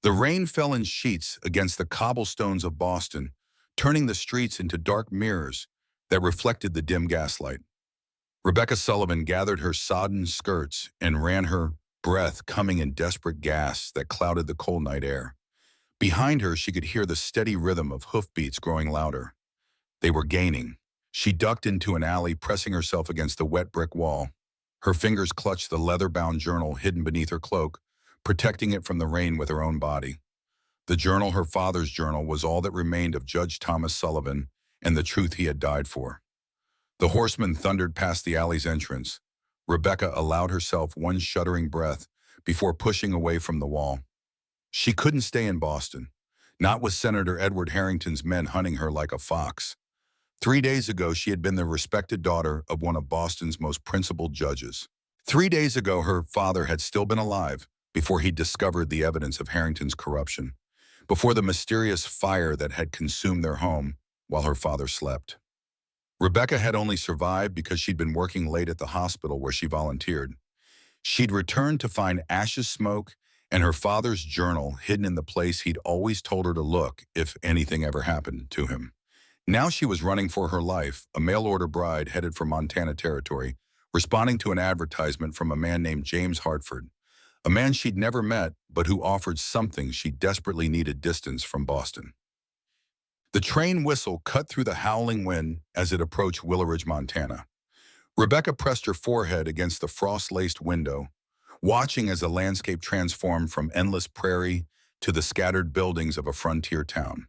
The rain fell in sheets against the cobblestones of Boston, turning the streets into dark mirrors that reflected the dim gaslight. Rebecca Sullivan gathered her sodden skirts and ran, her breath coming in desperate gasps that clouded the cold night air. Behind her, she could hear the steady rhythm of hoofbeats growing louder. They were gaining. She ducked into an alley, pressing herself against the wet brick wall. Her fingers clutched the leather-bound journal hidden beneath her cloak, protecting it from the rain with her own body. The journal, her father's journal, was all that remained of Judge Thomas Sullivan and the truth he had died for. The horseman thundered past the alley's entrance. Rebecca allowed herself one shuddering breath before pushing away from the wall. She couldn't stay in Boston, not with Senator Edward Harrington's men hunting her like a fox. 3 days ago, she had been the respected daughter of one of Boston's most principled judges. 3 days ago, her father had still been alive before he discovered the evidence of Harrington's corruption, before the mysterious fire that had consumed their home while her father slept. Rebecca had only survived because she'd been working late at the hospital where she volunteered. She'd returned to find ashes, smoke, and her father's journal hidden in the place he'd always told her to look if anything ever happened to him. Now she was running for her life, a mail-order bride headed for Montana Territory, responding to an advertisement from a man named James Hartford, a man she'd never met but who offered something she desperately needed: distance from Boston. The train whistle cut through the howling wind as it approached Willowridge, Montana. Rebecca pressed her forehead against the frost-laced window, watching as the landscape transformed from endless prairie to the scattered buildings of a frontier town.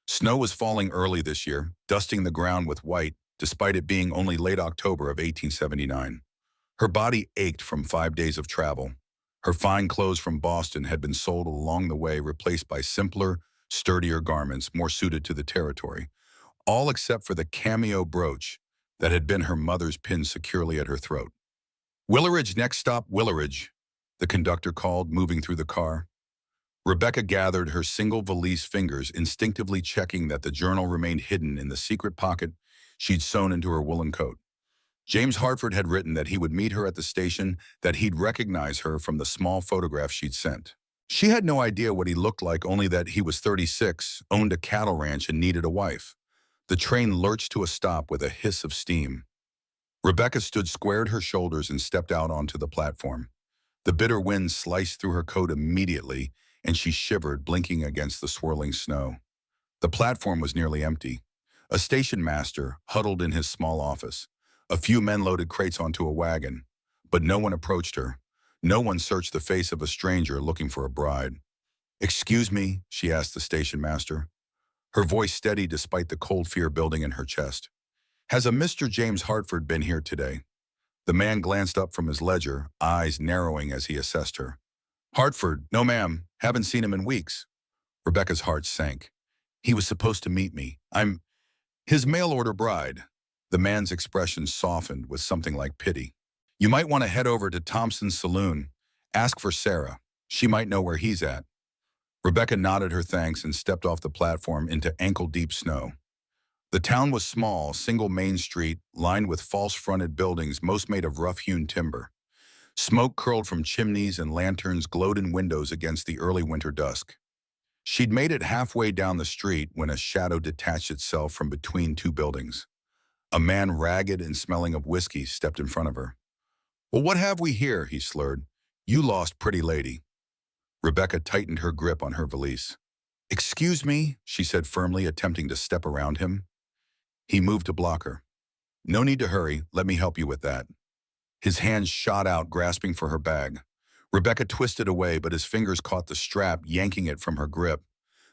Snow was falling early this year, dusting the ground with white, despite it being only late October of 1879. Her body ached from 5 days of travel. Her fine clothes from Boston had been sold along the way, replaced by simpler, sturdier garments more suited to the territory, all except for the cameo brooch that had been her mother's pinned securely at her throat. "Willowridge, next stop, Willowridge," the conductor called, moving through the car. Rebecca gathered her single valise fingers, instinctively checking that the journal remained hidden in the secret pocket she'd sewn into her woolen coat. James Hartford had written that he would meet her at the station, that he'd recognize her from the small photograph she'd sent. She had no idea what he looked like, only that he was 36, owned a cattle ranch, and needed a wife. The train lurched to a stop with a hiss of steam. Rebecca squared her shoulders and stepped out onto the platform. The bitter wind sliced through her coat immediately, and she shivered, blinking against the swirling snow. The platform was nearly empty. A station master huddled in his small office. A few men loaded crates onto a wagon, but no one approached her. No one searched the face of a stranger looking for a bride. "Excuse me," she asked the station master, her voice steady despite the cold fear building in her chest. "Has a Mr. James Hartford been here today?" The man glanced up from his ledger, eyes narrowing as he assessed her. "Hartford? No, ma'am. Haven't seen him in weeks." Rebecca's heart sank. "He was supposed to meet me. I'm his mail-order bride." The man's expression softened with something like pity. "You might want to head over to Thompson's Saloon. Ask for Sarah. She might know where he's at." Rebecca nodded her thanks and stepped off the platform into ankle-deep snow. The town was small, single main street, lined with false-fronted buildings, most made of rough-hewn timber. Smoke curled from chimneys and lanterns glowed in windows against the early winter dusk. She'd made it halfway down the street when a shadow detached itself from between two buildings. A man, ragged and smelling of whiskey, stepped in front of her. "Well, what have we here?" he slurred. "You lost, pretty lady." Rebecca tightened her grip on her valise. "Excuse me," she said firmly, attempting to step around him. He moved to block her. "No need to hurry. Let me help you with that." His hands shot out, grasping for her bag. Rebecca twisted away, but his fingers caught the strap, yanking it from her grip.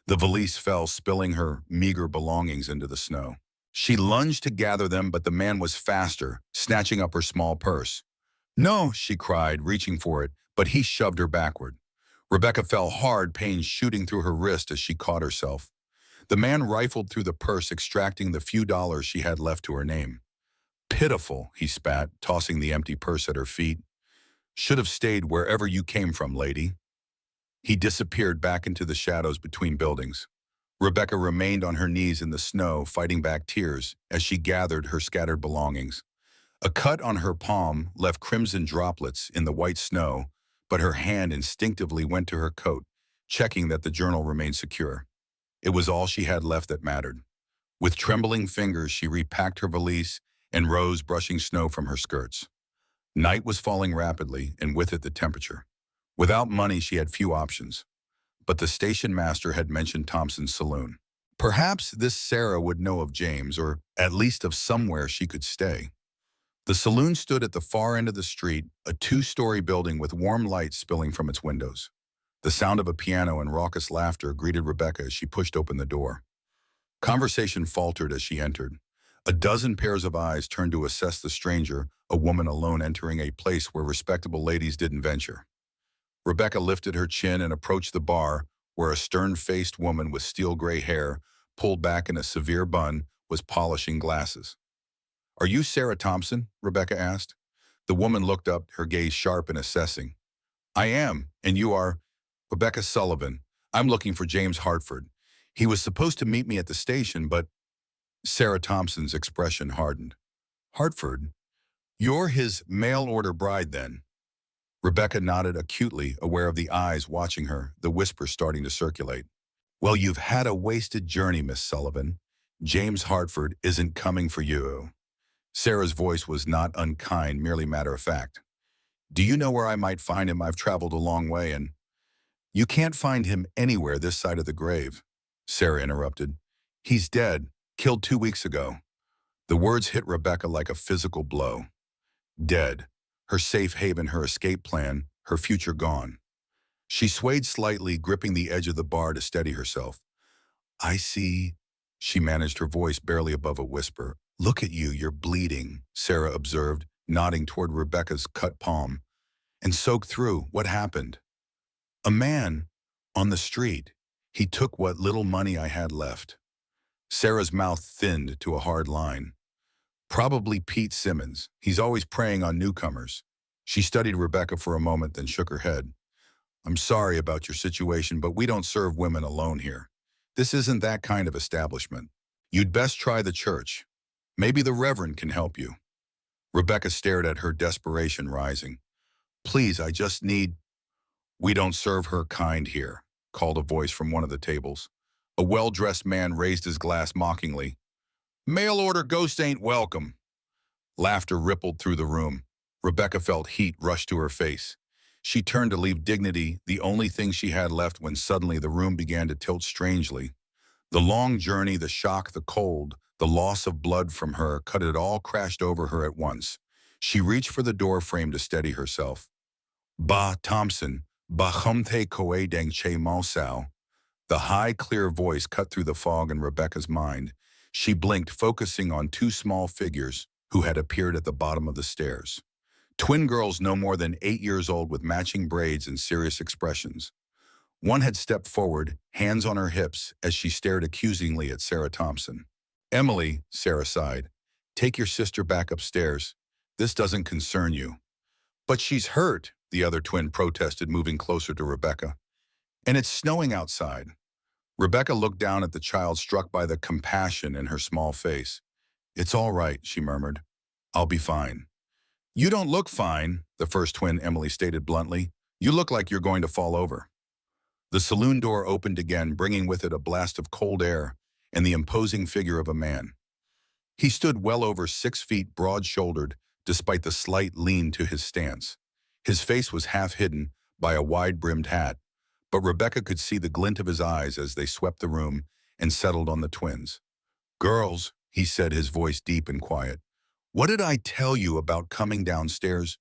The valise fell, spilling her meager belongings into the snow. She lunged to gather them, but the man was faster, snatching up her small purse. "No," she cried, reaching for it, but he shoved her backward. Rebecca fell hard, pain shooting through her wrist as she caught herself. The man rifled through the purse, extracting the few dollars she had left to her name. "Pitiful," he spat, tossing the empty purse at her feet. "Should have stayed wherever you came from, lady." He disappeared back into the shadows between buildings. Rebecca remained on her knees in the snow, fighting back tears as she gathered her scattered belongings. A cut on her palm left crimson droplets in the white snow, but her hand instinctively went to her coat, checking that the journal remained secure. It was all she had left that mattered. With trembling fingers, she repacked her valise and rose, brushing snow from her skirts. Night was falling rapidly, and with it the temperature. Without money, she had few options. But the station master had mentioned Thompson's saloon. Perhaps this Sarah would know of James, or at least of somewhere she could stay. The saloon stood at the far end of the street, a two-story building with warm light spilling from its windows. The sound of a piano and raucous laughter greeted Rebecca as she pushed open the door. Conversation faltered as she entered. A dozen pairs of eyes turned to assess the stranger, a woman alone entering a place where respectable ladies didn't venture. Rebecca lifted her chin and approached the bar, where a stern-faced woman with steel-gray hair, pulled back in a severe bun, was polishing glasses. "Are you Sarah Thompson?" Rebecca asked. The woman looked up, her gaze sharp and assessing. "I am, and you are?" "Rebecca Sullivan. I'm looking for James Hartford. He was supposed to meet me at the station, but—" Sarah Thompson's expression hardened. "Hartford? You're his mail-order bride, then?" Rebecca nodded acutely, aware of the eyes watching her, the whisper starting to circulate. "Well, you've had a wasted journey, Miss Sullivan. James Hartford isn't coming for you." Sarah's voice was not unkind, merely matter-of-fact. "Do you know where I might find him? I've traveled a long way, and—" "You can't find him anywhere this side of the grave," Sarah interrupted. "He's dead, killed 2 weeks ago." The words hit Rebecca like a physical blow. Dead. Her safe haven, her escape plan, her future gone. She swayed slightly, gripping the edge of the bar to steady herself. "I see," she managed, her voice barely above a whisper. "Look at you, you're bleeding," Sarah observed, nodding toward Rebecca's cut palm. "And soaked through. What happened?" "A man. On the street. He took what little money I had left." Sarah's mouth thinned to a hard line. "Probably Pete Simmons. He's always preying on newcomers." She studied Rebecca for a moment, then shook her head. "I'm sorry about your situation, but we don't serve women alone here. This isn't that kind of establishment. You'd best try the church. Maybe the Reverend can help you." Rebecca stared at her, desperation rising. "Please, I just need—" "We don't serve her kind here," called a voice from one of the tables. A well-dressed man raised his glass mockingly. "Mail-order ghost ain't welcome." Laughter rippled through the room. Rebecca felt heat rush to her face. She turned to leave dignity, the only thing she had left, when suddenly the room began to tilt strangely. The long journey, the shock, the cold, the loss of blood from her, it all crashed over her at once. She reached for the door frame to steady herself. "Ba Thompson, ba humte koe deng che mausao." The high, clear voice cut through the fog in Rebecca's mind. She blinked, focusing on two small figures who had appeared at the bottom of the stairs. Twin girls no more than 8 years old with matching braids and serious expressions. One had stepped forward, hands on her hips, as she stared accusingly at Sarah Thompson. "Emily," Sarah sighed, "take your sister back upstairs. This doesn't concern you." "But she's hurt," the other twin protested, moving closer to Rebecca. "And it's snowing outside." Rebecca looked down at the child, struck by the compassion in her small face. "It's all right," she murmured. "I'll be fine." "You don't look fine," the first twin, Emily, stated bluntly. "You look like you're going to fall over." The saloon door opened again, bringing with it a blast of cold air and the imposing figure of a man. He stood well over 6 feet, broad-shouldered, despite the slight lean to his stance. His face was half hidden by a wide-brimmed hat, but Rebecca could see the glint of his eyes as they swept the room and settled on the twins. "Girls," he said, his voice deep and quiet, "what did I tell you about coming downstairs?"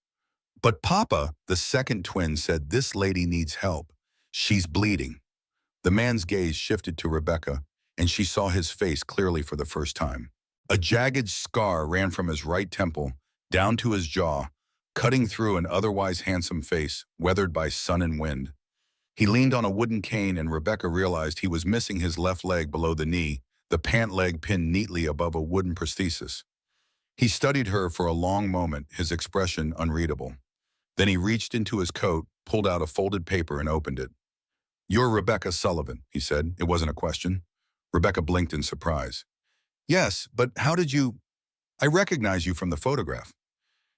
"But Papa," the second twin said, "this lady needs help. She's bleeding." The man's gaze shifted to Rebecca, and she saw his face clearly for the first time. A jagged scar ran from his right temple down to his jaw, cutting through an otherwise handsome face, weathered by sun and wind. He leaned on a wooden cane, and Rebecca realized he was missing his left leg below the knee, the pant leg pinned neatly above a wooden prosthesis. He studied her for a long moment, his expression unreadable. Then he reached into his coat, pulled out a folded paper, and opened it. "You're Rebecca Sullivan," he said. It wasn't a question. Rebecca blinked in surprise. "Yes, but how did you—" "I recognize you from the photograph."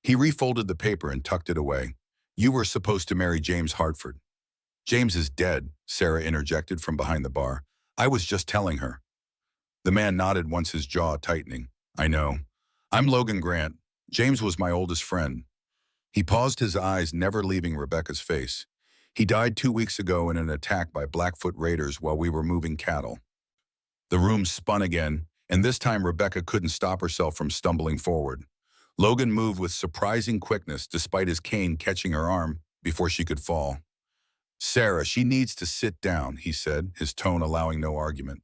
He refolded the paper and tucked it away. "You were supposed to marry James Hartford." James is dead, Sarah interjected from behind the bar. I was just telling her. The man nodded once, his jaw tightening. I know. I'm Logan Grant. James was my oldest friend. He paused, his eyes never leaving Rebecca's face. He died 2 weeks ago in an attack by Blackfoot raiders while we were moving cattle. The room spun again, and this time Rebecca couldn't stop herself from stumbling forward. Logan moved with surprising quickness despite his cane catching her arm before she could fall. Sarah, she needs to sit down, he said, his tone allowing no argument.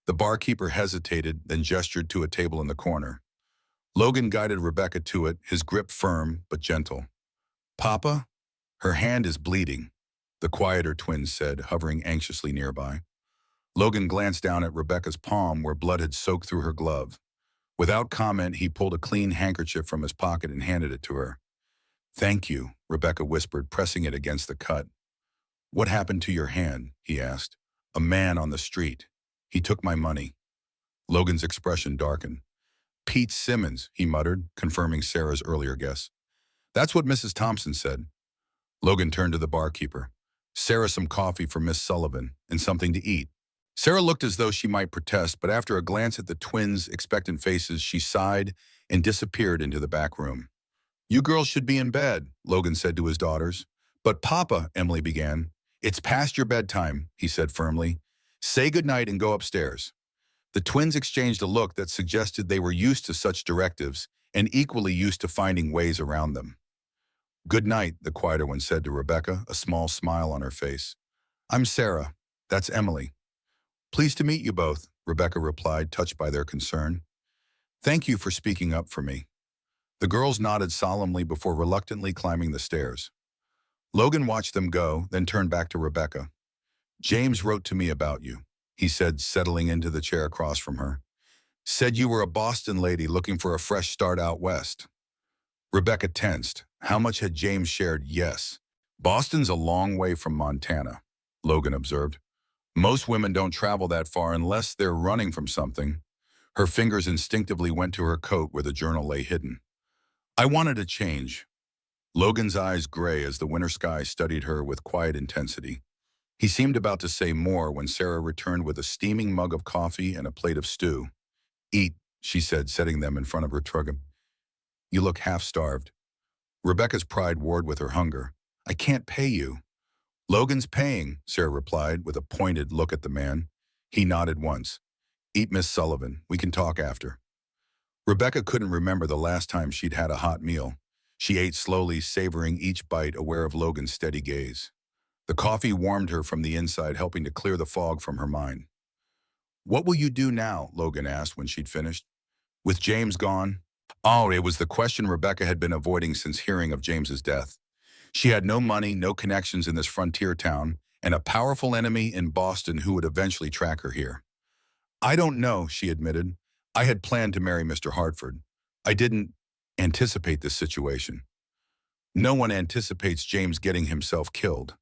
The barkeeper hesitated, then gestured to a table in the corner. Logan guided Rebecca to it, his grip firm but gentle. Papa? Her hand is bleeding, the quieter twin said, hovering anxiously nearby. Logan glanced down at Rebecca's palm where blood had soaked through her glove. Without comment, he pulled a clean handkerchief from his pocket and handed it to her. Thank you, Rebecca whispered, pressing it against the cut. What happened to your hand? He asked. A man on the street. He took my money. Logan's expression darkened. Pete Simmons, he muttered, confirming Sarah's earlier guess. That's what Mrs. Thompson said. Logan turned to the barkeeper. Sarah, some coffee for Miss Sullivan and something to eat. Sarah looked as though she might protest, but after a glance at the twins' expectant faces, she sighed and disappeared into the back room. You girls should be in bed, Logan said to his daughters. But Papa, Emily began. It's past your bedtime, he said firmly. Say goodnight and go upstairs. The twins exchanged a look that suggested they were used to such directives and equally used to finding ways around them. Good night, the quieter one said to Rebecca, a small smile on her face. I'm Sarah. That's Emily. Pleased to meet you both, Rebecca replied, touched by their concern. Thank you for speaking up for me. The girls nodded solemnly before reluctantly climbing the stairs. Logan watched them go, then turned back to Rebecca. James wrote to me about you, he said, settling into the chair across from her. Said you were a Boston lady looking for a fresh start out west. Rebecca tensed. How much had James shared? Yes. Boston's a long way from Montana, Logan observed. Most women don't travel that far unless they're running from something. Her fingers instinctively went to her coat where the journal lay hidden. I wanted a change. Logan's eyes gray as the winter sky studied her with quiet intensity. He seemed about to say more when Sarah returned with a steaming mug of coffee and a plate of stew. Eat, she said, setting them in front of her trugum. You look half-starved. Rebecca's pride warred with her hunger. I can't pay you. Logan's paying, Sarah replied with a pointed look at the man. He nodded once. Eat, Miss Sullivan. We can talk after. Rebecca couldn't remember the last time she'd had a hot meal. She ate slowly, savoring each bite, aware of Logan's steady gaze. The coffee warmed her from the inside, helping to clear the fog from her mind. What will you do now? Logan asked when she'd finished. With James gone? Oh, it was the question Rebecca had been avoiding since hearing of James's death. She had no money, no connections in this frontier town, and a powerful enemy in Boston who would eventually track her here. I don't know, she admitted. I had planned to marry Mr. Hartford. I didn't anticipate this situation. No one anticipates James getting himself killed.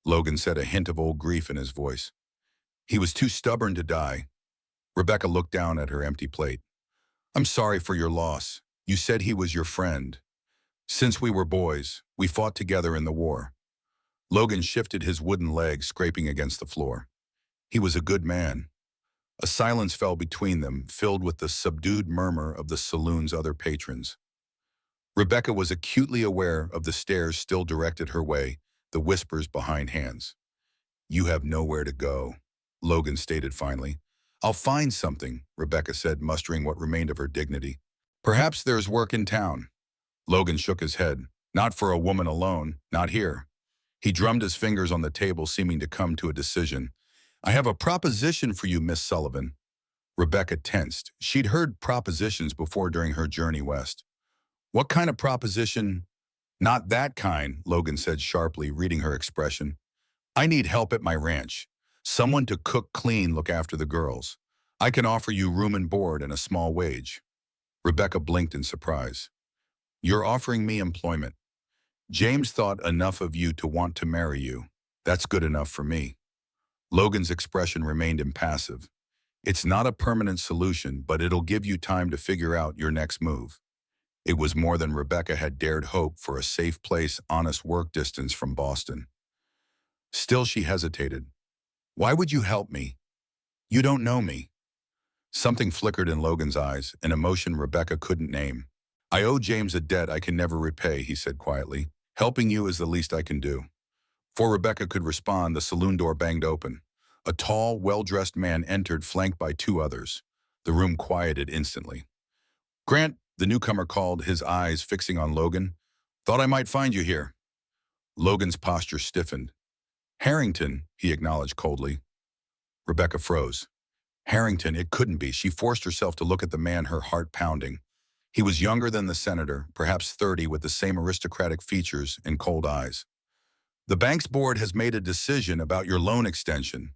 Logan said, a hint of old grief in his voice. He was too stubborn to die. Rebecca looked down at her empty plate. I'm sorry for your loss. You said he was your friend. Since we were boys, we fought together in the war. Logan shifted his wooden leg, scraping against the floor. He was a good man. A silence fell between them, filled with the subdued murmur of the saloon's other patrons. Rebecca was acutely aware of the stares still directed her way, the whispers behind hands. You have nowhere to go, Logan stated finally. I'll find something, Rebecca said, mustering what remained of her dignity. Perhaps there's work in town. Logan shook his head. Not for a woman alone, not here. He drummed his fingers on the table, seeming to come to a decision. I have a proposition for you, Miss Sullivan. Rebecca tensed. She'd heard propositions before during her journey west. What kind of proposition? Not that kind, Logan said sharply, reading her expression. I need help at my ranch. Someone to cook, clean, look after the girls. I can offer you room and board and a small wage. Rebecca blinked in surprise. You're offering me employment. James thought enough of you to want to marry you. That's good enough for me. Logan's expression remained impassive. It's not a permanent solution, but it'll give you time to figure out your next move. It was more than Rebecca had dared hope for a safe place, honest work distance from Boston. Still, she hesitated. Why would you help me? You don't know me. Something flickered in Logan's eyes, an emotion Rebecca couldn't name. I owe James a debt I can never repay, he said quietly. Helping you is the least I can do. Before Rebecca could respond, the saloon door banged open. A tall, well-dressed man entered, flanked by two others. The room quieted instantly. Grant, the newcomer called, his eyes fixing on Logan. Thought I might find you here. Logan's posture stiffened. Harrington, he acknowledged coldly. Rebecca froze. Harrington, it couldn't be. She forced herself to look at the man, her heart pounding. He was younger than the senator, perhaps 30, with the same aristocratic features and cold eyes. The bank's board has made a decision about your loan extension,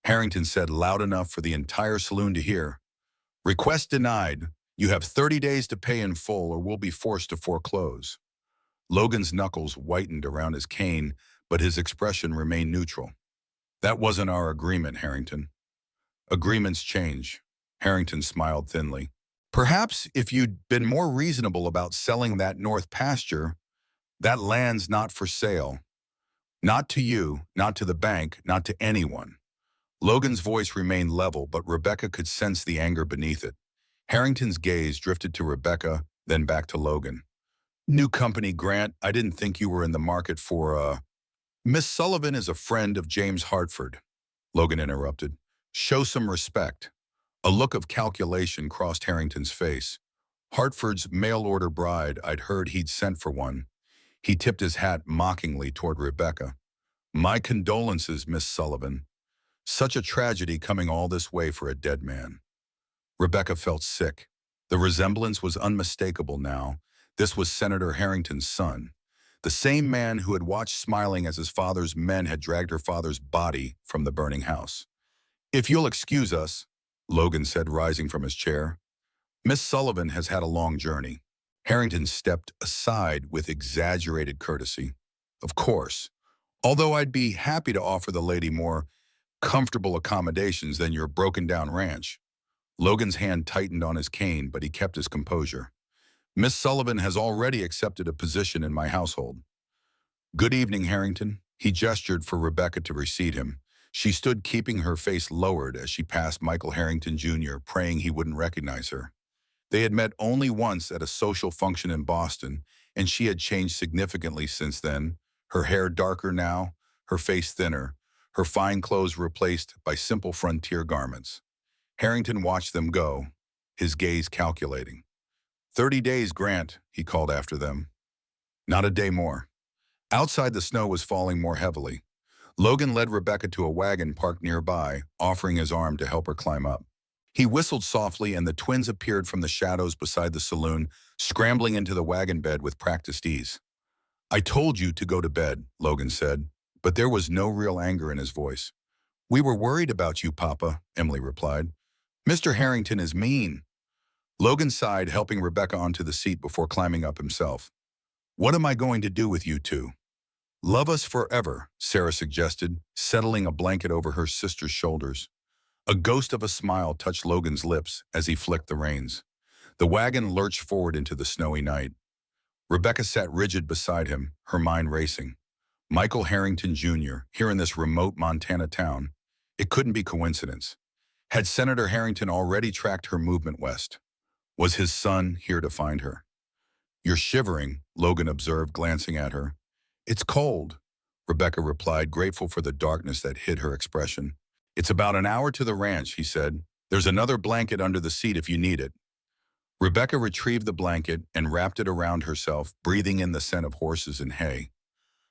Harrington said loud enough for the entire saloon to hear. Request denied. You have 30 days to pay in full or we'll be forced to foreclose. Logan's knuckles whitened around his cane, but his expression remained neutral. That wasn't our agreement, Harrington. Agreements change. Harrington smiled thinly. Perhaps if you'd been more reasonable about selling that north pasture, that land's not for sale. Not to you, not to the bank, not to anyone. Logan's voice remained level, but Rebecca could sense the anger beneath it. Harrington's gaze drifted to Rebecca, then back to Logan. New company, Grant. I didn't think you were in the market for, Miss Sullivan is a friend of James Hartford, Logan interrupted. Show some respect. A look of calculation crossed Harrington's face. Hartford's mail-order bride, I'd heard he'd sent for one. He tipped his hat mockingly toward Rebecca. My condolences, Miss Sullivan. Such a tragedy coming all this way for a dead man. Rebecca felt sick. The resemblance was unmistakable now. This was Senator Harrington's son, the same man who had watched smiling as his father's men had dragged her father's body from the burning house. If you'll excuse us, Logan said, rising from his chair. Miss Sullivan has had a long journey. Harrington stepped aside with exaggerated courtesy. Of course, although I'd be happy to offer the lady more comfortable accommodations than your broken-down ranch. Logan's hand tightened on his cane, but he kept his composure. Miss Sullivan has already accepted a position in my household. Good evening, Harrington. He gestured for Rebecca to precede him. She stood keeping her face lowered as she passed Michael Harrington Jr., praying he wouldn't recognize her. They had met only once at a social function in Boston, and she had changed significantly since then, her hair darker now, her face thinner, her fine clothes replaced by simple frontier garments. Harrington watched them go, his gaze calculating. 30 days, Grant, he called after them. Not a day more. Outside, the snow was falling more heavily. Logan led Rebecca to a wagon parked nearby, offering his arm to help her climb up. He whistled softly, and the twins appeared from the shadows beside the saloon, scrambling into the wagon bed with practiced ease. I told you to go to bed, Logan said, but there was no real anger in his voice. We were worried about you, Papa, Emily replied. Mr. Harrington is mean. Logan sighed, helping Rebecca onto the seat before climbing up himself. What am I going to do with you two? Love us forever, Sarah suggested, settling a blanket over her sister's shoulders. A ghost of a smile touched Logan's lips as he flicked the reins. The wagon lurched forward into the snowy night. Rebecca sat rigid beside him, her mind racing. Michael Harrington Jr., here in this remote Montana town. It couldn't be coincidence. Had Senator Harrington already tracked her movement west? Was his son here to find her? You're shivering, Logan observed, glancing at her. It's cold, Rebecca replied, grateful for the darkness that hid her expression. It's about an hour to the ranch, he said. There's another blanket under the seat if you need it. Rebecca retrieved the blanket and wrapped it around herself, breathing in the scent of horses and hay.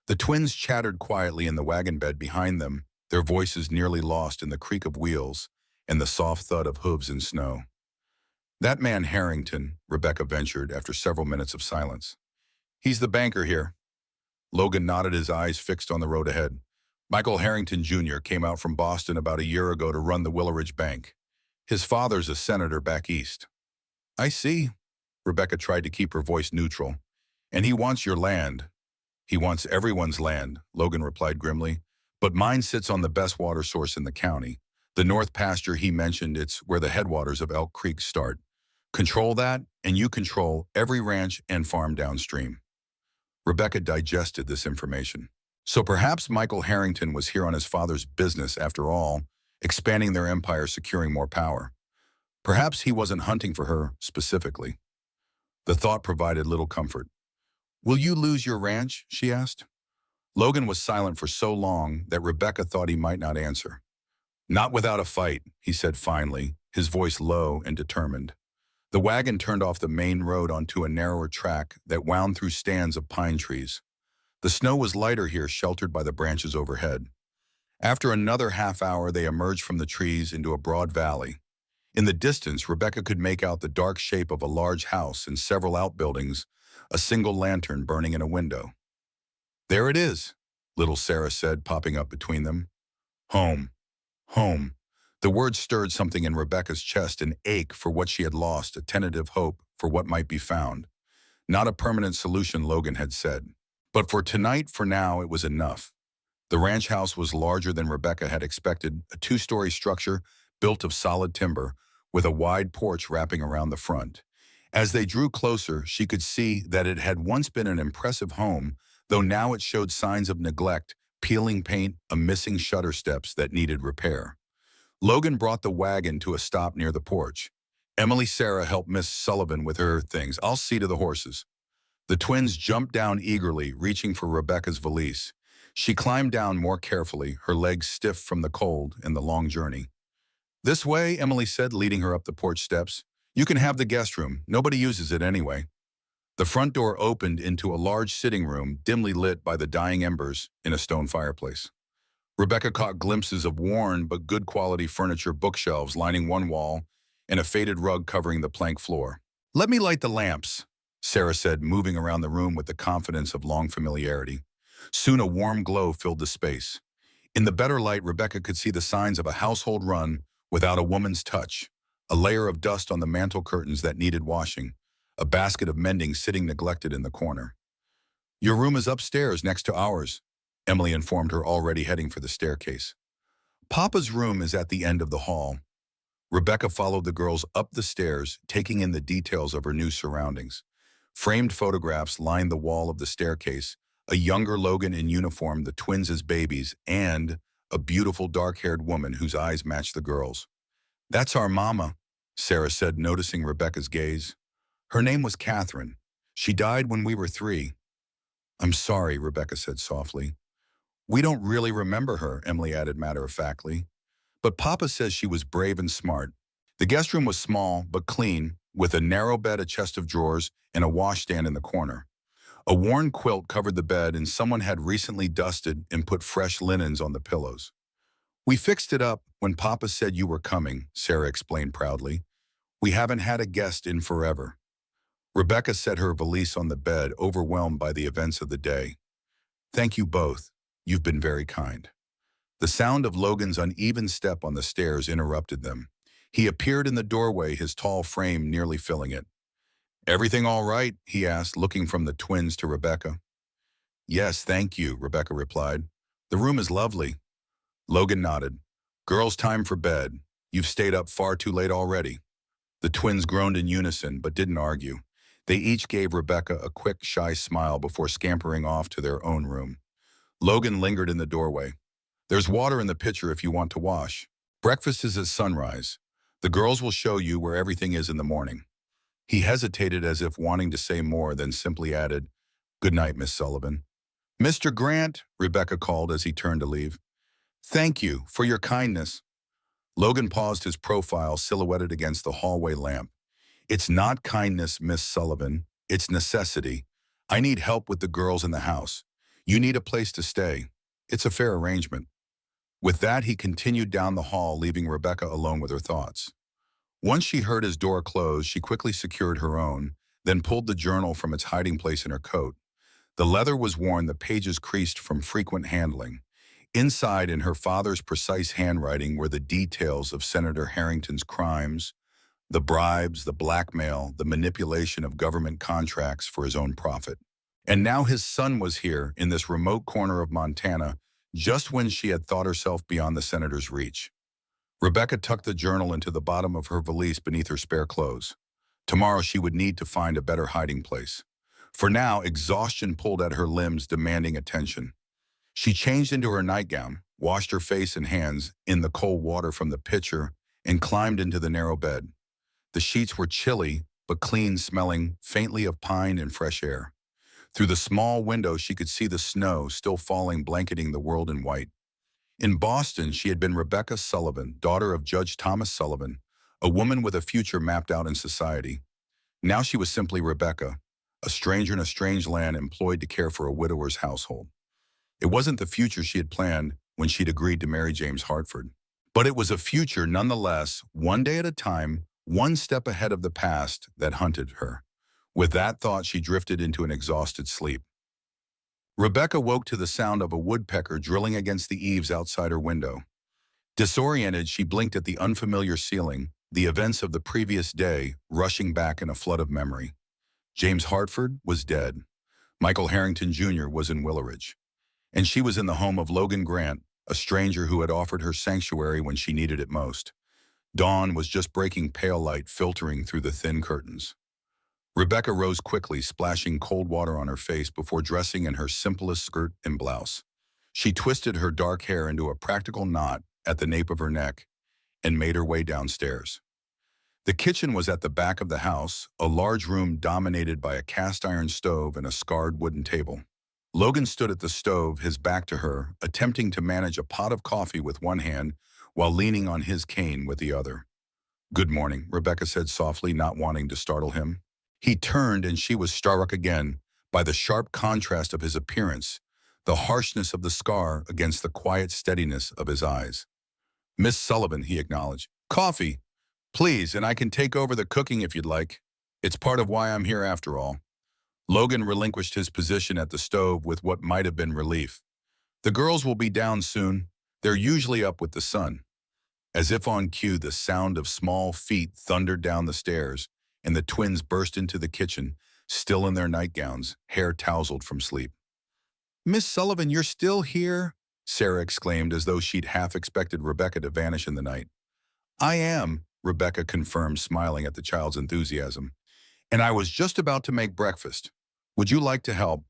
The twins chattered quietly in the wagon bed behind them, their voices nearly lost in the creak of wheels and the soft thud of hooves in snow. That man Harrington, Rebecca ventured after several minutes of silence. He's the banker here. Logan nodded, his eyes fixed on the road ahead. Michael Harrington Jr. came out from Boston about a year ago to run the Willow Ridge Bank. His father's a senator back east. I see. Rebecca tried to keep her voice neutral. And he wants your land. He wants everyone's land, Logan replied grimly. But mine sits on the best water source in the county. The north pasture he mentioned, it's where the headwaters of Alder Creek start. Control that, and you control every ranch and farm downstream. Rebecca digested this information. So perhaps Michael Harrington was here on his father's business after all, expanding their empire, securing more power. Perhaps he wasn't hunting for her specifically. The thought provided little comfort. "Will you lose your ranch?" she asked. Logan was silent for so long that Rebecca thought he might not answer. "Not without a fight," he said finally, his voice low and determined. The wagon turned off the main road onto a narrower track that wound through stands of pine trees. The snow was lighter here, sheltered by the branches overhead. After another half hour, they emerged from the trees into a broad valley. In the distance, Rebecca could make out the dark shape of a large house and several outbuildings, a single lantern burning in a window. "There it is," little Sarah said, popping up between them. "Home. Home." The word stirred something in Rebecca's chest, an ache for what she had lost, a tentative hope for what might be found. Not a permanent solution, Logan had said. But for tonight, for now, it was enough. The ranch house was larger than Rebecca had expected, a two-story structure built of solid timber, with a wide porch wrapping around the front. As they drew closer, she could see that it had once been an impressive home, though now it showed signs of neglect, peeling paint, a missing shutter steps that needed repair. Logan brought the wagon to a stop near the porch. Emily Sarah helped Miss Sullivan with her things. "I'll see to the horses." The twins jumped down eagerly, reaching for Rebecca's valise. She climbed down more carefully, her legs stiff from the cold and the long journey. "This way," Emily said, leading her up the porch steps. "You can have the guest room. Nobody uses it anyway." The front door opened into a large sitting room, dimly lit by the dying embers in a stone fireplace. Rebecca caught glimpses of worn but good quality furniture, bookshelves lining one wall, and a faded rug covering the plank floor. "Let me light the lamps," Sarah said, moving around the room with the confidence of long familiarity. Soon a warm glow filled the space. In the better light, Rebecca could see the signs of a household run without a woman's touch, a layer of dust on the mantel curtains that needed washing, a basket of mending sitting neglected in the corner. "Your room is upstairs next to ours," Emily informed her, already heading for the staircase. "Papa's room is at the end of the hall." Rebecca followed the girls up the stairs, taking in the details of her new surroundings. Framed photographs lined the wall of the staircase, a younger Logan in uniform, the twins as babies, and a beautiful dark-haired woman whose eyes matched the girls. "That's our mama," Sarah said, noticing Rebecca's gaze. "Her name was Catherine. She died when we were 3. "I'm sorry," Rebecca said softly. "We don't really remember her," Emily added matter-of-factly. "But Papa says she was brave and smart." The guest room was small but clean, with a narrow bed, a chest of drawers, and a washstand in the corner. A worn quilt covered the bed, and someone had recently dusted and put fresh linens on the pillows. "We fixed it up when Papa said you were coming," Sarah explained proudly. "We haven't had a guest in forever." Rebecca set her valise on the bed, overwhelmed by the events of the day. "Thank you both. You've been very kind." The sound of Logan's uneven step on the stairs interrupted them. He appeared in the doorway, his tall frame nearly filling it. "Everything all right?" he asked, looking from the twins to Rebecca. "Yes, thank you," Rebecca replied. "The room is lovely." Logan nodded. "Girls, time for bed. You've stayed up far too late already." The twins groaned in unison, but didn't argue. They each gave Rebecca a quick, shy smile before scampering off to their own room. Logan lingered in the doorway. "There's water in the pitcher if you want to wash. Breakfast is at sunrise. The girls will show you where everything is in the morning." He hesitated, as if wanting to say more, then simply added, "Good night, Miss Sullivan." "Mr. Grant," Rebecca called as he turned to leave. "Thank you for your kindness." Logan paused, his profile silhouetted against the hallway lamp. "It's not kindness, Miss Sullivan. It's necessity. I need help with the girls in the house. You need a place to stay. It's a fair arrangement." With that, he continued down the hall, leaving Rebecca alone with her thoughts. Once she heard his door close, she quickly secured her own, then pulled the journal from its hiding place in her coat. The leather was worn, the pages creased from frequent handling. Inside, in her father's precise handwriting, were the details of Senator Harrington's crimes, the bribes, the blackmail, the manipulation of government contracts for his own profit. And now his son was here, in this remote corner of Montana, just when she had thought herself beyond the senator's reach. Rebecca tucked the journal into the bottom of her valise beneath her spare clothes. Tomorrow she would need to find a better hiding place. For now, exhaustion pulled at her limbs, demanding attention. She changed into her nightgown, washed her face and hands in the cold water from the pitcher, and climbed into the narrow bed. The sheets were chilly, but clean, smelling faintly of pine and fresh air. Through the small window, she could see the snow still falling, blanketing the world in white. In Boston, she had been Rebecca Sullivan, daughter of Judge Thomas Sullivan, a woman with a future mapped out in society. Now she was simply Rebecca, a stranger in a strange land employed to care for a widower's household. It wasn't the future she had planned when she'd agreed to marry James Hartford. But it was a future nonetheless, one day at a time, one step ahead of the past that hunted her. With that thought, she drifted into an exhausted sleep. Rebecca woke to the sound of a woodpecker drilling against the eaves outside her window. Disoriented, she blinked at the unfamiliar ceiling, the events of the previous day rushing back in a flood of memory. James Hartford was dead. Michael Harrington Jr. was in Willowridge. And she was in the home of Logan Grant, a stranger who had offered her sanctuary when she needed it most. Dawn was just breaking, pale light filtering through the thin curtains. Rebecca rose quickly, splashing cold water on her face before dressing in her simplest skirt and blouse. She twisted her dark hair into a practical knot at the nape of her neck and made her way downstairs. The kitchen was at the back of the house, a large room dominated by a cast-iron stove and a scarred wooden table. Logan stood at the stove, his back to her, attempting to manage a pot of coffee with one hand while leaning on his cane with the other. "Good morning," Rebecca said softly, not wanting to startle him. He turned and she was struck again by the sharp contrast of his appearance, the harshness of the scar against the quiet steadiness of his eyes. "Miss Sullivan," he acknowledged. "Coffee, please, and I can take over the cooking if you'd like. It's part of why I'm here after all." Logan relinquished his position at the stove with what might have been relief. "The girls will be down soon. They're usually up with the sun." As if on cue, the sound of small feet thundered down the stairs, and the twins burst into the kitchen, still in their nightgowns, hair tousled from sleep. "Miss Sullivan, you're still here?" Sarah exclaimed, as though she'd half expected Rebecca to vanish in the night. "I am," Rebecca confirmed, smiling at the child's enthusiasm. "And I was just about to make breakfast. Would you like to help?"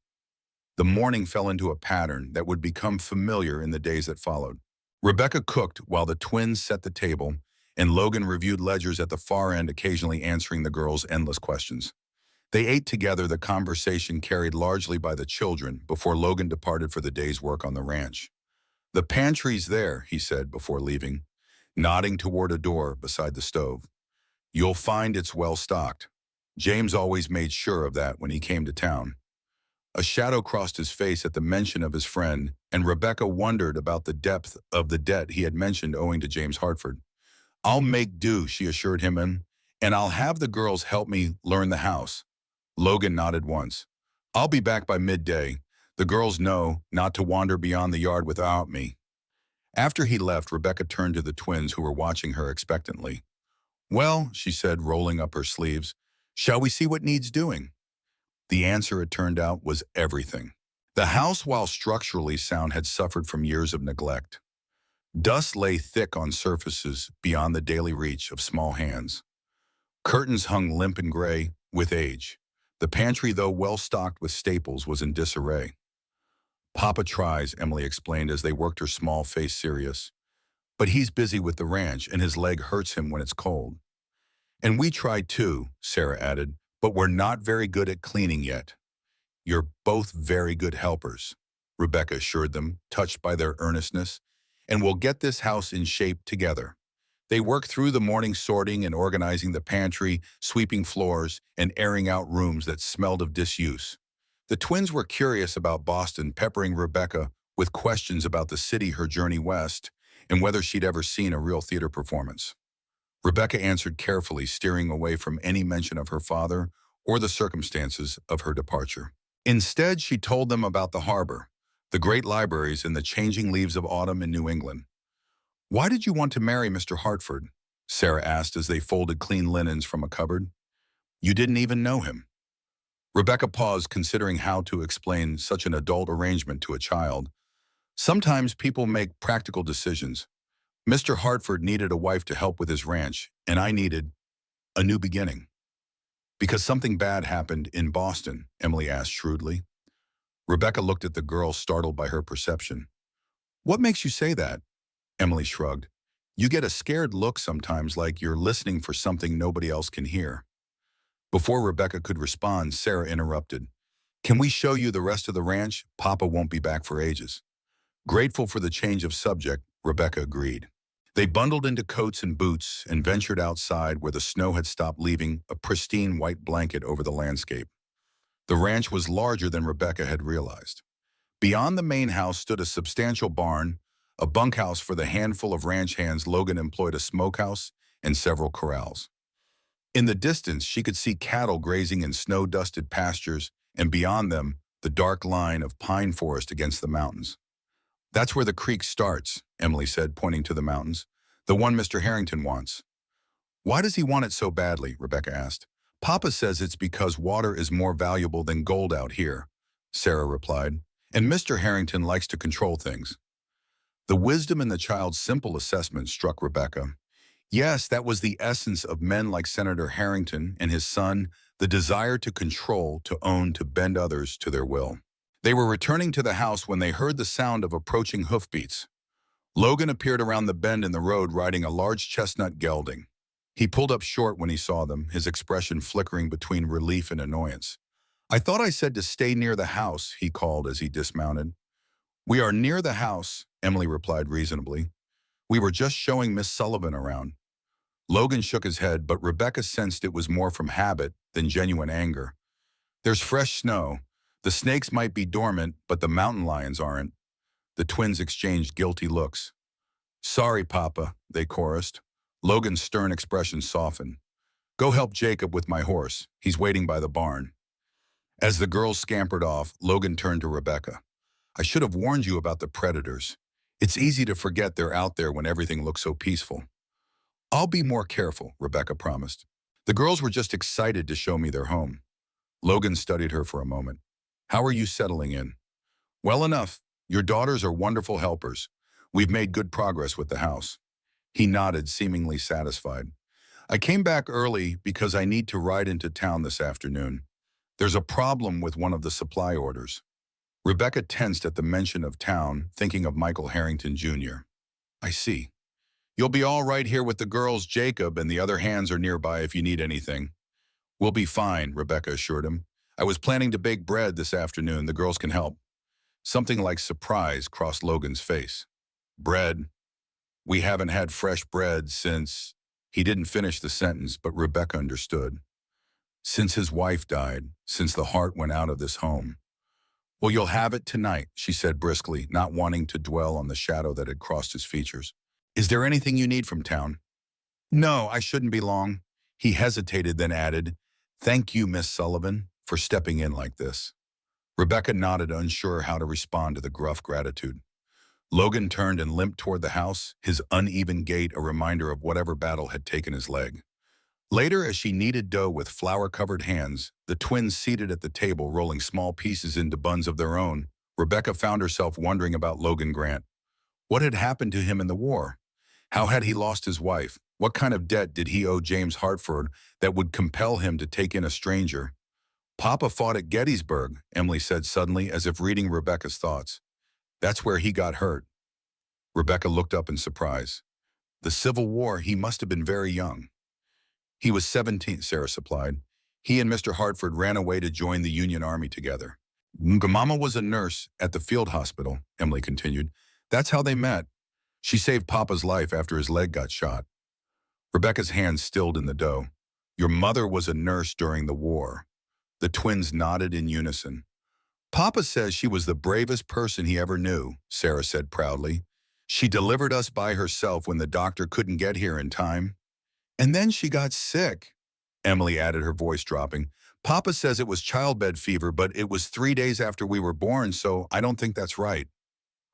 The morning fell into a pattern that would become familiar in the days that followed. Rebecca cooked while the twins set the table, and Logan reviewed ledgers at the far end, occasionally answering the girls' endless questions. They ate together, the conversation carried largely by the children, before Logan departed for the day's work on the ranch. "The pantry's there," he said before leaving, nodding toward a door beside the stove. "You'll find it's well stocked. James always made sure of that when he came to town." A shadow crossed his face at the mention of his friend, and Rebecca wondered about the depth of the debt he had mentioned owing to James Hartford. "I'll make do," she assured him, and I'll have the girls help me learn the house." Logan nodded once. "I'll be back by midday. The girls know not to wander beyond the yard without me." After he left, Rebecca turned to the twins, who were watching her expectantly. "Well," she said, rolling up her sleeves, "shall we see what needs doing?" The answer, it turned out, was everything. The house, while structurally sound, had suffered from years of neglect. Dust lay thick on surfaces beyond the daily reach of small hands. Curtains hung limp and gray with age. The pantry, though well stocked with staples, was in disarray. "Papa tries," Emily explained as they worked, her small face serious. "But he's busy with the ranch, and his leg hurts him when it's cold." "And we try too," Sarah added, "but we're not very good at cleaning yet." "You're both very good helpers," Rebecca assured them, touched by their earnestness, "and we'll get this house in shape together." They worked through the morning, sorting and organizing the pantry, sweeping floors, and airing out rooms that smelled of disuse. The twins were curious about Boston, peppering Rebecca with questions about the city, her journey west, and whether she'd ever seen a real theater performance. Rebecca answered carefully, steering away from any mention of her father or the circumstances of her departure. Instead, she told them about the harbor, the great libraries, and the changing leaves of autumn in New England. "Why did you want to marry Mr. Hartford?" Sarah asked as they folded clean linens from a cupboard. "You didn't even know him." Rebecca paused, considering how to explain such an adult arrangement to a child. "Sometimes people make practical decisions. Mr. Hartford needed a wife to help with his ranch, and I needed a new beginning." "Because something bad happened in Boston?" Emily asked shrewdly. Rebecca looked at the girl, startled by her perception. What makes you say that? Emily shrugged. You get a scared look sometimes, like you're listening for something nobody else can hear. Before Rebecca could respond, Sarah interrupted. Can we show you the rest of the ranch? Papa won't be back for ages. Grateful for the change of subject, Rebecca agreed. They bundled into coats and boots and ventured outside where the snow had stopped, leaving a pristine white blanket over the landscape. The ranch was larger than Rebecca had realized. Beyond the main house stood a substantial barn, a bunkhouse for the handful of ranch hands. Logan employed a smokehouse and several corrals. In the distance, she could see cattle grazing in snow-dusted pastures, and beyond them, the dark line of pine forest against the mountains. That's where the creek starts, Emily said, pointing to the mountains. The one Mr. Harrington wants. Why does he want it so badly? Rebecca asked. Papa says it's because water is more valuable than gold out here, Sarah replied. And Mr. Harrington likes to control things. The wisdom in the child's simple assessment struck Rebecca. Yes, that was the essence of men like Senator Harrington and his son, the desire to control, to own, to bend others to their will. They were returning to the house when they heard the sound of approaching hoofbeats. Logan appeared around the bend in the road riding a large chestnut gelding. He pulled up short when he saw them, his expression flickering between relief and annoyance. I thought I said to stay near the house, he called as he dismounted. We are near the house, Emily replied reasonably. We were just showing Miss Sullivan around. Logan shook his head, but Rebecca sensed it was more from habit than genuine anger. There's fresh snow. The snakes might be dormant, but the mountain lions aren't. The twins exchanged guilty looks. Sorry, Papa, they chorused. Logan's stern expression softened. Go help Jacob with my horse. He's waiting by the barn. As the girls scampered off, Logan turned to Rebecca. I should have warned you about the predators. It's easy to forget they're out there when everything looks so peaceful. I'll be more careful, Rebecca promised. The girls were just excited to show me their home. Logan studied her for a moment. How are you settling in? Well enough. Your daughters are wonderful helpers. We've made good progress with the house. He nodded, seemingly satisfied. I came back early because I need to ride into town this afternoon. There's a problem with one of the supply orders. Rebecca tensed at the mention of town, thinking of Michael Harrington Jr. I see. You'll be all right here with the girls. Jacob and the other hands are nearby if you need anything. We'll be fine, Rebecca assured him. I was planning to bake bread this afternoon. The girls can help. Something like surprise crossed Logan's face. Bread? We haven't had fresh bread since... He didn't finish the sentence, but Rebecca understood. Since his wife died, since the heart went out of this home. Well, you'll have it tonight, she said briskly, not wanting to dwell on the shadow that had crossed his features. Is there anything you need from town? No, I shouldn't be long. He hesitated, then added, Thank you, Miss Sullivan, for stepping in like this. Rebecca nodded, unsure how to respond to the gruff gratitude. Logan turned and limped toward the house, his uneven gait a reminder of whatever battle had taken his leg. Later, as she kneaded dough with flour-covered hands, the twins seated at the table rolling small pieces into buns of their own, Rebecca found herself wondering about Logan Grant. What had happened to him in the war? How had he lost his wife? What kind of debt did he owe James Hartford that would compel him to take in a stranger? Papa fought at Gettysburg, Emily said suddenly, as if reading Rebecca's thoughts. That's where he got hurt. Rebecca looked up in surprise. The Civil War, he must have been very young. He was 17, Sarah supplied. He and Mr. Hartford ran away to join the Union Army together. Mama was a nurse at the field hospital, Emily continued. That's how they met. She saved Papa's life after his leg got shot. Rebecca's hands stilled in the dough. Your mother was a nurse during the war. The twins nodded in unison. Papa says she was the bravest person he ever knew, Sarah said proudly. She delivered us by herself when the doctor couldn't get here in time. And then she got sick, Emily added, her voice dropping. Papa says it was childbed fever, but it was 3 days after we were born, so I don't think that's right.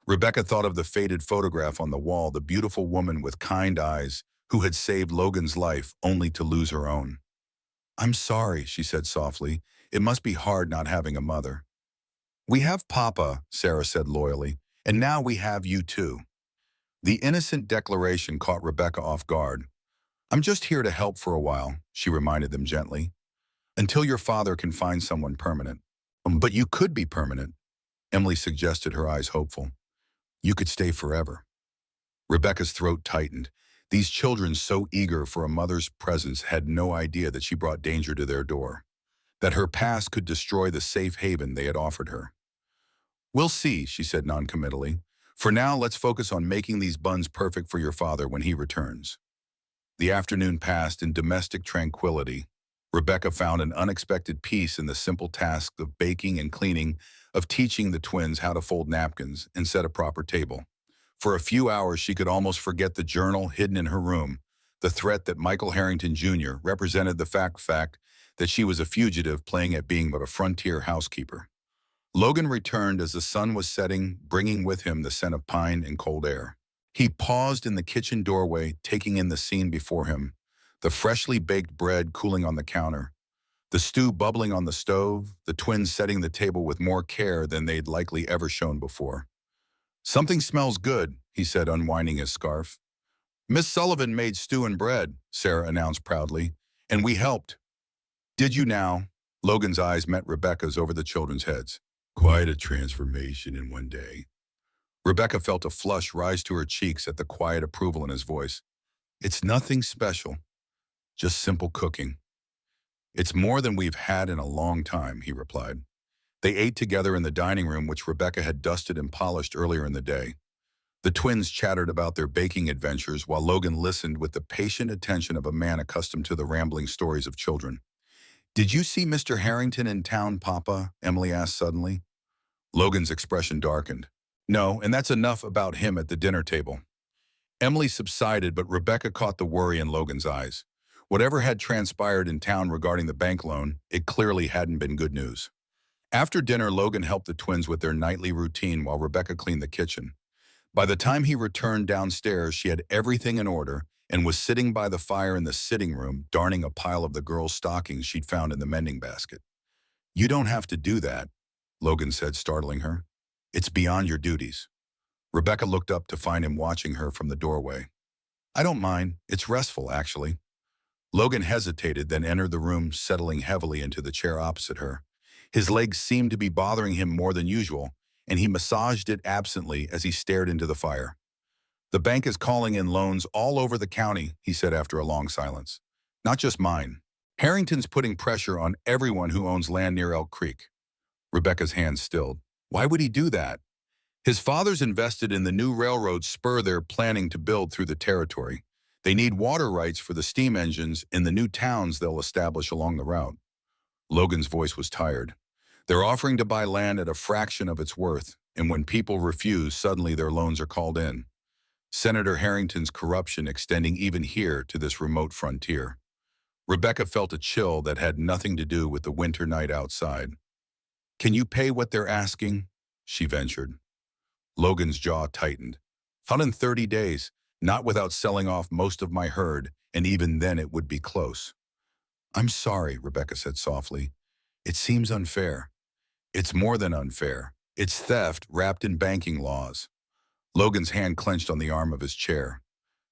Rebecca thought of the faded photograph on the wall, the beautiful woman with kind eyes who had saved Logan's life only to lose her own. I'm sorry, she said softly. It must be hard not having a mother. We have Papa, Sarah said loyally, and now we have you too. The innocent declaration caught Rebecca off guard. I'm just here to help for a while, she reminded them gently. Until your father can find someone permanent. But you could be permanent. Emily suggested, her eyes hopeful. You could stay forever. Rebecca's throat tightened. These children, so eager for a mother's presence, had no idea that she brought danger to their door, that her past could destroy the safe haven they had offered her. We'll see, she said noncommittally. For now, let's focus on making these buns perfect for your father when he returns. The afternoon passed in domestic tranquility. Rebecca found an unexpected peace in the simple task of baking and cleaning, of teaching the twins how to fold napkins and set a proper table. For a few hours, she could almost forget the journal hidden in her room, the threat that Michael Harrington Jr. represented, the fact that she was a fugitive playing at being but a frontier housekeeper. Logan returned as the sun was setting, bringing with him the scent of pine and cold air. He paused in the kitchen doorway, taking in the scene before him, the freshly baked bread cooling on the counter, the stew bubbling on the stove, the twins setting the table with more care than they'd likely ever shown before. Something smells good, he said, unwinding his scarf. Miss Sullivan made stew and bread, Sarah announced proudly, and we helped. Did you now? Logan's eyes met Rebecca's over the children's heads. Quite a transformation in one day. Rebecca felt a flush rise to her cheeks at the quiet approval in his voice. It's nothing special, just simple cooking. It's more than we've had in a long time, he replied. They ate together in the dining room, which Rebecca had dusted and polished earlier in the day. The twins chattered about their baking adventures while Logan listened with the patient attention of a man accustomed to the rambling stories of children. Did you see Mr. Harrington in town, Papa? Emily asked suddenly. Logan's expression darkened. No, and that's enough about him at the dinner table. Emily subsided, but Rebecca caught the worry in Logan's eyes. Whatever had transpired in town regarding the bank loan, it clearly hadn't been good news. After dinner, Logan helped the twins with their nightly routine while Rebecca cleaned the kitchen. By the time he returned downstairs, she had everything in order and was sitting by the fire in the sitting room, darning a pile of the girls' stockings she'd found in the mending basket. You don't have to do that, Logan said, startling her. It's beyond your duties. Rebecca looked up to find him watching her from the doorway. I don't mind. It's restful, actually. Logan hesitated, then entered the room, settling heavily into the chair opposite her. His legs seemed to be bothering him more than usual, and he massaged it absently as he stared into the fire. The bank is calling in loans all over the county, he said after a long silence. Not just mine. Harrington's putting pressure on everyone who owns land near Alder Creek. Rebecca's hands stilled. Why would he do that? His father's invested in the new railroad spur they're planning to build through the territory. They need water rights for the steam engines in the new towns they'll establish along the route. Logan's voice was tired. They're offering to buy land at a fraction of its worth, and when people refuse, suddenly their loans are called in. Senator Harrington's corruption extending even here to this remote frontier. Rebecca felt a chill that had nothing to do with the winter night outside. Can you pay what they're asking? She ventured. Logan's jaw tightened. Not in 30 days, not without selling off most of my herd, and even then it would be close. I'm sorry, Rebecca said softly. It seems unfair. It's more than unfair. It's theft wrapped in banking laws. Logan's hand clenched on the arm of his chair.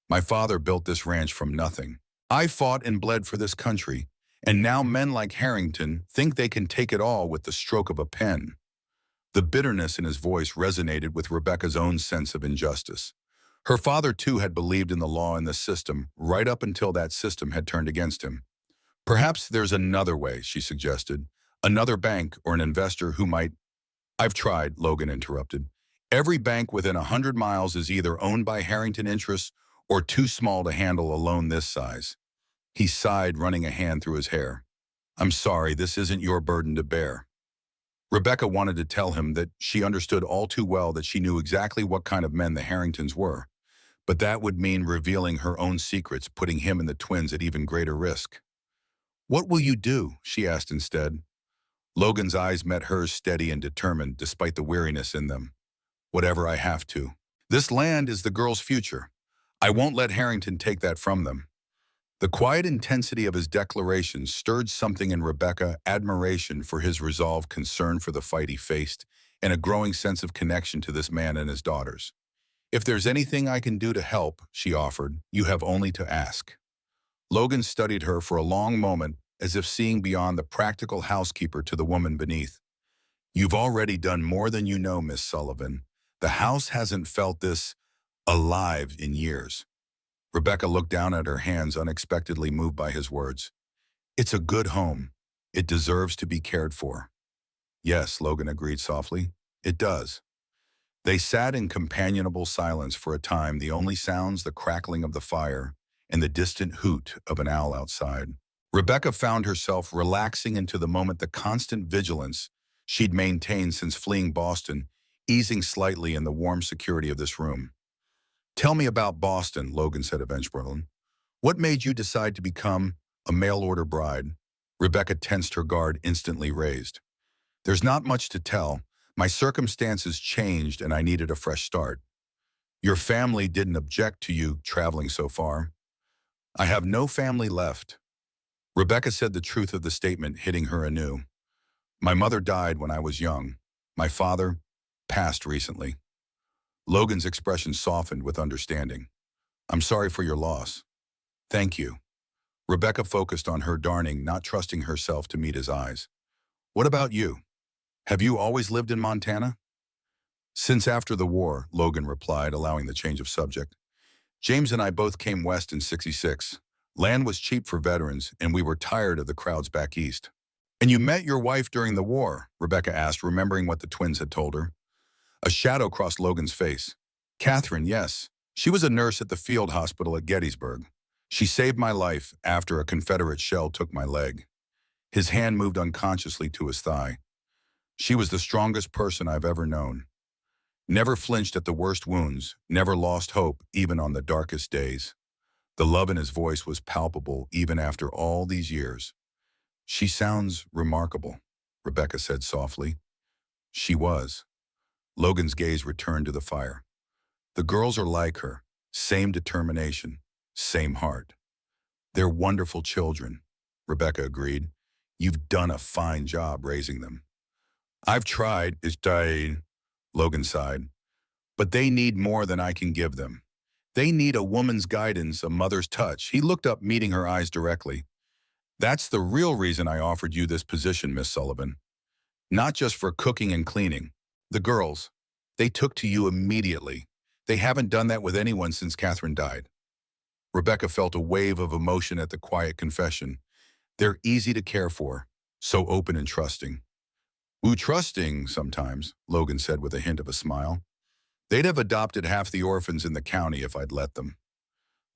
My father built this ranch from nothing. I fought and bled for this country, and now men like Harrington think they can take it all with the stroke of a pen. The bitterness in his voice resonated with Rebecca's own sense of injustice. Her father, too, had believed in the law and the system, right up until that system had turned against him. Perhaps there's another way, she suggested. Another bank or an investor who might... I've tried, Logan interrupted. Every bank within 100 miles is either owned by Harrington interests or too small to handle a loan this size. He sighed, running a hand through his hair. I'm sorry, this isn't your burden to bear. Rebecca wanted to tell him that she understood all too well that she knew exactly what kind of men the Harringtons were, but that would mean revealing her own secrets, putting him and the twins at even greater risk. What will you do? She asked instead. Logan's eyes met hers, steady and determined, despite the weariness in them. Whatever I have to. This land is the girls' future. I won't let Harrington take that from them. The quiet intensity of his declaration stirred something in Rebecca, admiration for his resolve, concern for the fight he faced, and a growing sense of connection to this man and his daughters. If there's anything I can do to help, she offered, you have only to ask. Logan studied her for a long moment, as if seeing beyond the practical housekeeper to the woman beneath. You've already done more than you know, Miss Sullivan. The house hasn't felt this alive in years. Rebecca looked down at her hands, unexpectedly moved by his words. It's a good home. It deserves to be cared for. Yes, Logan agreed softly. It does. They sat in companionable silence for a time, the only sounds the crackling of the fire and the distant hoot of an owl outside. Rebecca found herself relaxing into the moment, the constant vigilance she'd maintained since fleeing Boston, easing slightly in the warm security of this room. Tell me about Boston, Logan said eventually. What made you decide to become a mail-order bride? Rebecca tensed, her guard instantly raised. There's not much to tell. My circumstances changed and I needed a fresh start. Your family didn't object to you traveling so far. I have no family left. Rebecca said, the truth of the statement hitting her anew. My mother died when I was young. My father passed recently. Logan's expression softened with understanding. I'm sorry for your loss. Thank you. Rebecca focused on her darning, not trusting herself to meet his eyes. What about you? Have you always lived in Montana? Since after the war, Logan replied, allowing the change of subject. James and I both came west in '66. Land was cheap for veterans, and we were tired of the crowds back east. And you met your wife during the war? Rebecca asked, remembering what the twins had told her. A shadow crossed Logan's face. Catherine, yes. She was a nurse at the field hospital at Gettysburg. She saved my life after a Confederate shell took my leg. His hand moved unconsciously to his thigh. She was the strongest person I've ever known. Never flinched at the worst wounds, never lost hope, even on the darkest days. The love in his voice was palpable even after all these years. She sounds remarkable, Rebecca said softly. She was. Logan's gaze returned to the fire. The girls are like her, same determination, same heart. They're wonderful children, Rebecca agreed. You've done a fine job raising them. I've tried, Logan sighed. But they need more than I can give them. They need a woman's guidance, a mother's touch. He looked up, meeting her eyes directly. That's the real reason I offered you this position, Miss Sullivan. Not just for cooking and cleaning. The girls, they took to you immediately. They haven't done that with anyone since Catherine died. Rebecca felt a wave of emotion at the quiet confession. They're easy to care for, so open and trusting. Ooh, trusting sometimes, Logan said with a hint of a smile. They'd have adopted half the orphans in the county if I'd let them.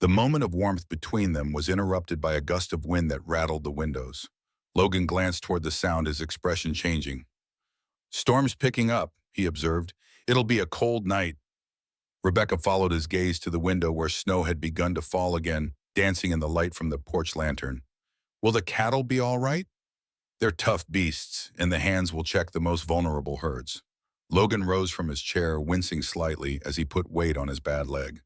The moment of warmth between them was interrupted by a gust of wind that rattled the windows. Logan glanced toward the sound, his expression changing. Storm's picking up, he observed. It'll be a cold night. Rebecca followed his gaze to the window where snow had begun to fall again, dancing in the light from the porch lantern. Will the cattle be all right? They're tough beasts, and the hands will check the most vulnerable herds. Logan rose from his chair, wincing slightly as he put weight on his bad leg.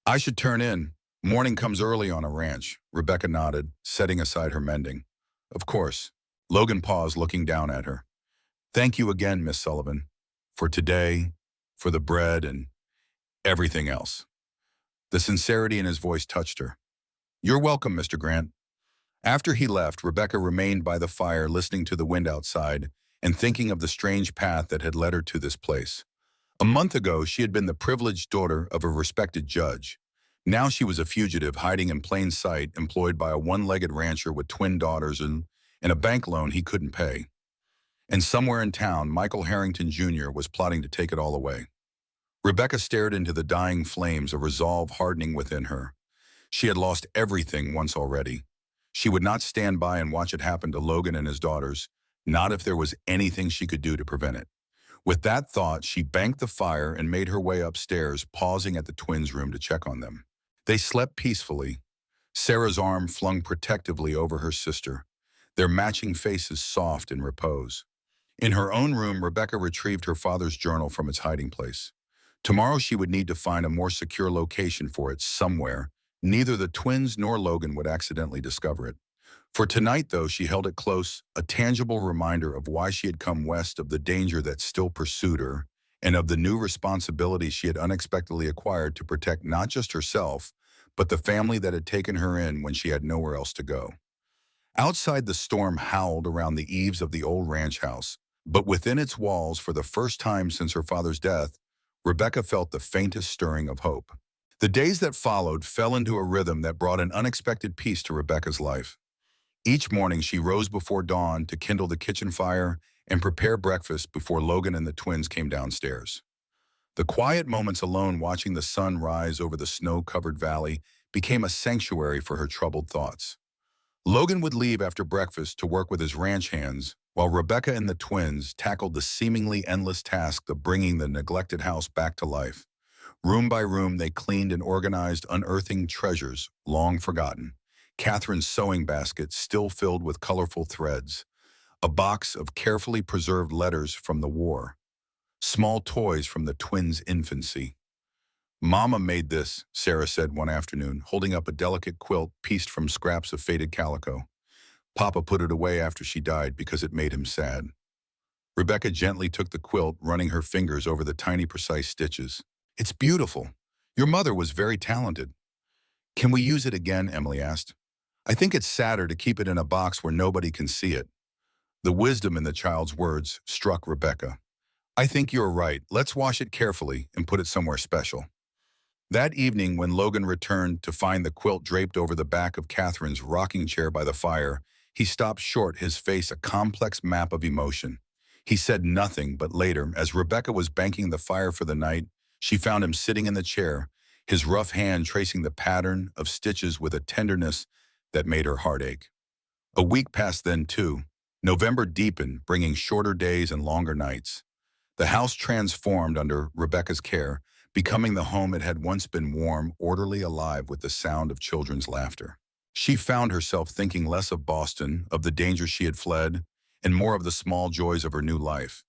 I should turn in. Morning comes early on a ranch. Rebecca nodded, setting aside her mending. Of course. Logan paused, looking down at her. Thank you again, Miss Sullivan, for today, for the bread, and everything else. The sincerity in his voice touched her. You're welcome, Mr. Grant. After he left, Rebecca remained by the fire, listening to the wind outside and thinking of the strange path that had led her to this place. A month ago, she had been the privileged daughter of a respected judge. Now she was a fugitive, hiding in plain sight, employed by a one-legged rancher with twin daughters and a bank loan he couldn't pay. And somewhere in town, Michael Harrington Jr. was plotting to take it all away. Rebecca stared into the dying flames, a resolve hardening within her. She had lost everything once already. She would not stand by and watch it happen to Logan and his daughters, not if there was anything she could do to prevent it. With that thought, she banked the fire and made her way upstairs, pausing at the twins' room to check on them. They slept peacefully, Sarah's arm flung protectively over her sister, their matching faces soft in repose. In her own room, Rebecca retrieved her father's journal from its hiding place. Tomorrow she would need to find a more secure location for it somewhere. Neither the twins nor Logan would accidentally discover it. For tonight, though, she held it close, a tangible reminder of why she had come west, of the danger that still pursued her, and of the new responsibility she had unexpectedly acquired to protect not just herself, but the family that had taken her in when she had nowhere else to go. Outside, the storm howled around the eaves of the old ranch house, But within its walls, for the first time since her father's death, Rebecca felt the faintest stirring of hope. The days that followed fell into a rhythm that brought an unexpected peace to Rebecca's life. Each morning she rose before dawn to kindle the kitchen fire and prepare breakfast before Logan and the twins came downstairs. The quiet moments alone watching the sun rise over the snow-covered valley became a sanctuary for her troubled thoughts. Logan would leave after breakfast to work with his ranch hands, while Rebecca and the twins tackled the seemingly endless task of bringing the neglected house back to life. Room by room, they cleaned and organized, unearthing treasures long forgotten. Catherine's sewing basket still filled with colorful threads, a box of carefully preserved letters from the war, small toys from the twins' infancy. "Mama made this," Sarah said one afternoon, holding up a delicate quilt pieced from scraps of faded calico. "Papa put it away after she died because it made him sad." Rebecca gently took the quilt, running her fingers over the tiny, precise stitches. "It's beautiful. Your mother was very talented." "Can we use it again?" Emily asked. "I think it's sadder to keep it in a box where nobody can see it." The wisdom in the child's words struck Rebecca. "I think you're right. Let's wash it carefully and put it somewhere special." That evening, when Logan returned to find the quilt draped over the back of Catherine's rocking chair by the fire, he stopped short, his face a complex map of emotion. He said nothing, but later, as Rebecca was banking the fire for the night, she found him sitting in the chair, his rough hand tracing the pattern of stitches with a tenderness that made her heart ache. A week passed then, too. November deepened, bringing shorter days and longer nights. The house transformed under Rebecca's care, becoming the home it had once been, warm, orderly, alive with the sound of children's laughter. She found herself thinking less of Boston, of the dangers she had fled, and more of the small joys of her new life.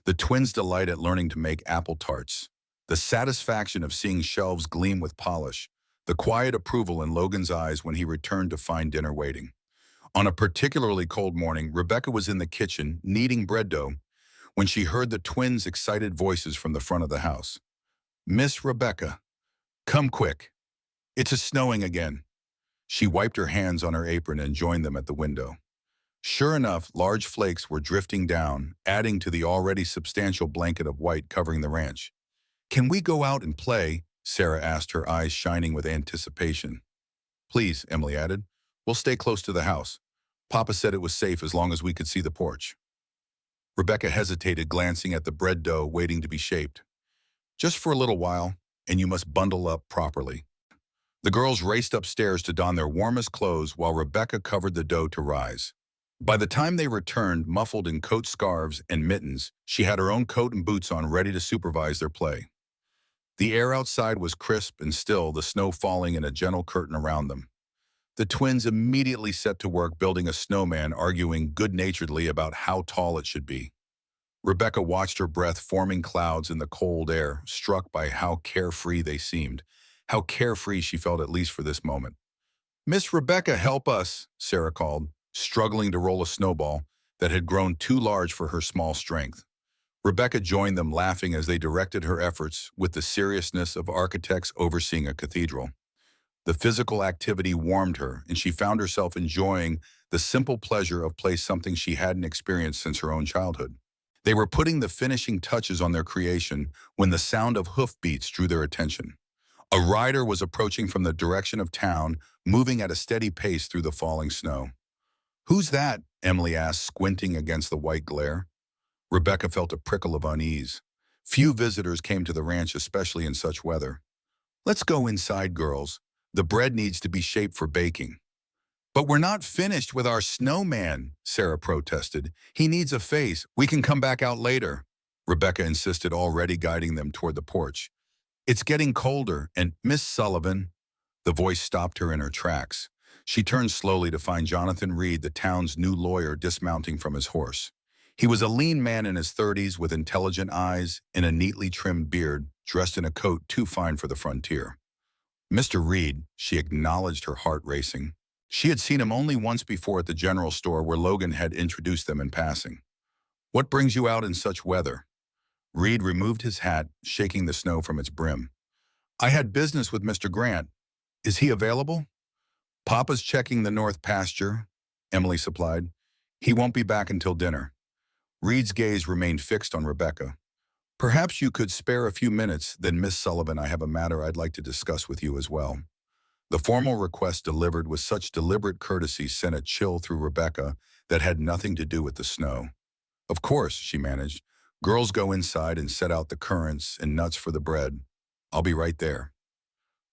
The twins' delight at learning to make apple tarts, the satisfaction of seeing shelves gleam with polish, the quiet approval in Logan's eyes when he returned to find dinner waiting. On a particularly cold morning, Rebecca was in the kitchen, kneading bread dough, when she heard the twins' excited voices from the front of the house. "Miss Rebecca, come quick. It's snowing again." She wiped her hands on her apron and joined them at the window. Sure enough, large flakes were drifting down, adding to the already substantial blanket of white covering the ranch. "Can we go out and play?" Sarah asked, her eyes shining with anticipation. "Please," Emily added. "We'll stay close to the house. Papa said it was safe as long as we could see the porch." Rebecca hesitated, glancing at the bread dough waiting to be shaped. "Just for a little while, and you must bundle up properly." The girls raced upstairs to don their warmest clothes while Rebecca covered the dough to rise. By the time they returned, muffled in coat scarves and mittens, she had her own coat and boots on, ready to supervise their play. The air outside was crisp and still, the snow falling in a gentle curtain around them. The twins immediately set to work building a snowman, arguing good-naturedly about how tall it should be. Rebecca watched her breath forming clouds in the cold air, struck by how carefree they seemed, how carefree she felt, at least for this moment. "Miss Rebecca, help us," Sarah called, struggling to roll a snowball that had grown too large for her small strength. Rebecca joined them, laughing as they directed her efforts with the seriousness of architects overseeing a cathedral. The physical activity warmed her, and she found herself enjoying the simple pleasure of play, something she hadn't experienced since her own childhood. They were putting the finishing touches on their creation when the sound of hoofbeats drew their attention. A rider was approaching from the direction of town, moving at a steady pace through the falling snow. "Who's that?" Emily asked, squinting against the white glare. Rebecca felt a prickle of unease. Few visitors came to the ranch, especially in such weather. "Let's go inside, girls. The bread needs to be shaped for baking." "But we're not finished with our snowman," Sarah protested. "He needs a face. We can come back out later," Rebecca insisted, already guiding them toward the porch. "It's getting colder, and Miss Sullivan—" The voice stopped her in her tracks. She turned slowly to find Jonathan Reed, the town's new lawyer, dismounting from his horse. He was a lean man in his 30s with intelligent eyes and a neatly trimmed beard, dressed in a coat too fine for the frontier. "Mr. Reed," she acknowledged, her heart racing. She had seen him only once before at the general store where Logan had introduced them in passing. "What brings you out in such weather?" Reed removed his hat, shaking the snow from its brim. "I had business with Mr. Grant. Is he available?" "Papa's checking the north pasture," Emily supplied. "He won't be back until dinner." Reed's gaze remained fixed on Rebecca. Perhaps you could spare a few minutes, then Miss Sullivan, I have a matter I'd like to discuss with you as well. The formal request delivered with such deliberate courtesy sent a chill through Rebecca that had nothing to do with the snow. Of course, she managed. Girls, go inside and set out the currants and nuts for the bread. I'll be right there.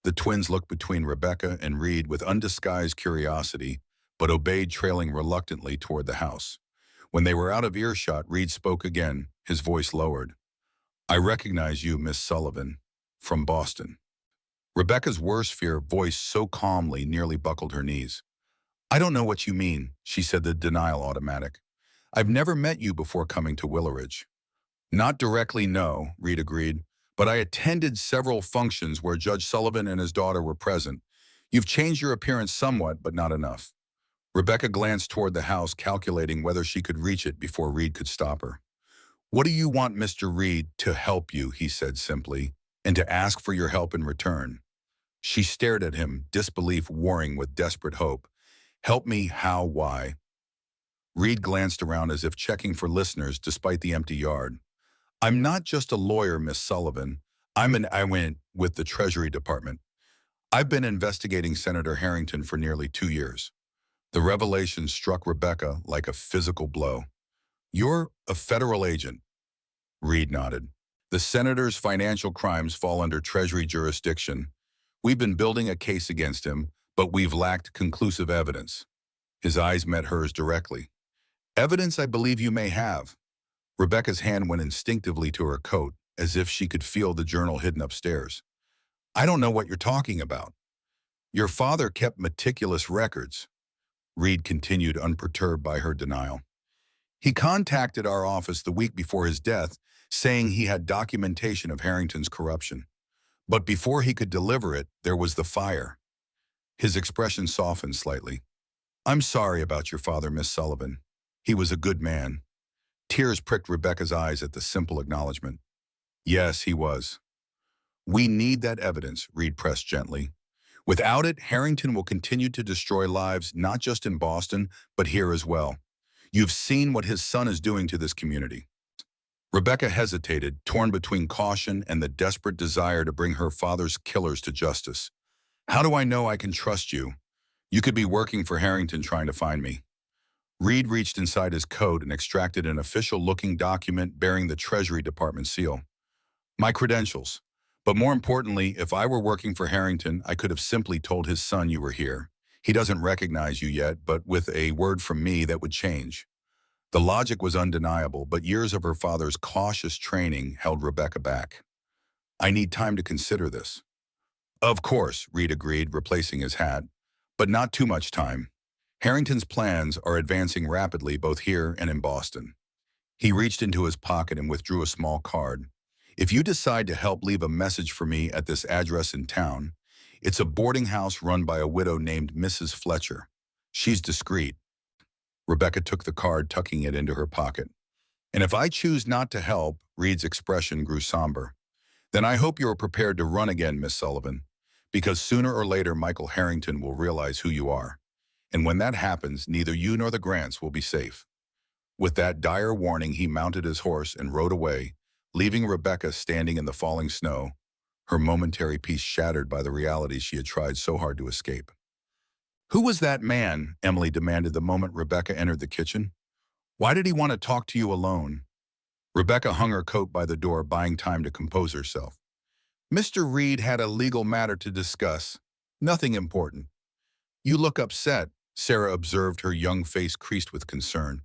The twins looked between Rebecca and Reed with undisguised curiosity, but obeyed, trailing reluctantly toward the house. When they were out of earshot, Reed spoke again, his voice lowered. I recognize you, Miss Sullivan, from Boston. Rebecca's worst fear, voiced so calmly, nearly buckled her knees. I don't know what you mean, she said, the denial automatic. I've never met you before coming to Willowridge. Not directly, no, Reed agreed, but I attended several functions where Judge Sullivan and his daughter were present. You've changed your appearance somewhat, but not enough. Rebecca glanced toward the house, calculating whether she could reach it before Reed could stop her. What do you want, Mr. Reed? To help you, he said simply, and to ask for your help in return. She stared at him, disbelief warring with desperate hope. Help me, how, why? Reed glanced around as if checking for listeners despite the empty yard. I'm not just a lawyer, Miss Sullivan. I went with the Treasury Department. I've been investigating Senator Harrington for nearly 2 years. The revelation struck Rebecca like a physical blow. You're a federal agent. Reed nodded. The senator's financial crimes fall under Treasury jurisdiction. We've been building a case against him, but we've lacked conclusive evidence. His eyes met hers directly. Evidence I believe you may have. Rebecca's hand went instinctively to her coat, as if she could feel the journal hidden upstairs. I don't know what you're talking about. Your father kept meticulous records. Reed continued, unperturbed by her denial. He contacted our office the week before his death, saying he had documentation of Harrington's corruption. But before he could deliver it, there was the fire. His expression softened slightly. I'm sorry about your father, Miss Sullivan. He was a good man. Tears pricked Rebecca's eyes at the simple acknowledgement. Yes, he was. We need that evidence, Reed pressed gently. Without it, Harrington will continue to destroy lives, not just in Boston, but here as well. You've seen what his son is doing to this community. Rebecca hesitated, torn between caution and the desperate desire to bring her father's killers to justice. How do I know I can trust you? You could be working for Harrington trying to find me. Reed reached inside his coat and extracted an official-looking document bearing the Treasury Department seal. My credentials. But more importantly, if I were working for Harrington, I could have simply told his son you were here. He doesn't recognize you yet, but with a word from me that would change. The logic was undeniable, but years of her father's cautious training held Rebecca back. I need time to consider this. Of course, Reed agreed, replacing his hat, but not too much time. Harrington's plans are advancing rapidly both here and in Boston. He reached into his pocket and withdrew a small card. If you decide to help leave a message for me at this address in town, it's a boarding house run by a widow named Mrs. Fletcher. She's discreet. Rebecca took the card, tucking it into her pocket. And if I choose not to help, Reed's expression grew somber. Then I hope you are prepared to run again, Miss Sullivan, because sooner or later Michael Harrington will realize who you are. And when that happens, neither you nor the Grants will be safe. With that dire warning, he mounted his horse and rode away, leaving Rebecca standing in the falling snow, her momentary peace shattered by the reality she had tried so hard to escape. Who was that man? Emily demanded the moment Rebecca entered the kitchen. Why did he want to talk to you alone? Rebecca hung her coat by the door, buying time to compose herself. Mr. Reed had a legal matter to discuss. Nothing important. You look upset, Sarah observed, her young face creased with concern.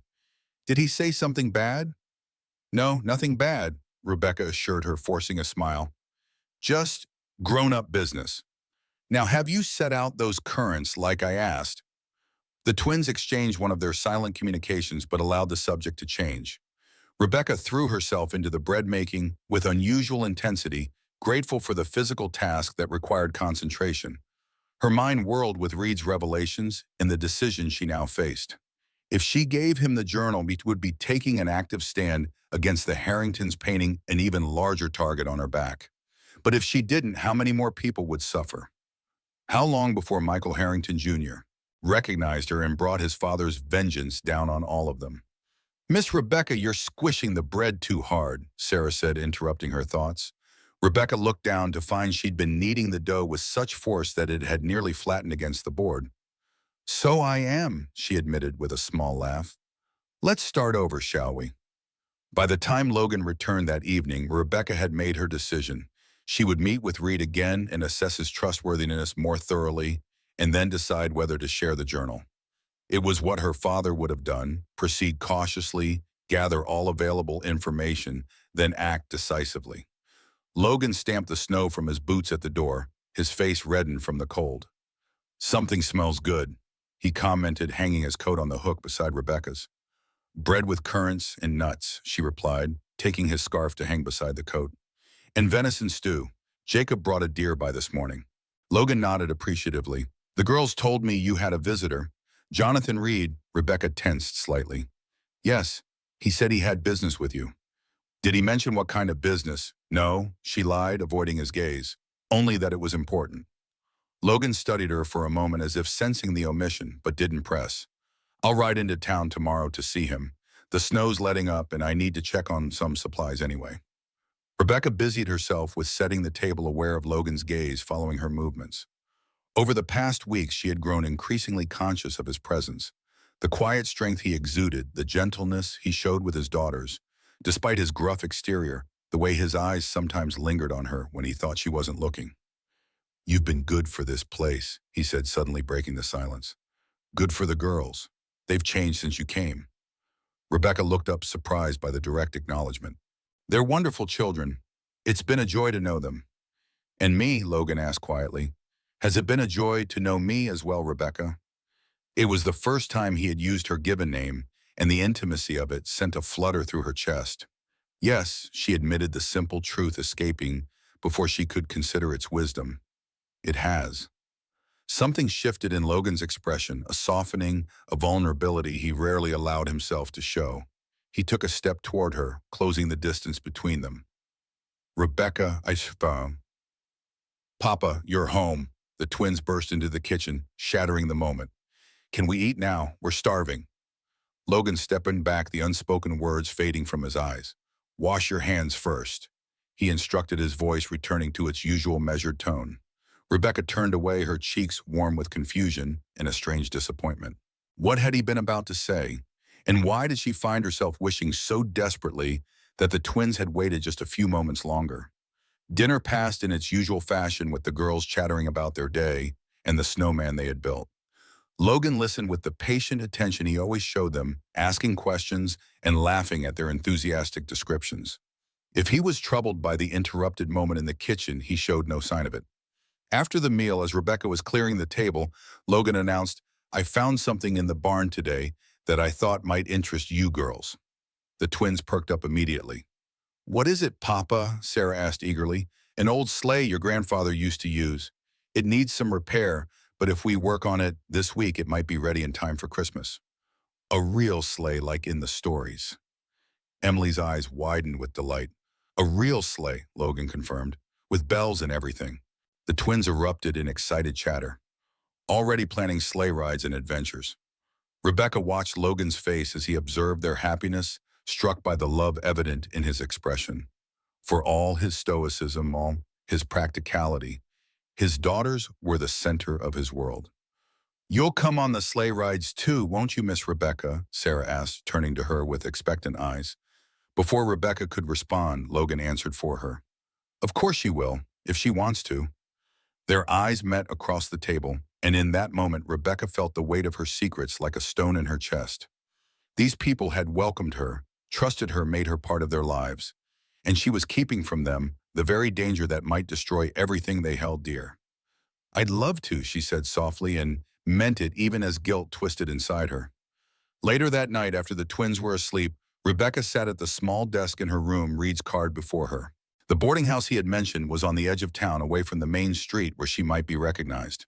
Did he say something bad? No, nothing bad, Rebecca assured her, forcing a smile. Just grown-up business. Now, have you set out those currants like I asked? The twins exchanged one of their silent communications but allowed the subject to change. Rebecca threw herself into the bread-making with unusual intensity, grateful for the physical task that required concentration. Her mind whirled with Reed's revelations and the decision she now faced. If she gave him the journal, he would be taking an active stand against the Harringtons, painting an even larger target on her back. But if she didn't, how many more people would suffer? How long before Michael Harrington Jr. recognized her and brought his father's vengeance down on all of them? Miss Rebecca, you're squishing the bread too hard, Sarah said, interrupting her thoughts. Rebecca looked down to find she'd been kneading the dough with such force that it had nearly flattened against the board. So I am, she admitted with a small laugh. Let's start over, shall we? By the time Logan returned that evening, Rebecca had made her decision. She would meet with Reed again and assess his trustworthiness more thoroughly, and then decide whether to share the journal. It was what her father would have done: proceed cautiously, gather all available information, then act decisively. Logan stamped the snow from his boots at the door, his face reddened from the cold. Something smells good, he commented, hanging his coat on the hook beside Rebecca's. Bread with currants and nuts, she replied, taking his scarf to hang beside the coat. And venison stew. Jacob brought a deer by this morning. Logan nodded appreciatively. The girls told me you had a visitor. Jonathan Reed. Rebecca tensed slightly. Yes, he said he had business with you. Did he mention what kind of business? No, she lied, avoiding his gaze. Only that it was important. Logan studied her for a moment as if sensing the omission, but didn't press. I'll ride into town tomorrow to see him. The snow's letting up and I need to check on some supplies anyway. Rebecca busied herself with setting the table, aware of Logan's gaze following her movements. Over the past weeks, she had grown increasingly conscious of his presence. The quiet strength he exuded, the gentleness he showed with his daughters. Despite his gruff exterior, the way his eyes sometimes lingered on her when he thought she wasn't looking. You've been good for this place, he said, suddenly breaking the silence. Good for the girls. They've changed since you came. Rebecca looked up, surprised by the direct acknowledgement. They're wonderful children. It's been a joy to know them. And me, Logan asked quietly. Has it been a joy to know me as well, Rebecca? It was the first time he had used her given name, and the intimacy of it sent a flutter through her chest. Yes, she admitted, the simple truth escaping before she could consider its wisdom. It has. Something shifted in Logan's expression, a softening, a vulnerability he rarely allowed himself to show. He took a step toward her, closing the distance between them. Rebecca, Papa, you're home. The twins burst into the kitchen, shattering the moment. Can we eat now? We're starving. Logan stepping back, the unspoken words fading from his eyes. Wash your hands first, he instructed, his voice returning to its usual measured tone. Rebecca turned away, her cheeks warm with confusion and a strange disappointment. What had he been about to say? And why did she find herself wishing so desperately that the twins had waited just a few moments longer? Dinner passed in its usual fashion, with the girls chattering about their day and the snowman they had built. Logan listened with the patient attention he always showed them, asking questions and laughing at their enthusiastic descriptions. If he was troubled by the interrupted moment in the kitchen, he showed no sign of it. After the meal, as Rebecca was clearing the table, Logan announced, I found something in the barn today that I thought might interest you girls. The twins perked up immediately. What is it, Papa? Sarah asked eagerly. An old sleigh your grandfather used to use. It needs some repair, but if we work on it this week, it might be ready in time for Christmas. A real sleigh like in the stories. Emily's eyes widened with delight. A real sleigh, Logan confirmed, with bells and everything. The twins erupted in excited chatter, already planning sleigh rides and adventures. Rebecca watched Logan's face as he observed their happiness, struck by the love evident in his expression. For all his stoicism, all his practicality, his daughters were the center of his world. You'll come on the sleigh rides too, won't you, Miss Rebecca? Sarah asked, turning to her with expectant eyes. Before Rebecca could respond, Logan answered for her. Of course she will, if she wants to. Their eyes met across the table, and in that moment Rebecca felt the weight of her secrets like a stone in her chest. These people had welcomed her, trusted her, made her part of their lives, and she was keeping from them the very danger that might destroy everything they held dear. I'd love to, she said softly, and meant it even as guilt twisted inside her. Later that night, after the twins were asleep, Rebecca sat at the small desk in her room, Reed's card before her. The boarding house he had mentioned was on the edge of town, away from the main street where she might be recognized.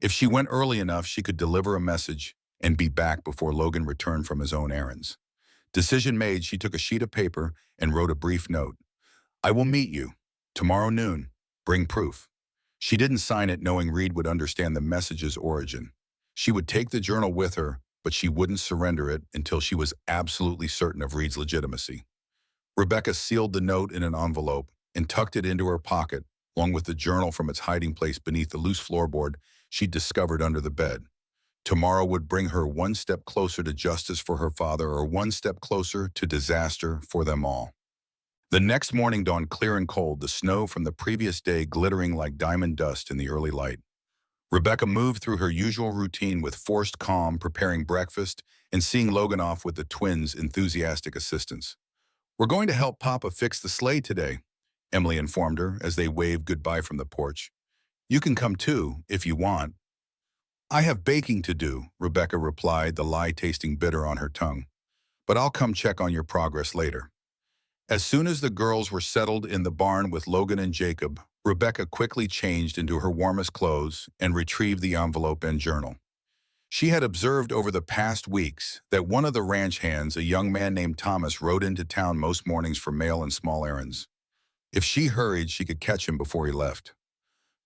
If she went early enough, she could deliver a message and be back before Logan returned from his own errands. Decision made, she took a sheet of paper and wrote a brief note. I will meet you. Tomorrow noon. Bring proof. She didn't sign it, knowing Reed would understand the message's origin. She would take the journal with her, but she wouldn't surrender it until she was absolutely certain of Reed's legitimacy. Rebecca sealed the note in an envelope and tucked it into her pocket, along with the journal from its hiding place beneath the loose floorboard she'd discovered under the bed. Tomorrow would bring her one step closer to justice for her father or one step closer to disaster for them all. The next morning dawned clear and cold, the snow from the previous day glittering like diamond dust in the early light. Rebecca moved through her usual routine with forced calm, preparing breakfast and seeing Logan off with the twins' enthusiastic assistance. "We're going to help Papa fix the sleigh today," Emily informed her as they waved goodbye from the porch. "You can come too, if you want." "I have baking to do," Rebecca replied, the lie tasting bitter on her tongue. "But I'll come check on your progress later." As soon as the girls were settled in the barn with Logan and Jacob, Rebecca quickly changed into her warmest clothes and retrieved the envelope and journal. She had observed over the past weeks that one of the ranch hands, a young man named Thomas, rode into town most mornings for mail and small errands. If she hurried, she could catch him before he left.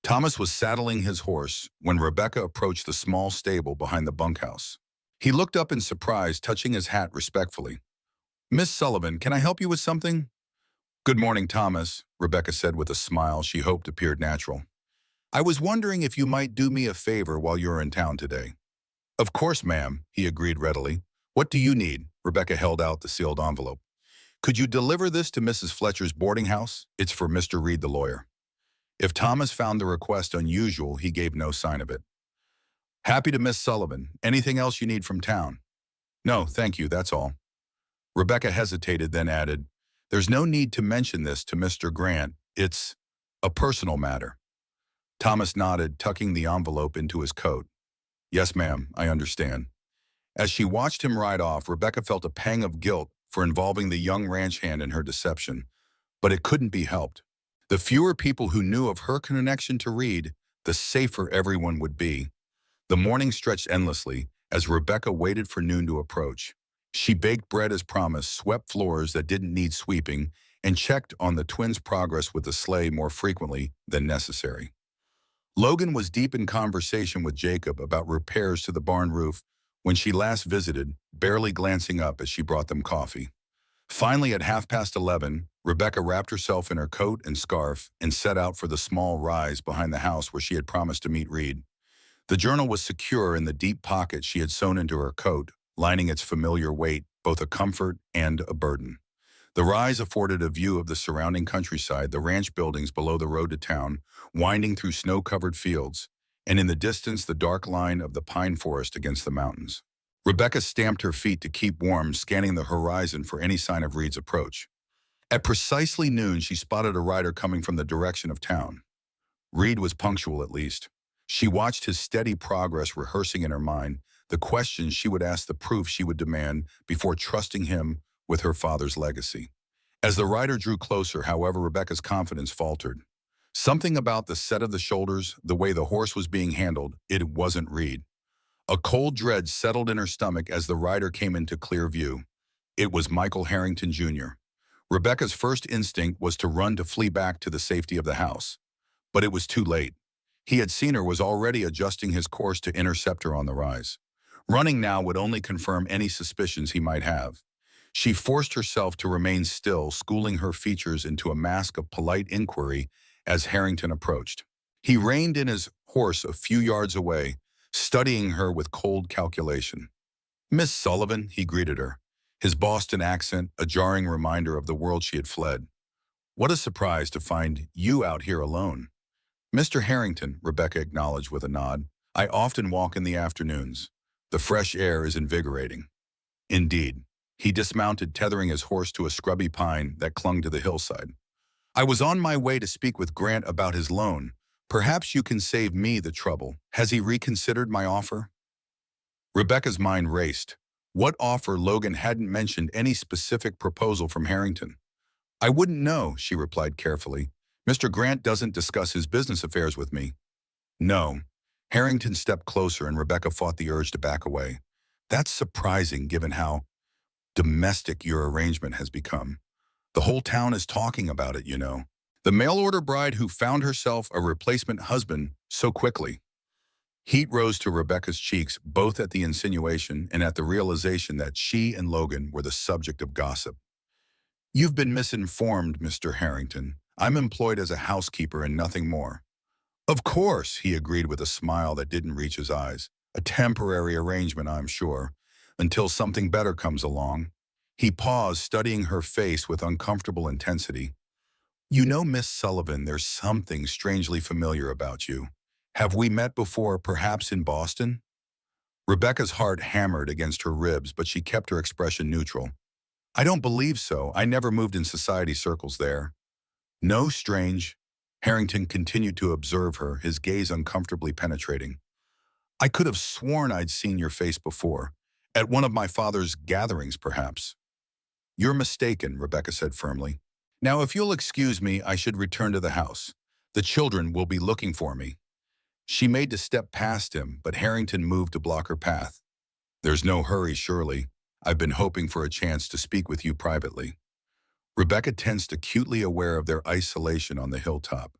Thomas was saddling his horse when Rebecca approached the small stable behind the bunkhouse. He looked up in surprise, touching his hat respectfully. "Miss Sullivan, can I help you with something?" "Good morning, Thomas," Rebecca said with a smile she hoped appeared natural. "I was wondering if you might do me a favor while you're in town today." "Of course, ma'am," he agreed readily. "What do you need?" Rebecca held out the sealed envelope. "Could you deliver this to Mrs. Fletcher's boarding house? It's for Mr. Reed, the lawyer." If Thomas found the request unusual, he gave no sign of it. "Happy to, Miss Sullivan. Anything else you need from town?" "No, thank you, that's all." Rebecca hesitated, then added, "There's no need to mention this to Mr. Grant. It's a personal matter." Thomas nodded, tucking the envelope into his coat. "Yes, ma'am, I understand." As she watched him ride off, Rebecca felt a pang of guilt for involving the young ranch hand in her deception, but it couldn't be helped. The fewer people who knew of her connection to Reed, the safer everyone would be. The morning stretched endlessly as Rebecca waited for noon to approach. She baked bread as promised, swept floors that didn't need sweeping, and checked on the twins' progress with the sleigh more frequently than necessary. Logan was deep in conversation with Jacob about repairs to the barn roof when she last visited, barely glancing up as she brought them coffee. Finally, at 11:30, Rebecca wrapped herself in her coat and scarf and set out for the small rise behind the house where she had promised to meet Reed. The journal was secure in the deep pocket she had sewn into her coat, lining its familiar weight, both a comfort and a burden. The rise afforded a view of the surrounding countryside, the ranch buildings below the road to town, winding through snow-covered fields, and in the distance the dark line of the pine forest against the mountains. Rebecca stamped her feet to keep warm, scanning the horizon for any sign of Reed's approach. At precisely noon, she spotted a rider coming from the direction of town. Reed was punctual, at least. She watched his steady progress, rehearsing in her mind the questions she would ask, the proof she would demand before trusting him with her father's legacy. As the rider drew closer, however, Rebecca's confidence faltered. Something about the set of the shoulders, the way the horse was being handled, it wasn't Reed. A cold dread settled in her stomach as the rider came into clear view. It was Michael Harrington, Jr. Rebecca's first instinct was to run to flee back to the safety of the house. But it was too late. He had seen her, was already adjusting his course to intercept her on the rise. Running now would only confirm any suspicions he might have. She forced herself to remain still, schooling her features into a mask of polite inquiry as Harrington approached. He reined in his horse a few yards away, studying her with cold calculation. "Miss Sullivan," he greeted her, his Boston accent a jarring reminder of the world she had fled. "What a surprise to find you out here alone." "Mr. Harrington," Rebecca acknowledged with a nod, "I often walk in the afternoons. The fresh air is invigorating." Indeed. He dismounted, tethering his horse to a scrubby pine that clung to the hillside. "I was on my way to speak with Grant about his loan. Perhaps you can save me the trouble. Has he reconsidered my offer?" Rebecca's mind raced. What offer? Logan hadn't mentioned any specific proposal from Harrington. "I wouldn't know," she replied carefully. "Mr. Grant doesn't discuss his business affairs with me." "No." Harrington stepped closer and Rebecca fought the urge to back away. "That's surprising given how domestic your arrangement has become. The whole town is talking about it, you know. The mail-order bride who found herself a replacement husband so quickly." Heat rose to Rebecca's cheeks, both at the insinuation and at the realization that she and Logan were the subject of gossip. "You've been misinformed, Mr. Harrington. I'm employed as a housekeeper and nothing more." "Of course," he agreed with a smile that didn't reach his eyes. "A temporary arrangement, I'm sure, until something better comes along." He paused, studying her face with uncomfortable intensity. "You know, Miss Sullivan, there's something strangely familiar about you. Have we met before, perhaps in Boston?" Rebecca's heart hammered against her ribs, but she kept her expression neutral. "I don't believe so. I never moved in society circles there." "No, strange." Harrington continued to observe her, his gaze uncomfortably penetrating. "I could have sworn I'd seen your face before. At one of my father's gatherings, perhaps." "You're mistaken," Rebecca said firmly. "Now, if you'll excuse me, I should return to the house. The children will be looking for me." She made to step past him, but Harrington moved to block her path. "There's no hurry, surely. I've been hoping for a chance to speak with you privately." Rebecca tensed, acutely aware of their isolation on the hilltop.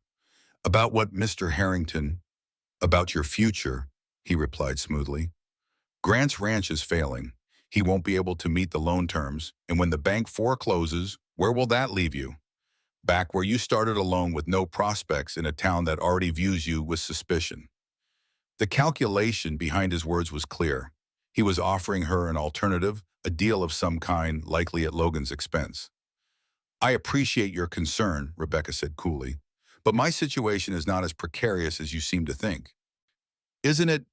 "About what, Mr. Harrington?" "About your future," he replied smoothly. "Grant's ranch is failing. He won't be able to meet the loan terms, and when the bank forecloses, where will that leave you? Back where you started alone with no prospects in a town that already views you with suspicion." The calculation behind his words was clear. He was offering her an alternative, a deal of some kind, likely at Logan's expense. "I appreciate your concern," Rebecca said coolly, "but my situation is not as precarious as you seem to think." "Isn't it?"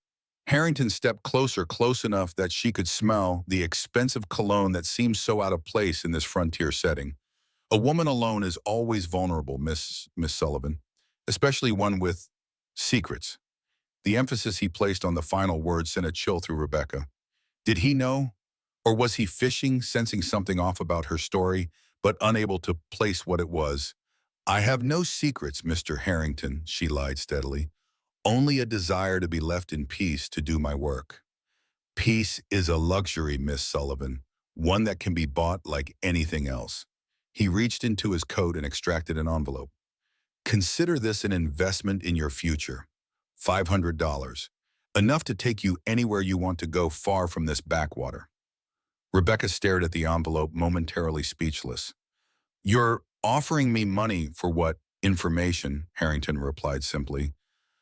Harrington stepped closer, close enough that she could smell the expensive cologne that seemed so out of place in this frontier setting. "A woman alone is always vulnerable, Miss Sullivan, especially one with secrets." The emphasis he placed on the final word sent a chill through Rebecca. Did he know? Or was he fishing, sensing something off about her story, but unable to place what it was? "I have no secrets, Mr. Harrington," she lied steadily. "Only a desire to be left in peace to do my work." "Peace is a luxury, Miss Sullivan, one that can be bought like anything else." He reached into his coat and extracted an envelope. "Consider this an investment in your future. $500. Enough to take you anywhere you want to go, far from this backwater." Rebecca stared at the envelope, momentarily speechless. "You're offering me money for what?" "Information," Harrington replied simply,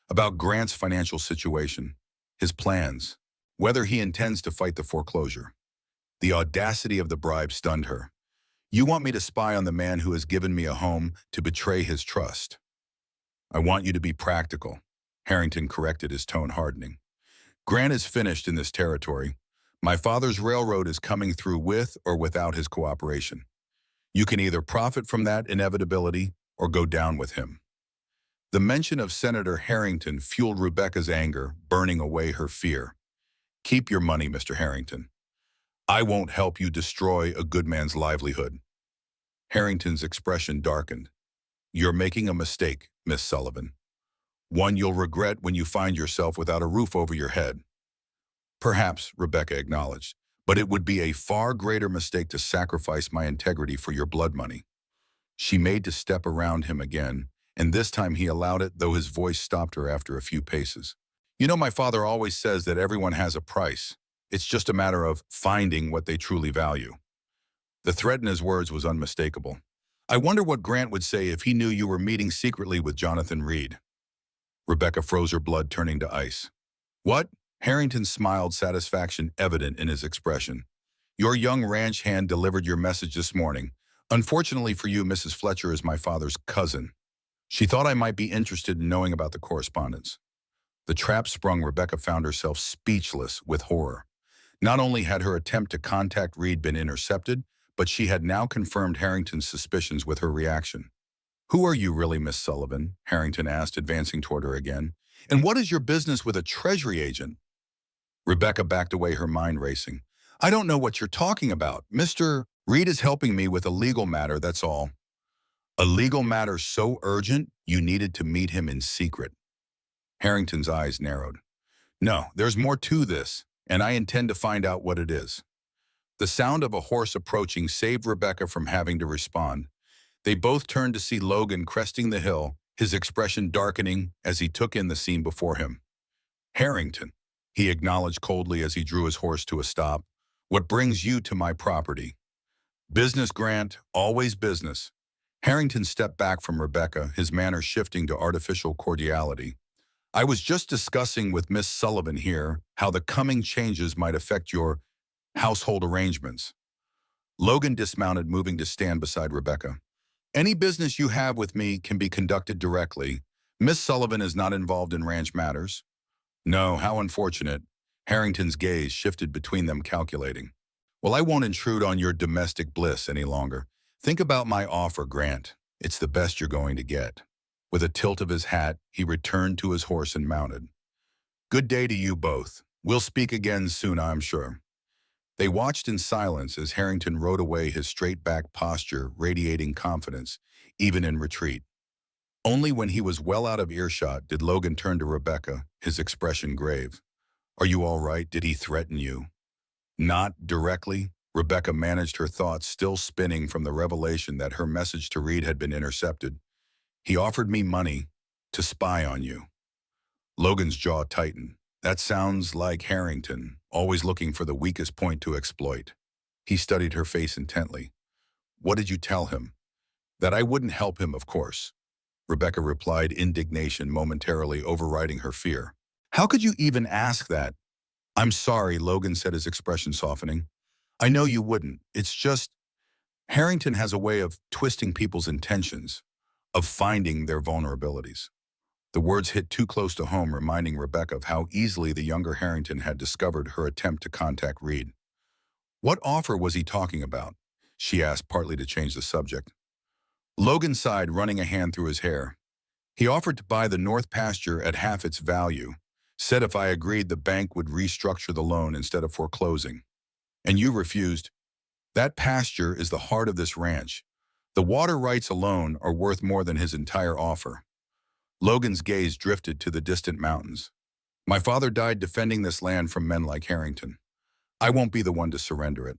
"about Grant's financial situation, his plans, whether he intends to fight the foreclosure." The audacity of the bribe stunned her. "You want me to spy on the man who has given me a home, to betray his trust?" "I want you to be practical," Harrington corrected, his tone hardening. "Grant is finished in this territory. My father's railroad is coming through with or without his cooperation. You can either profit from that inevitability or go down with him." The mention of Senator Harrington fueled Rebecca's anger, burning away her fear. "Keep your money, Mr. Harrington. I won't help you destroy a good man's livelihood." Harrington's expression darkened. "You're making a mistake, Miss Sullivan. One you'll regret when you find yourself without a roof over your head." "Perhaps," Rebecca acknowledged, "but it would be a far greater mistake to sacrifice my integrity for your blood money." She made to step around him again, and this time he allowed it, though his voice stopped her after a few paces. "You know, my father always says that everyone has a price. It's just a matter of finding what they truly value." The threat in his words was unmistakable. "I wonder what Grant would say if he knew you were meeting secretly with Jonathan Reed." Rebecca froze, her blood turning to ice. "What?" Harrington smiled, satisfaction evident in his expression. "Your young ranch hand delivered your message this morning. Unfortunately for you, Mrs. Fletcher is my father's cousin. She thought I might be interested in knowing about the correspondence." The trap sprung. Rebecca found herself speechless with horror. Not only had her attempt to contact Reed been intercepted, but she had now confirmed Harrington's suspicions with her reaction. "Who are you really, Miss Sullivan?" Harrington asked, advancing toward her again. "And what is your business with a Treasury agent?" Rebecca backed away, her mind racing. "I don't know what you're talking about. Mr. Reed is helping me with a legal matter, that's all." "A legal matter so urgent you needed to meet him in secret?" Harrington's eyes narrowed. "No, there's more to this, and I intend to find out what it is." The sound of a horse approaching saved Rebecca from having to respond. They both turned to see Logan cresting the hill, his expression darkening as he took in the scene before him. Harrington, he acknowledged coldly as he drew his horse to a stop. What brings you to my property? Business, Grant, always business. Harrington stepped back from Rebecca, his manner shifting to artificial cordiality. I was just discussing with Miss Sullivan here how the coming changes might affect your household arrangements. Logan dismounted, moving to stand beside Rebecca. Any business you have with me can be conducted directly. Miss Sullivan is not involved in ranch matters. No, how unfortunate. Harrington's gaze shifted between them, calculating. Well, I won't intrude on your domestic bliss any longer. Think about my offer, Grant. It's the best you're going to get. With a tilt of his hat, he returned to his horse and mounted. Good day to you both. We'll speak again soon, I'm sure. They watched in silence as Harrington rode away, his straight-back posture radiating confidence, even in retreat. Only when he was well out of earshot did Logan turn to Rebecca, his expression grave. Are you all right? Did he threaten you? Not directly. Rebecca managed her thoughts, still spinning from the revelation that her message to Reed had been intercepted. He offered me money to spy on you. Logan's jaw tightened. That sounds like Harrington, always looking for the weakest point to exploit. He studied her face intently. What did you tell him? That I wouldn't help him, of course. Rebecca replied, indignation momentarily overriding her fear. How could you even ask that? I'm sorry, Logan said, his expression softening. I know you wouldn't. It's just, Harrington has a way of twisting people's intentions, of finding their vulnerabilities. The words hit too close to home, reminding Rebecca of how easily the younger Harrington had discovered her attempt to contact Reed. What offer was he talking about? She asked, partly to change the subject. Logan sighed, running a hand through his hair. He offered to buy the north pasture at half its value, said if I agreed the bank would restructure the loan instead of foreclosing. And you refused. That pasture is the heart of this ranch. The water rights alone are worth more than his entire offer. Logan's gaze drifted to the distant mountains. My father died defending this land from men like Harrington. I won't be the one to surrender it.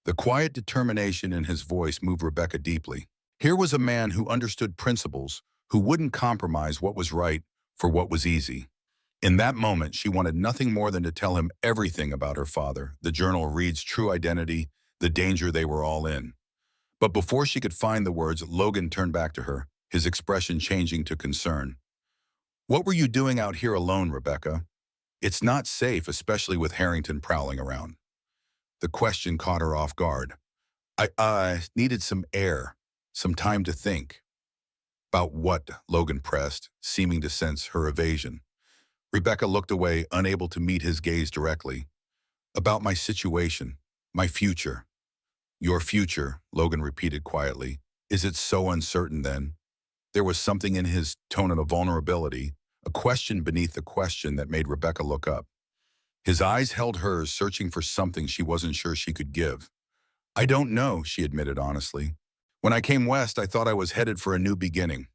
The quiet determination in his voice moved Rebecca deeply. Here was a man who understood principles, who wouldn't compromise what was right for what was easy. In that moment, she wanted nothing more than to tell him everything about her father, the journal Reed's true identity, the danger they were all in. But before she could find the words, Logan turned back to her, his expression changing to concern. What were you doing out here alone, Rebecca? It's not safe, especially with Harrington prowling around. The question caught her off guard. I needed some air, some time to think. About what? Logan pressed, seeming to sense her evasion. Rebecca looked away, unable to meet his gaze directly. About my situation, my future. Your future, Logan repeated quietly. Is it so uncertain then? There was something in his tone of vulnerability, a question beneath the question that made Rebecca look up. His eyes held hers, searching for something she wasn't sure she could give. I don't know, she admitted honestly. When I came west, I thought I was headed for a new beginning,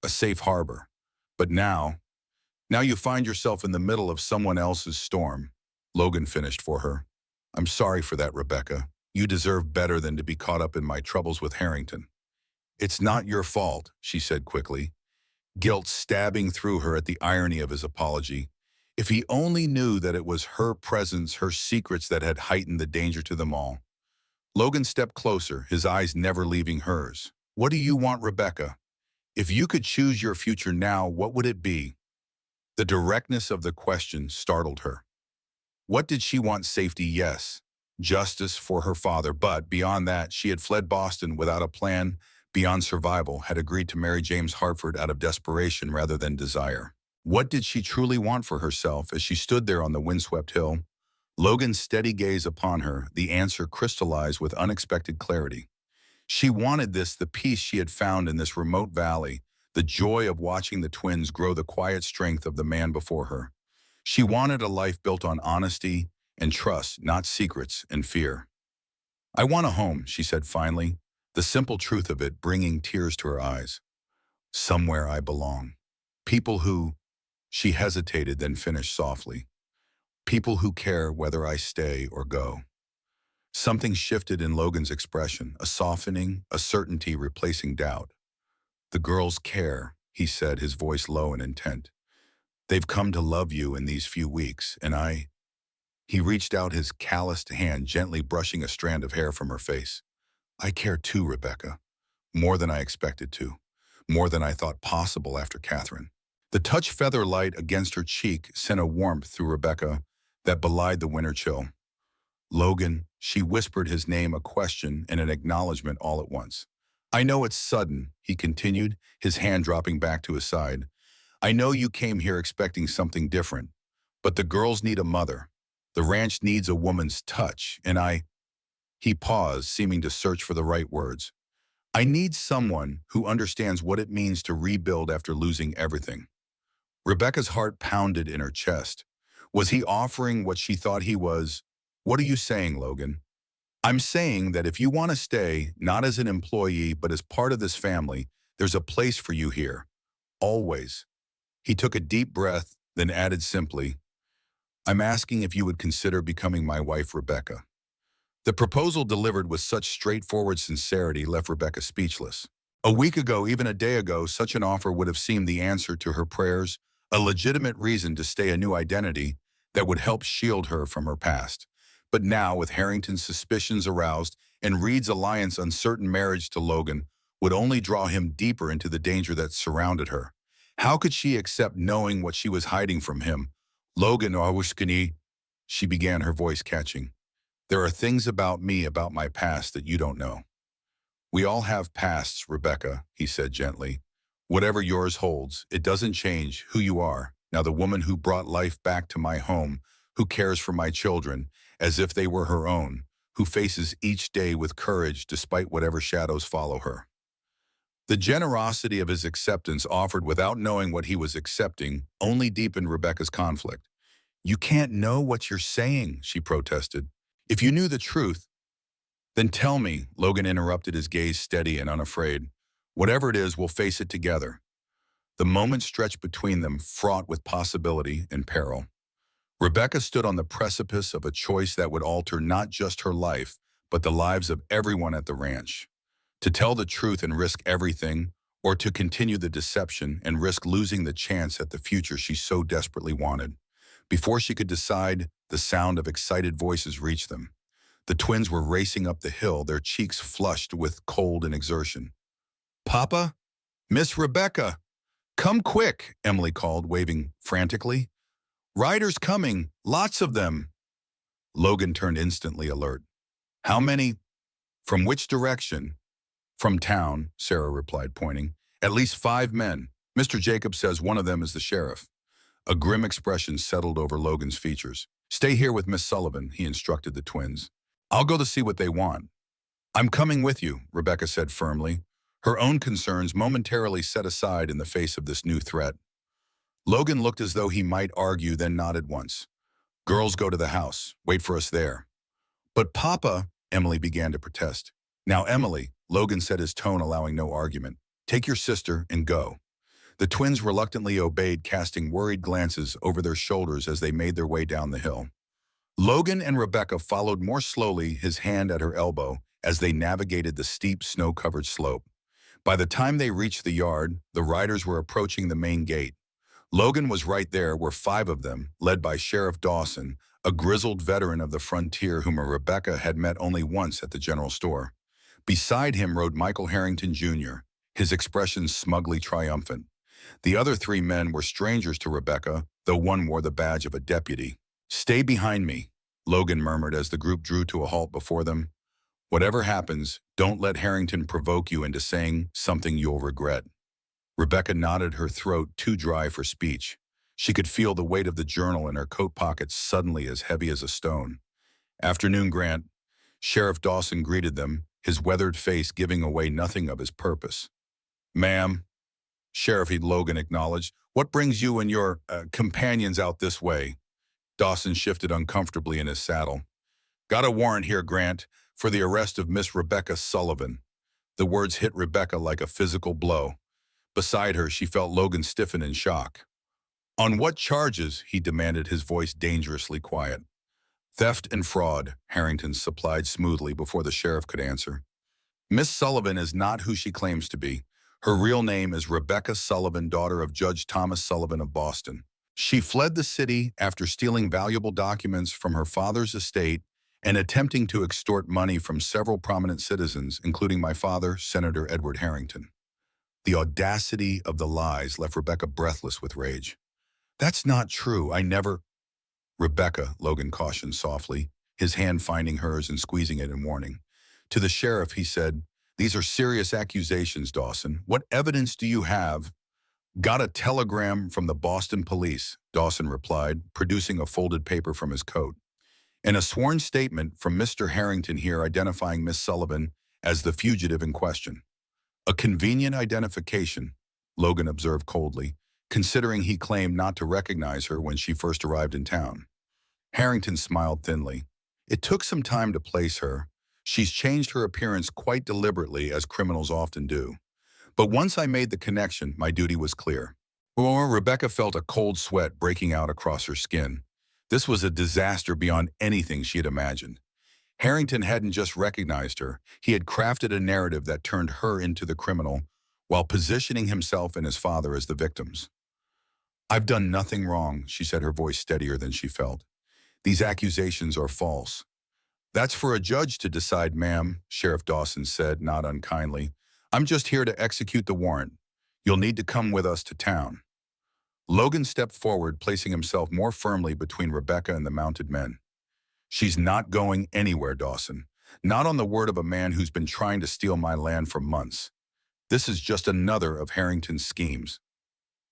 a safe harbor. But now you find yourself in the middle of someone else's storm. Logan finished for her. I'm sorry for that, Rebecca. You deserve better than to be caught up in my troubles with Harrington. It's not your fault, she said quickly, guilt stabbing through her at the irony of his apology. If he only knew that it was her presence, her secrets that had heightened the danger to them all. Logan stepped closer, his eyes never leaving hers. What do you want, Rebecca? If you could choose your future now, what would it be? The directness of the question startled her. What did she want? Safety, yes. Justice for her father, but beyond that, she had fled Boston without a plan beyond survival, had agreed to marry James Hartford out of desperation rather than desire. What did she truly want for herself as she stood there on the windswept hill? Logan's steady gaze upon her, the answer crystallized with unexpected clarity. She wanted this, the peace she had found in this remote valley, the joy of watching the twins grow, the quiet strength of the man before her. She wanted a life built on honesty and trust, not secrets and fear. I want a home, she said finally, the simple truth of it bringing tears to her eyes. Somewhere I belong. People who, she hesitated, then finished softly. People who care whether I stay or go. Something shifted in Logan's expression, a softening, a certainty replacing doubt. The girls care, he said, his voice low and intent. They've come to love you in these few weeks, and I—" He reached out his calloused hand, gently brushing a strand of hair from her face. "I care too, Rebecca. More than I expected to. More than I thought possible after Catherine." The touch feather light against her cheek sent a warmth through Rebecca that belied the winter chill. "Logan," she whispered his name, a question and an acknowledgement all at once. "I know it's sudden," he continued, his hand dropping back to his side. "I know you came here expecting something different, but the girls need a mother. The ranch needs a woman's touch, and I—" He paused, seeming to search for the right words. "I need someone who understands what it means to rebuild after losing everything." Rebecca's heart pounded in her chest. Was he offering what she thought he was? "What are you saying, Logan?" "I'm saying that if you want to stay, not as an employee, but as part of this family, there's a place for you here. Always." He took a deep breath, then added simply, "I'm asking if you would consider becoming my wife, Rebecca." The proposal, delivered with such straightforward sincerity, left Rebecca speechless. A week ago, even a day ago, such an offer would have seemed the answer to her prayers, a legitimate reason to stay, a new identity that would help shield her from her past. But now, with Harrington's suspicions aroused and Reed's alliance, uncertain marriage to Logan would only draw him deeper into the danger that surrounded her. How could she accept knowing what she was hiding from him? "Logan Awushkani," she began, her voice catching. "There are things about me, about my past, that you don't know." "We all have pasts, Rebecca," he said gently. "Whatever yours holds, it doesn't change who you are. Now, the woman who brought life back to my home, who cares for my children as if they were her own, who faces each day with courage despite whatever shadows follow her." The generosity of his acceptance, offered without knowing what he was accepting, only deepened Rebecca's conflict. "You can't know what you're saying," she protested. "If you knew the truth—" "Then tell me," Logan interrupted, his gaze steady and unafraid. "Whatever it is, we'll face it together." The moment stretched between them, fraught with possibility and peril. Rebecca stood on the precipice of a choice that would alter not just her life, but the lives of everyone at the ranch. To tell the truth and risk everything, or to continue the deception and risk losing the chance at the future she so desperately wanted. Before she could decide, the sound of excited voices reached them. The twins were racing up the hill, their cheeks flushed with cold and exertion. "Papa? Miss Rebecca! Come quick," Emily called, waving frantically. "Riders coming, lots of them." Logan turned, instantly alert. "How many? From which direction?" "From town," Sarah replied, pointing. "At least 5 men. Mr. Jacob says one of them is the sheriff." A grim expression settled over Logan's features. "Stay here with Miss Sullivan," he instructed the twins. "I'll go to see what they want." "I'm coming with you," Rebecca said firmly, her own concerns momentarily set aside in the face of this new threat. Logan looked as though he might argue, then nodded once. "Girls, go to the house. Wait for us there." "But Papa," Emily began to protest. "Now, Emily," Logan said, his tone allowing no argument. "Take your sister and go." The twins reluctantly obeyed, casting worried glances over their shoulders as they made their way down the hill. Logan and Rebecca followed more slowly, his hand at her elbow, as they navigated the steep, snow-covered slope. By the time they reached the yard, the riders were approaching the main gate. Logan was right there, were 5 of them, led by Sheriff Dawson, a grizzled veteran of the frontier whom Rebecca had met only once at the general store. Beside him rode Michael Harrington Jr., his expression smugly triumphant. The other 3 men were strangers to Rebecca, though one wore the badge of a deputy. "Stay behind me," Logan murmured as the group drew to a halt before them. "Whatever happens, don't let Harrington provoke you into saying something you'll regret." Rebecca nodded, her throat too dry for speech. She could feel the weight of the journal in her coat pocket, suddenly as heavy as a stone. "Afternoon, Grant." Sheriff Dawson greeted them, his weathered face giving away nothing of his purpose. "Ma'am," Sheriff Logan acknowledged, "what brings you and your companions out this way?" Dawson shifted uncomfortably in his saddle. "Got a warrant here, Grant, for the arrest of Miss Rebecca Sullivan." The words hit Rebecca like a physical blow. Beside her, she felt Logan stiffen in shock. "On what charges?" he demanded, his voice dangerously quiet. "Theft and fraud," Harrington supplied smoothly before the sheriff could answer. "Miss Sullivan is not who she claims to be. Her real name is Rebecca Sullivan, daughter of Judge Thomas Sullivan of Boston." She fled the city after stealing valuable documents from her father's estate and attempting to extort money from several prominent citizens, including my father, Senator Edward Harrington. The audacity of the lies left Rebecca breathless with rage. That's not true. I never... Rebecca, Logan cautioned softly, his hand finding hers and squeezing it in warning. To the sheriff, he said, "These are serious accusations, Dawson. What evidence do you have?" "Got a telegram from the Boston police," Dawson replied, producing a folded paper from his coat. "And a sworn statement from Mr. Harrington here identifying Miss Sullivan as the fugitive in question." "A convenient identification," Logan observed coldly, considering he claimed not to recognize her when she first arrived in town. Harrington smiled thinly. "It took some time to place her. She's changed her appearance quite deliberately, as criminals often do. But once I made the connection, my duty was clear." Or Rebecca felt a cold sweat breaking out across her skin. This was a disaster beyond anything she had imagined. Harrington hadn't just recognized her, he had crafted a narrative that turned her into the criminal while positioning himself and his father as the victims. "I've done nothing wrong," she said, her voice steadier than she felt. "These accusations are false." "That's for a judge to decide, ma'am," Sheriff Dawson said, not unkindly. "I'm just here to execute the warrant. You'll need to come with us to town." Logan stepped forward, placing himself more firmly between Rebecca and the mounted men. "She's not going anywhere, Dawson. Not on the word of a man who's been trying to steal my land for months. This is just another of Harrington's schemes."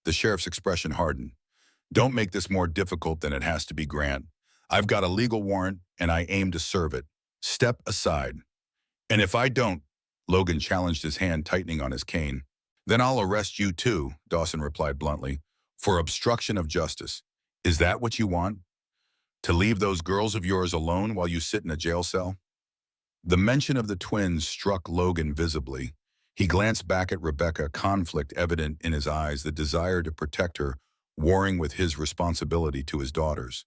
The sheriff's expression hardened. "Don't make this more difficult than it has to be, Grant. I've got a legal warrant, and I aim to serve it. Step aside." "And if I don't," Logan challenged, his hand tightening on his cane. "Then I'll arrest you too," Dawson replied bluntly, "for obstruction of justice. Is that what you want? To leave those girls of yours alone while you sit in a jail cell?" The mention of the twins struck Logan visibly. He glanced back at Rebecca, conflict evident in his eyes, the desire to protect her, warring with his responsibility to his daughters.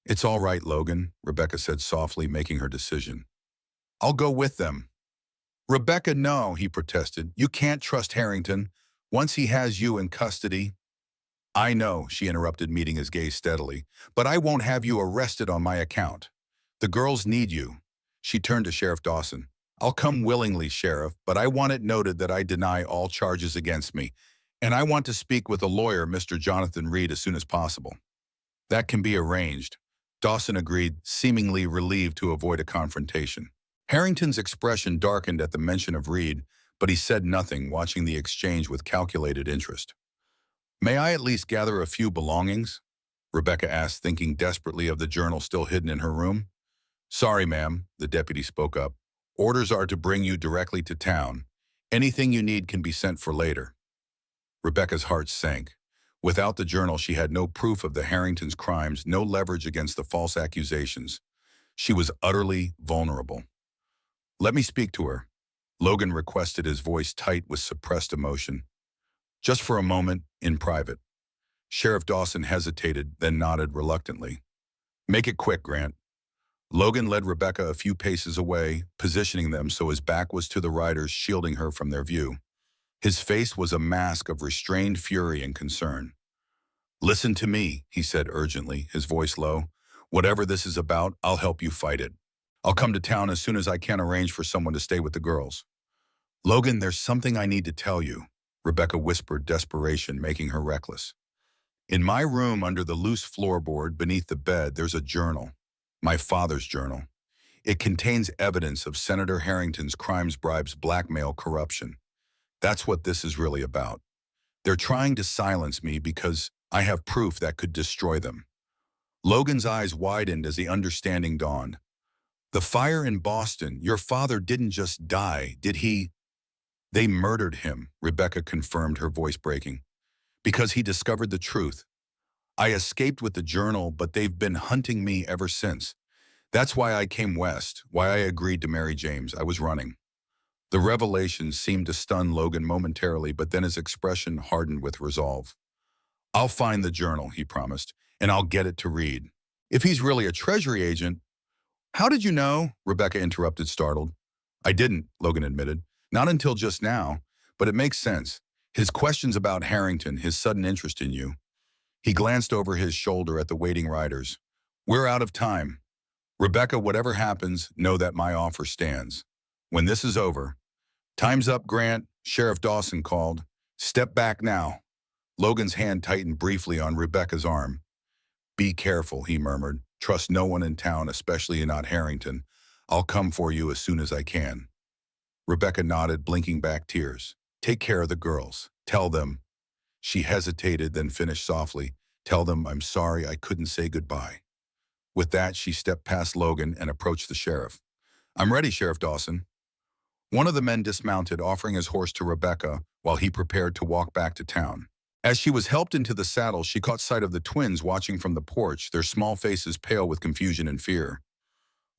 "It's all right, Logan," Rebecca said softly, making her decision. "I'll go with them." "Rebecca, no," he protested. "You can't trust Harrington. Once he has you in custody—" "I know," she interrupted, meeting his gaze steadily, "but I won't have you arrested on my account. The girls need you." She turned to Sheriff Dawson. "I'll come willingly, Sheriff, but I want it noted that I deny all charges against me, and I want to speak with a lawyer, Mr. Jonathan Reed, as soon as possible." "That can be arranged," Dawson agreed, seemingly relieved to avoid a confrontation. Harrington's expression darkened at the mention of Reed, but he said nothing, watching the exchange with calculated interest. "May I at least gather a few belongings?" Rebecca asked, thinking desperately of the journal still hidden in her room. "Sorry, ma'am," the deputy spoke up. "Orders are to bring you directly to town. Anything you need can be sent for later." Rebecca's heart sank. Without the journal, she had no proof of the Harringtons' crimes, no leverage against the false accusations. She was utterly vulnerable. "Let me speak to her," Logan requested, his voice tight with suppressed emotion. "Just for a moment, in private." Sheriff Dawson hesitated, then nodded reluctantly. "Make it quick, Grant." Logan led Rebecca a few paces away, positioning them so his back was to the riders, shielding her from their view. His face was a mask of restrained fury and concern. "Listen to me," he said urgently, his voice low. "Whatever this is about, I'll help you fight it. I'll come to town as soon as I can arrange for someone to stay with the girls." "Logan, there's something I need to tell you," Rebecca whispered, desperation making her reckless. "In my room under the loose floorboard beneath the bed, there's a journal. My father's journal. It contains evidence of Senator Harrington's crimes, bribes, blackmail, corruption. That's what this is really about. They're trying to silence me because I have proof that could destroy them." Logan's eyes widened as the understanding dawned. "The fire in Boston, your father didn't just die, did he?" "They murdered him," Rebecca confirmed, her voice breaking, "because he discovered the truth. I escaped with the journal, but they've been hunting me ever since. That's why I came west, why I agreed to marry James. I was running." The revelation seemed to stun Logan momentarily, but then his expression hardened with resolve. "I'll find the journal," he promised, "and I'll get it to Reed. If he's really a Treasury agent—" "How did you know?" Rebecca interrupted, startled. "I didn't," Logan admitted. "Not until just now, but it makes sense. His questions about Harrington, his sudden interest in you. He glanced over his shoulder at the waiting riders. We're out of time. Rebecca, whatever happens, know that my offer stands. When this is over, time's up, Grant, Sheriff Dawson called. Step back now. Logan's hand tightened briefly on Rebecca's arm. Be careful, he murmured. Trust no one in town, especially not Harrington. I'll come for you as soon as I can. Rebecca nodded, blinking back tears. Take care of the girls. Tell them. She hesitated, then finished softly. Tell them I'm sorry I couldn't say goodbye. With that, she stepped past Logan and approached the sheriff. I'm ready, Sheriff Dawson. One of the men dismounted, offering his horse to Rebecca while he prepared to walk back to town. As she was helped into the saddle, she caught sight of the twins watching from the porch, their small faces pale with confusion and fear.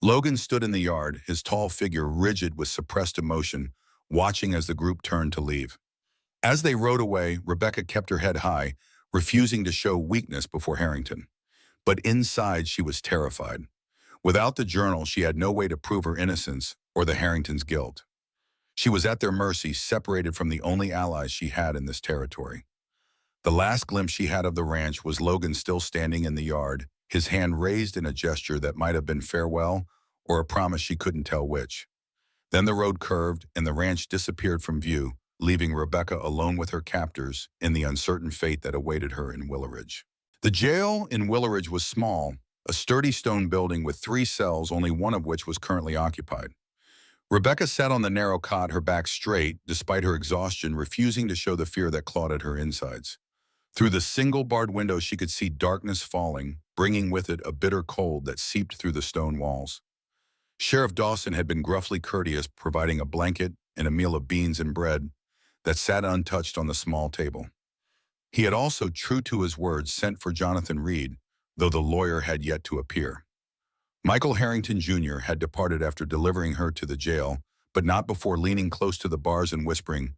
Logan stood in the yard, his tall figure rigid with suppressed emotion, watching as the group turned to leave. As they rode away, Rebecca kept her head high, refusing to show weakness before Harrington. But inside, she was terrified. Without the journal, she had no way to prove her innocence or the Harringtons' guilt. She was at their mercy, separated from the only allies she had in this territory. The last glimpse she had of the ranch was Logan still standing in the yard, his hand raised in a gesture that might have been farewell or a promise she couldn't tell which. Then the road curved and the ranch disappeared from view, leaving Rebecca alone with her captors in the uncertain fate that awaited her in Willowridge. The jail in Willowridge was small, a sturdy stone building with 3 cells, only one of which was currently occupied. Rebecca sat on the narrow cot, her back straight, despite her exhaustion, refusing to show the fear that clawed at her insides. Through the single-barred window, she could see darkness falling, bringing with it a bitter cold that seeped through the stone walls. Sheriff Dawson had been gruffly courteous, providing a blanket and a meal of beans and bread that sat untouched on the small table. He had also, true to his words, sent for Jonathan Reed, though the lawyer had yet to appear. Michael Harrington Jr. had departed after delivering her to the jail, but not before leaning close to the bars and whispering,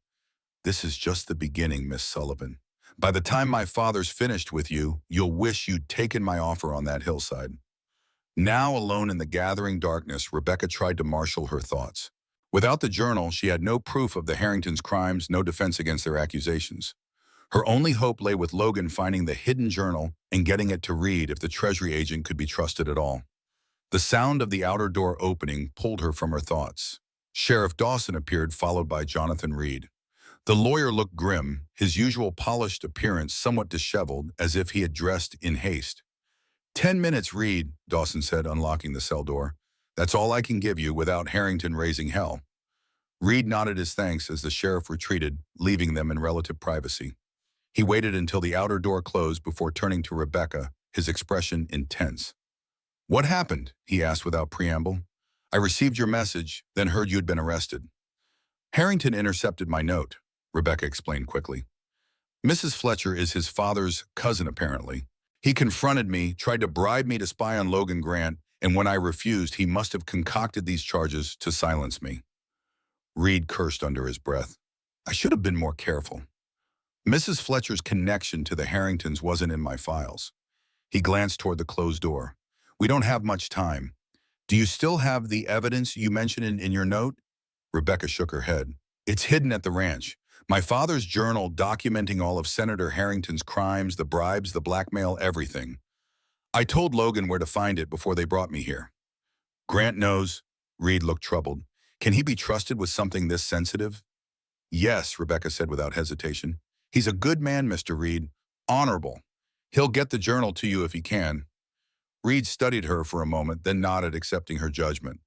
"This is just the beginning, Miss Sullivan. By the time my father's finished with you, you'll wish you'd taken my offer on that hillside." Now alone in the gathering darkness, Rebecca tried to marshal her thoughts. Without the journal, she had no proof of the Harringtons' crimes, no defense against their accusations. Her only hope lay with Logan finding the hidden journal and getting it to Reed if the Treasury agent could be trusted at all. The sound of the outer door opening pulled her from her thoughts. Sheriff Dawson appeared, followed by Jonathan Reed. The lawyer looked grim, his usual polished appearance somewhat disheveled, as if he had dressed in haste. 10 minutes, Reed, Dawson said, unlocking the cell door. That's all I can give you without Harrington raising hell. Reed nodded his thanks as the sheriff retreated, leaving them in relative privacy. He waited until the outer door closed before turning to Rebecca, his expression intense. What happened? He asked without preamble. I received your message, then heard you'd been arrested. Harrington intercepted my note, Rebecca explained quickly. Mrs. Fletcher is his father's cousin, apparently. He confronted me, tried to bribe me to spy on Logan Grant, and when I refused, he must have concocted these charges to silence me. Reed cursed under his breath. I should have been more careful. Mrs. Fletcher's connection to the Harringtons wasn't in my files. He glanced toward the closed door. We don't have much time. Do you still have the evidence you mentioned in your note? Rebecca shook her head. It's hidden at the ranch. My father's journal documenting all of Senator Harrington's crimes, the bribes, the blackmail, everything. I told Logan where to find it before they brought me here. Grant knows. Reed looked troubled. Can he be trusted with something this sensitive? Yes, Rebecca said without hesitation. He's a good man, Mr. Reed. Honorable. He'll get the journal to you if he can. Reed studied her for a moment, then nodded, accepting her judgment.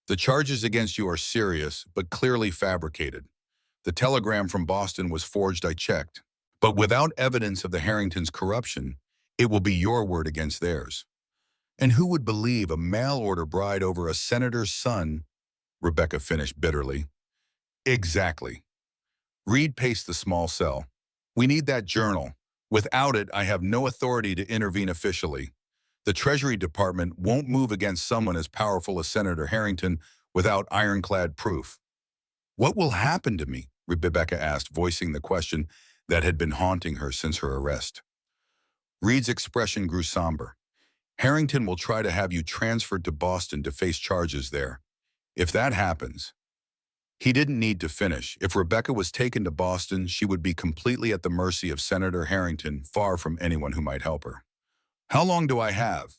The charges against you are serious, but clearly fabricated. The telegram from Boston was forged, I checked. But without evidence of the Harringtons' corruption, it will be your word against theirs. And who would believe a mail-order bride over a senator's son? Rebecca finished bitterly. Exactly. Reed paced the small cell. We need that journal. Without it, I have no authority to intervene officially. The Treasury Department won't move against someone as powerful as Senator Harrington without ironclad proof. What will happen to me? Rebecca asked, voicing the question that had been haunting her since her arrest. Reed's expression grew somber. Harrington will try to have you transferred to Boston to face charges there. If that happens, He didn't need to finish. If Rebecca was taken to Boston, she would be completely at the mercy of Senator Harrington, far from anyone who might help her. How long do I have?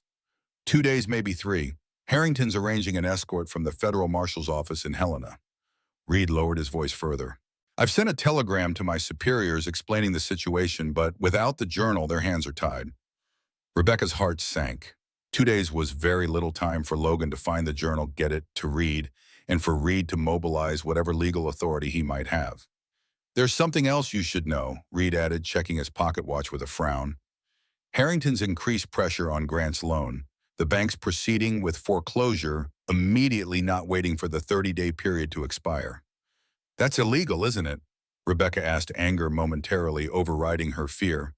2 days, maybe 3. Harrington's arranging an escort from the federal marshal's office in Helena. Reed lowered his voice further. I've sent a telegram to my superiors explaining the situation, but without the journal, their hands are tied. Rebecca's heart sank. 2 days was very little time for Logan to find the journal, get it to Reed, and for Reed to mobilize whatever legal authority he might have. There's something else you should know, Reed added, checking his pocket watch with a frown. Harrington's increased pressure on Grant's loan, the bank's proceeding with foreclosure, immediately not waiting for the 30-day period to expire. That's illegal, isn't it? Rebecca asked, anger momentarily overriding her fear.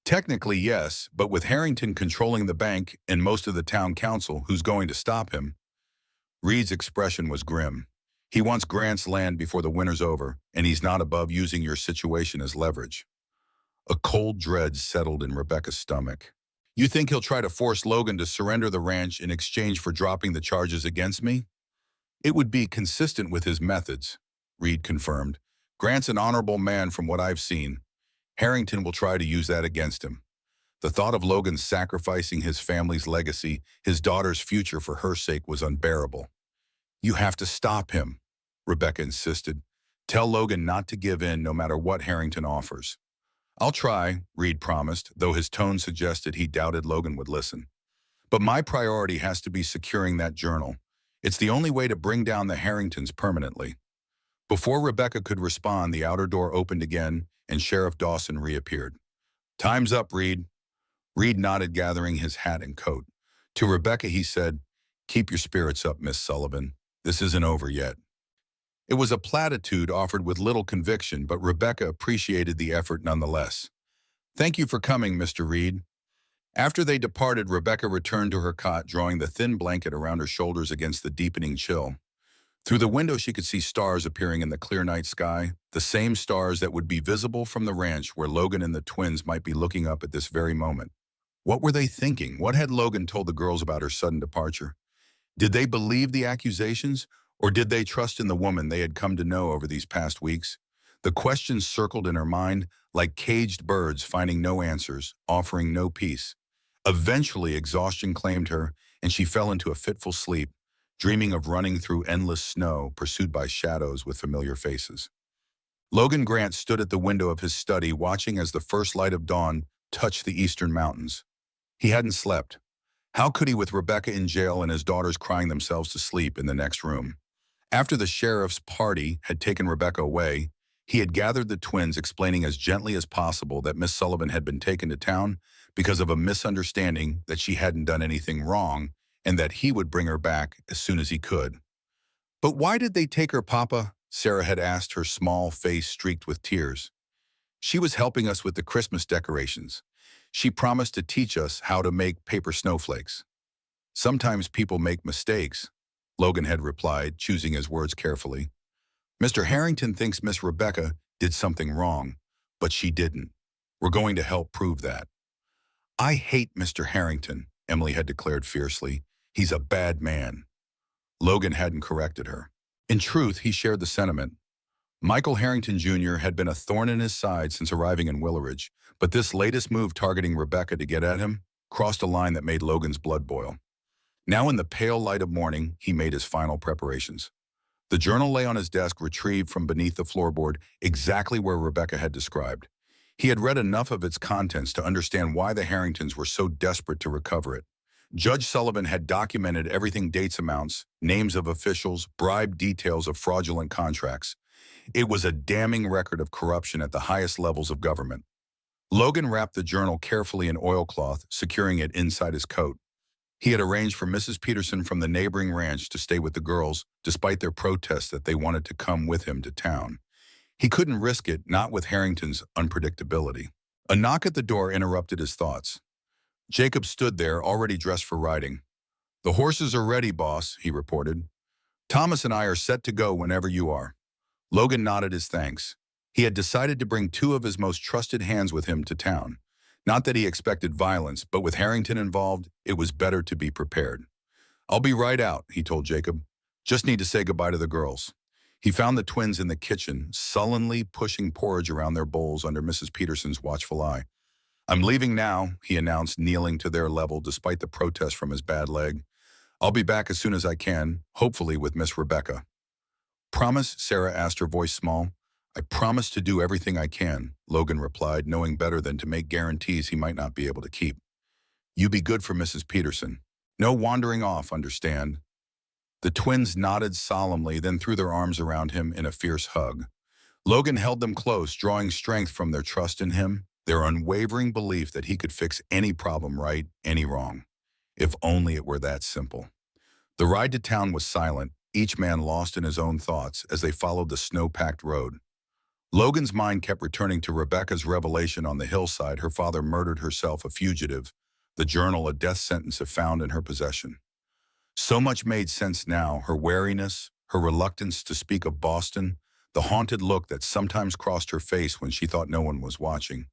Technically, yes, but with Harrington controlling the bank and most of the town council, who's going to stop him? Reed's expression was grim. He wants Grant's land before the winter's over, and he's not above using your situation as leverage. A cold dread settled in Rebecca's stomach. You think he'll try to force Logan to surrender the ranch in exchange for dropping the charges against me? It would be consistent with his methods, Reed confirmed. Grant's an honorable man from what I've seen. Harrington will try to use that against him. The thought of Logan sacrificing his family's legacy, his daughter's future for her sake, was unbearable. You have to stop him, Rebecca insisted. Tell Logan not to give in no matter what Harrington offers. I'll try, Reed promised, though his tone suggested he doubted Logan would listen. But my priority has to be securing that journal. It's the only way to bring down the Harringtons permanently. Before Rebecca could respond, the outer door opened again, and Sheriff Dawson reappeared. Time's up, Reed. Reed nodded, gathering his hat and coat. To Rebecca, he said, Keep your spirits up, Miss Sullivan. This isn't over yet. It was a platitude offered with little conviction, but Rebecca appreciated the effort nonetheless. Thank you for coming, Mr. Reed. After they departed, Rebecca returned to her cot, drawing the thin blanket around her shoulders against the deepening chill. Through the window, she could see stars appearing in the clear night sky, the same stars that would be visible from the ranch where Logan and the twins might be looking up at this very moment. What were they thinking? What had Logan told the girls about her sudden departure? Did they believe the accusations, or did they trust in the woman they had come to know over these past weeks? The questions circled in her mind like caged birds, finding no answers, offering no peace. Eventually, exhaustion claimed her, and she fell into a fitful sleep, dreaming of running through endless snow, pursued by shadows with familiar faces. Logan Grant stood at the window of his study, watching as the first light of dawn touched the eastern mountains. He hadn't slept. How could he, with Rebecca in jail and his daughters crying themselves to sleep in the next room? After the sheriff's party had taken Rebecca away, he had gathered the twins, explaining as gently as possible that Miss Sullivan had been taken to town because of a misunderstanding, that she hadn't done anything wrong, and that he would bring her back as soon as he could. But why did they take her, Papa? Sarah had asked, her small face streaked with tears. She was helping us with the Christmas decorations. She promised to teach us how to make paper snowflakes. Sometimes people make mistakes, Logan had replied, choosing his words carefully. Mr. Harrington thinks Miss Rebecca did something wrong, but she didn't. We're going to help prove that. I hate Mr. Harrington, Emily had declared fiercely. He's a bad man. Logan hadn't corrected her. In truth, he shared the sentiment. Michael Harrington Jr. had been a thorn in his side since arriving in Willowridge, but this latest move targeting Rebecca to get at him crossed a line that made Logan's blood boil. Now in the pale light of morning, he made his final preparations. The journal lay on his desk, retrieved from beneath the floorboard, exactly where Rebecca had described. He had read enough of its contents to understand why the Harringtons were so desperate to recover it. Judge Sullivan had documented everything: dates, amounts, names of officials, bribe details of fraudulent contracts. It was a damning record of corruption at the highest levels of government. Logan wrapped the journal carefully in oilcloth, securing it inside his coat. He had arranged for Mrs. Peterson from the neighboring ranch to stay with the girls, despite their protests that they wanted to come with him to town. He couldn't risk it, not with Harrington's unpredictability. A knock at the door interrupted his thoughts. Jacob stood there, already dressed for riding. The horses are ready, boss, he reported. Thomas and I are set to go whenever you are. Logan nodded his thanks. He had decided to bring 2 of his most trusted hands with him to town. Not that he expected violence, but with Harrington involved, it was better to be prepared. I'll be right out, he told Jacob. Just need to say goodbye to the girls. He found the twins in the kitchen, sullenly pushing porridge around their bowls under Mrs. Peterson's watchful eye. "I'm leaving now," he announced, kneeling to their level despite the protest from his bad leg. "I'll be back as soon as I can, hopefully with Miss Rebecca." "Promise?" Sarah asked, her voice small. "I promise to do everything I can," Logan replied, knowing better than to make guarantees he might not be able to keep. "You be good for Mrs. Peterson. No wandering off, understand?" The twins nodded solemnly, then threw their arms around him in a fierce hug. Logan held them close, drawing strength from their trust in him, their unwavering belief that he could fix any problem right, any wrong. If only it were that simple. The ride to town was silent, each man lost in his own thoughts as they followed the snow-packed road. Logan's mind kept returning to Rebecca's revelation on the hillside her father murdered herself a fugitive, the journal a death sentence if found in her possession. So much made sense now, her wariness, her reluctance to speak of Boston, the haunted look that sometimes crossed her face when she thought no one was watching.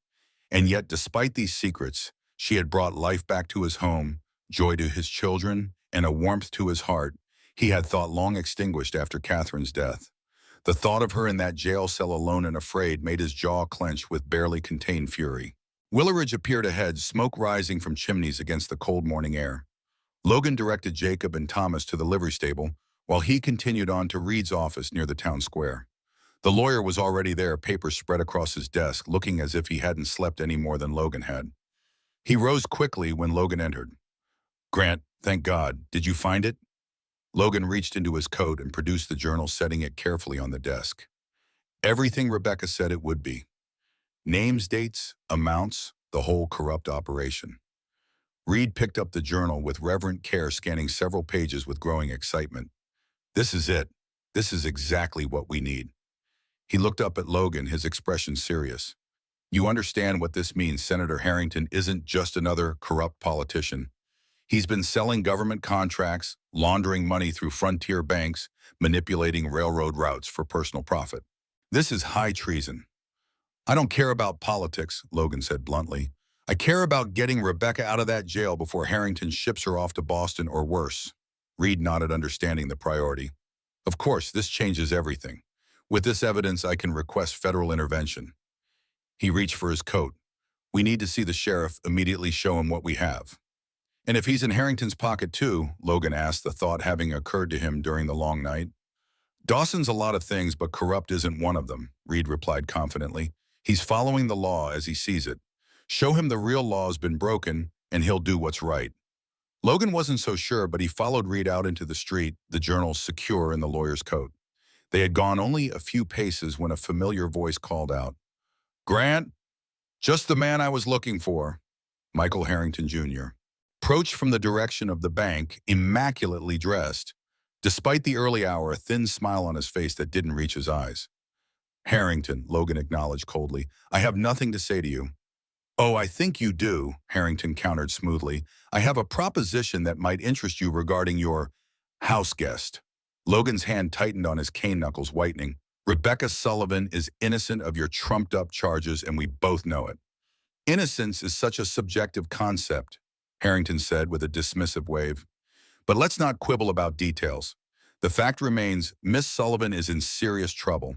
And yet, despite these secrets, she had brought life back to his home, joy to his children, and a warmth to his heart he had thought long extinguished after Catherine's death. The thought of her in that jail cell alone and afraid made his jaw clench with barely contained fury. Willowridge appeared ahead, smoke rising from chimneys against the cold morning air. Logan directed Jacob and Thomas to the livery stable, while he continued on to Reed's office near the town square. The lawyer was already there, papers spread across his desk, looking as if he hadn't slept any more than Logan had. He rose quickly when Logan entered. "Grant, thank God. Did you find it?" Logan reached into his coat and produced the journal, setting it carefully on the desk. Everything Rebecca said it would be. Names, dates, amounts, the whole corrupt operation. Reed picked up the journal with reverent care, scanning several pages with growing excitement. "This is it. This is exactly what we need." He looked up at Logan, his expression serious. "You understand what this means. Senator Harrington isn't just another corrupt politician. He's been selling government contracts, laundering money through frontier banks, manipulating railroad routes for personal profit. This is high treason." "I don't care about politics," Logan said bluntly. "I care about getting Rebecca out of that jail before Harrington ships her off to Boston or worse." Reed nodded, understanding the priority. "Of course, this changes everything. With this evidence, I can request federal intervention." He reached for his coat. "We need to see the sheriff, immediately show him what we have." "And if he's in Harrington's pocket too?" Logan asked, the thought having occurred to him during the long night. "Dawson's a lot of things, but corrupt isn't one of them," Reed replied confidently. "He's following the law as he sees it. Show him the real law's been broken, and he'll do what's right." Logan wasn't so sure, but he followed Reed out into the street, the journal secure in the lawyer's coat. They had gone only a few paces when a familiar voice called out, "Grant, just the man I was looking for." Michael Harrington, Jr. approached from the direction of the bank, immaculately dressed. Despite the early hour, a thin smile on his face that didn't reach his eyes. "Harrington," Logan acknowledged coldly, "I have nothing to say to you." "Oh, I think you do," Harrington countered smoothly. "I have a proposition that might interest you regarding your house guest." Logan's hand tightened on his cane knuckles, whitening. "Rebecca Sullivan is innocent of your trumped-up charges, and we both know it." "Innocence is such a subjective concept," Harrington said with a dismissive wave. "But let's not quibble about details. The fact remains, Miss Sullivan is in serious trouble.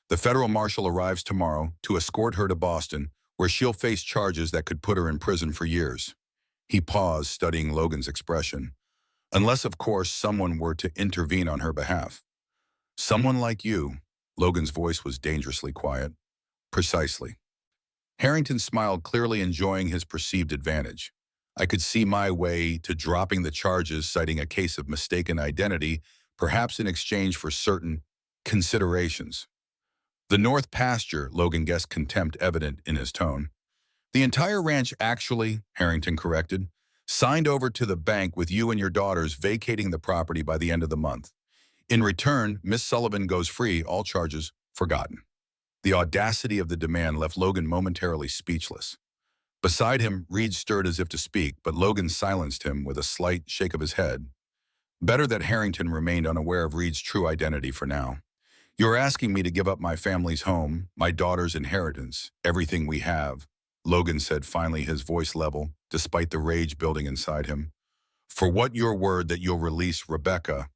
The federal marshal arrives tomorrow to escort her to Boston, where she'll face charges that could put her in prison for years." He paused, studying Logan's expression. "Unless, of course, someone were to intervene on her behalf." "Someone like you." Logan's voice was dangerously quiet. "Precisely." Harrington smiled, clearly enjoying his perceived advantage. "I could see my way to dropping the charges, citing a case of mistaken identity, perhaps in exchange for certain considerations." "The north pasture," Logan guessed, contempt evident in his tone. "The entire ranch actually," Harrington corrected, "signed over to the bank with you and your daughters vacating the property by the end of the month. In return, Miss Sullivan goes free, all charges forgotten." The audacity of the demand left Logan momentarily speechless. Beside him, Reed stirred as if to speak, but Logan silenced him with a slight shake of his head. Better that Harrington remained unaware of Reed's true identity for now. "You're asking me to give up my family's home, my daughter's inheritance, everything we have," Logan said finally, his voice level, despite the rage building inside him. "For what, your word that you'll release Rebecca?"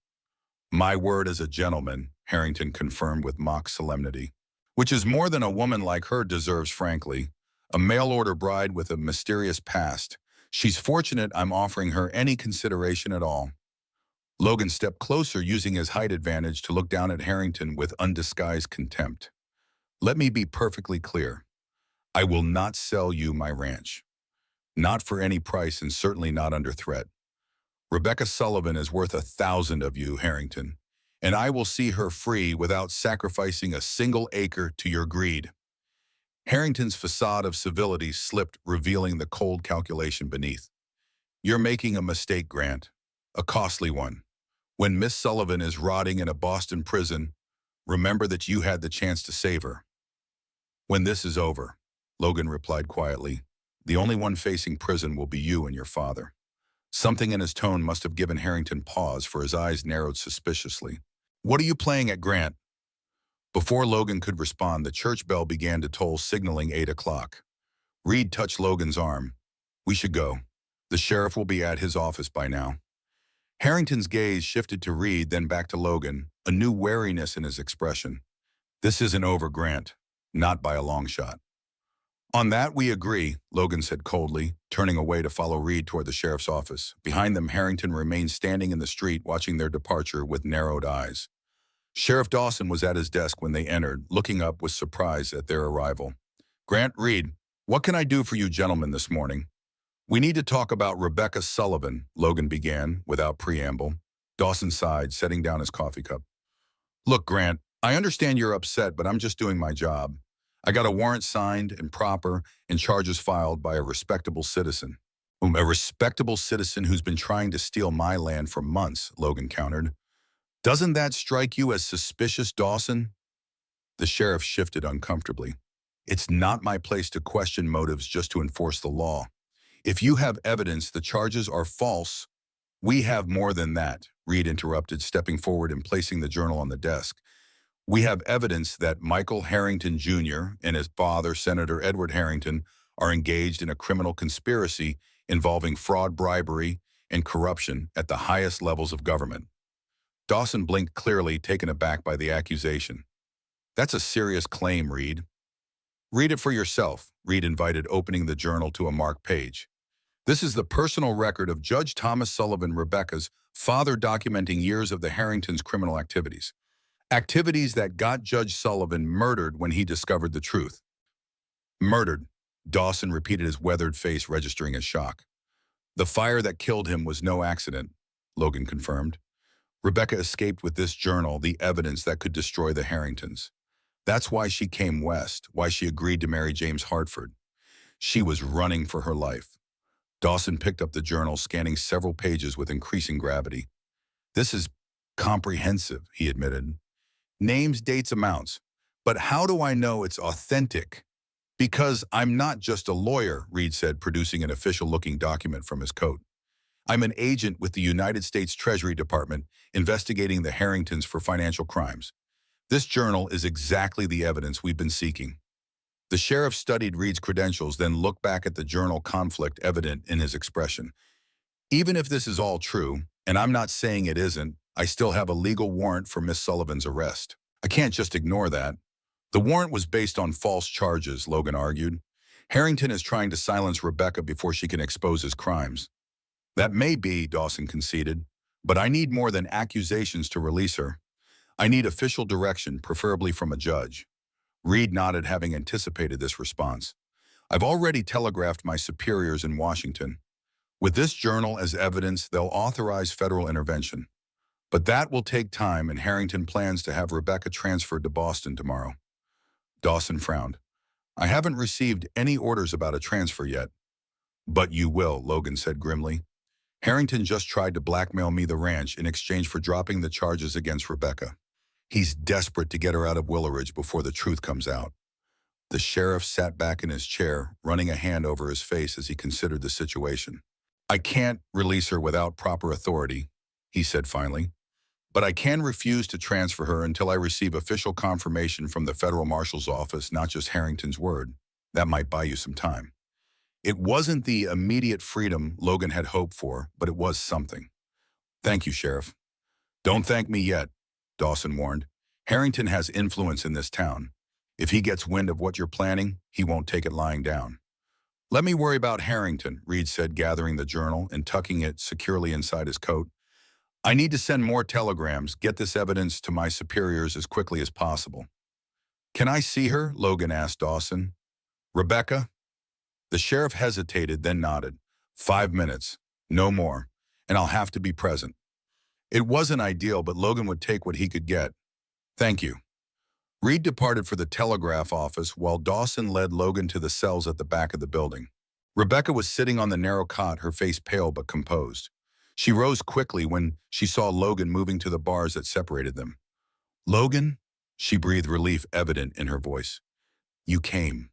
"My word as a gentleman," Harrington confirmed with mock solemnity. Which is more than a woman like her deserves, frankly. A mail-order bride with a mysterious past. She's fortunate I'm offering her any consideration at all. Logan stepped closer, using his height advantage to look down at Harrington with undisguised contempt. Let me be perfectly clear. I will not sell you my ranch. Not for any price, and certainly not under threat. Rebecca Sullivan is worth 1,000 of you, Harrington, and I will see her free without sacrificing a single acre to your greed. Harrington's facade of civility slipped, revealing the cold calculation beneath. You're making a mistake, Grant. A costly one. When Miss Sullivan is rotting in a Boston prison, remember that you had the chance to save her. When this is over, Logan replied quietly, the only one facing prison will be you and your father. Something in his tone must have given Harrington pause, for his eyes narrowed suspiciously. What are you playing at, Grant? Before Logan could respond, the church bell began to toll, signaling 8 o'clock. Reed touched Logan's arm. We should go. The sheriff will be at his office by now. Harrington's gaze shifted to Reed, then back to Logan, a new wariness in his expression. This isn't over, Grant. Not by a long shot. On that we agree, Logan said coldly, turning away to follow Reed toward the sheriff's office. Behind them, Harrington remained standing in the street, watching their departure with narrowed eyes. Sheriff Dawson was at his desk when they entered, looking up with surprise at their arrival. Grant, Reed, what can I do for you gentlemen this morning? We need to talk about Rebecca Sullivan, Logan began, without preamble. Dawson sighed, setting down his coffee cup. Look, Grant, I understand you're upset, but I'm just doing my job. I got a warrant signed and proper and charges filed by a respectable citizen. A respectable citizen who's been trying to steal my land for months, Logan countered. Doesn't that strike you as suspicious, Dawson? The sheriff shifted uncomfortably. It's not my place to question motives, just to enforce the law. If you have evidence the charges are false, we have more than that, Reed interrupted, stepping forward and placing the journal on the desk. We have evidence that Michael Harrington Jr. and his father, Senator Edward Harrington, are engaged in a criminal conspiracy involving fraud, bribery, and corruption at the highest levels of government. Dawson blinked, clearly taken aback by the accusation. That's a serious claim, Reed. Read it for yourself, Reed invited, opening the journal to a marked page. This is the personal record of Judge Thomas Sullivan, Rebecca's father, documenting years of the Harringtons' criminal activities. Activities that got Judge Sullivan murdered when he discovered the truth. Murdered, Dawson repeated, his weathered face registering his shock. The fire that killed him was no accident, Logan confirmed. Rebecca escaped with this journal, the evidence that could destroy the Harringtons. That's why she came west, why she agreed to marry James Hartford. She was running for her life. Dawson picked up the journal, scanning several pages with increasing gravity. This is comprehensive, he admitted. Names, dates, amounts. But how do I know it's authentic? Because I'm not just a lawyer, Reed said, producing an official-looking document from his coat. I'm an agent with the United States Treasury Department investigating the Harringtons for financial crimes. This journal is exactly the evidence we've been seeking. The sheriff studied Reed's credentials, then looked back at the journal, conflict evident in his expression. Even if this is all true, and I'm not saying it isn't, I still have a legal warrant for Miss Sullivan's arrest. I can't just ignore that. The warrant was based on false charges, Logan argued. Harrington is trying to silence Rebecca before she can expose his crimes. That may be, Dawson conceded, but I need more than accusations to release her. I need official direction, preferably from a judge. Reed nodded, having anticipated this response. I've already telegraphed my superiors in Washington. With this journal as evidence, they'll authorize federal intervention. But that will take time, and Harrington plans to have Rebecca transferred to Boston tomorrow. Dawson frowned. I haven't received any orders about a transfer yet. But you will, Logan said grimly. Harrington just tried to blackmail me, the ranch, in exchange for dropping the charges against Rebecca. He's desperate to get her out of Willowridge before the truth comes out. The sheriff sat back in his chair, running a hand over his face as he considered the situation. I can't release her without proper authority, he said finally. But I can refuse to transfer her until I receive official confirmation from the federal marshal's office, not just Harrington's word. That might buy you some time. It wasn't the immediate freedom Logan had hoped for, but it was something. Thank you, Sheriff. Don't thank me yet, Dawson warned. Harrington has influence in this town. If he gets wind of what you're planning, he won't take it lying down. Let me worry about Harrington, Reed said, gathering the journal and tucking it securely inside his coat. I need to send more telegrams, get this evidence to my superiors as quickly as possible. Can I see her? Logan asked Dawson. Rebecca? The sheriff hesitated, then nodded. 5 minutes, no more, and I'll have to be present. It wasn't ideal, but Logan would take what he could get. Thank you. Reed departed for the telegraph office while Dawson led Logan to the cells at the back of the building. Rebecca was sitting on the narrow cot, her face pale but composed. She rose quickly when she saw Logan moving to the bars that separated them. Logan? She breathed, relief evident in her voice. You came.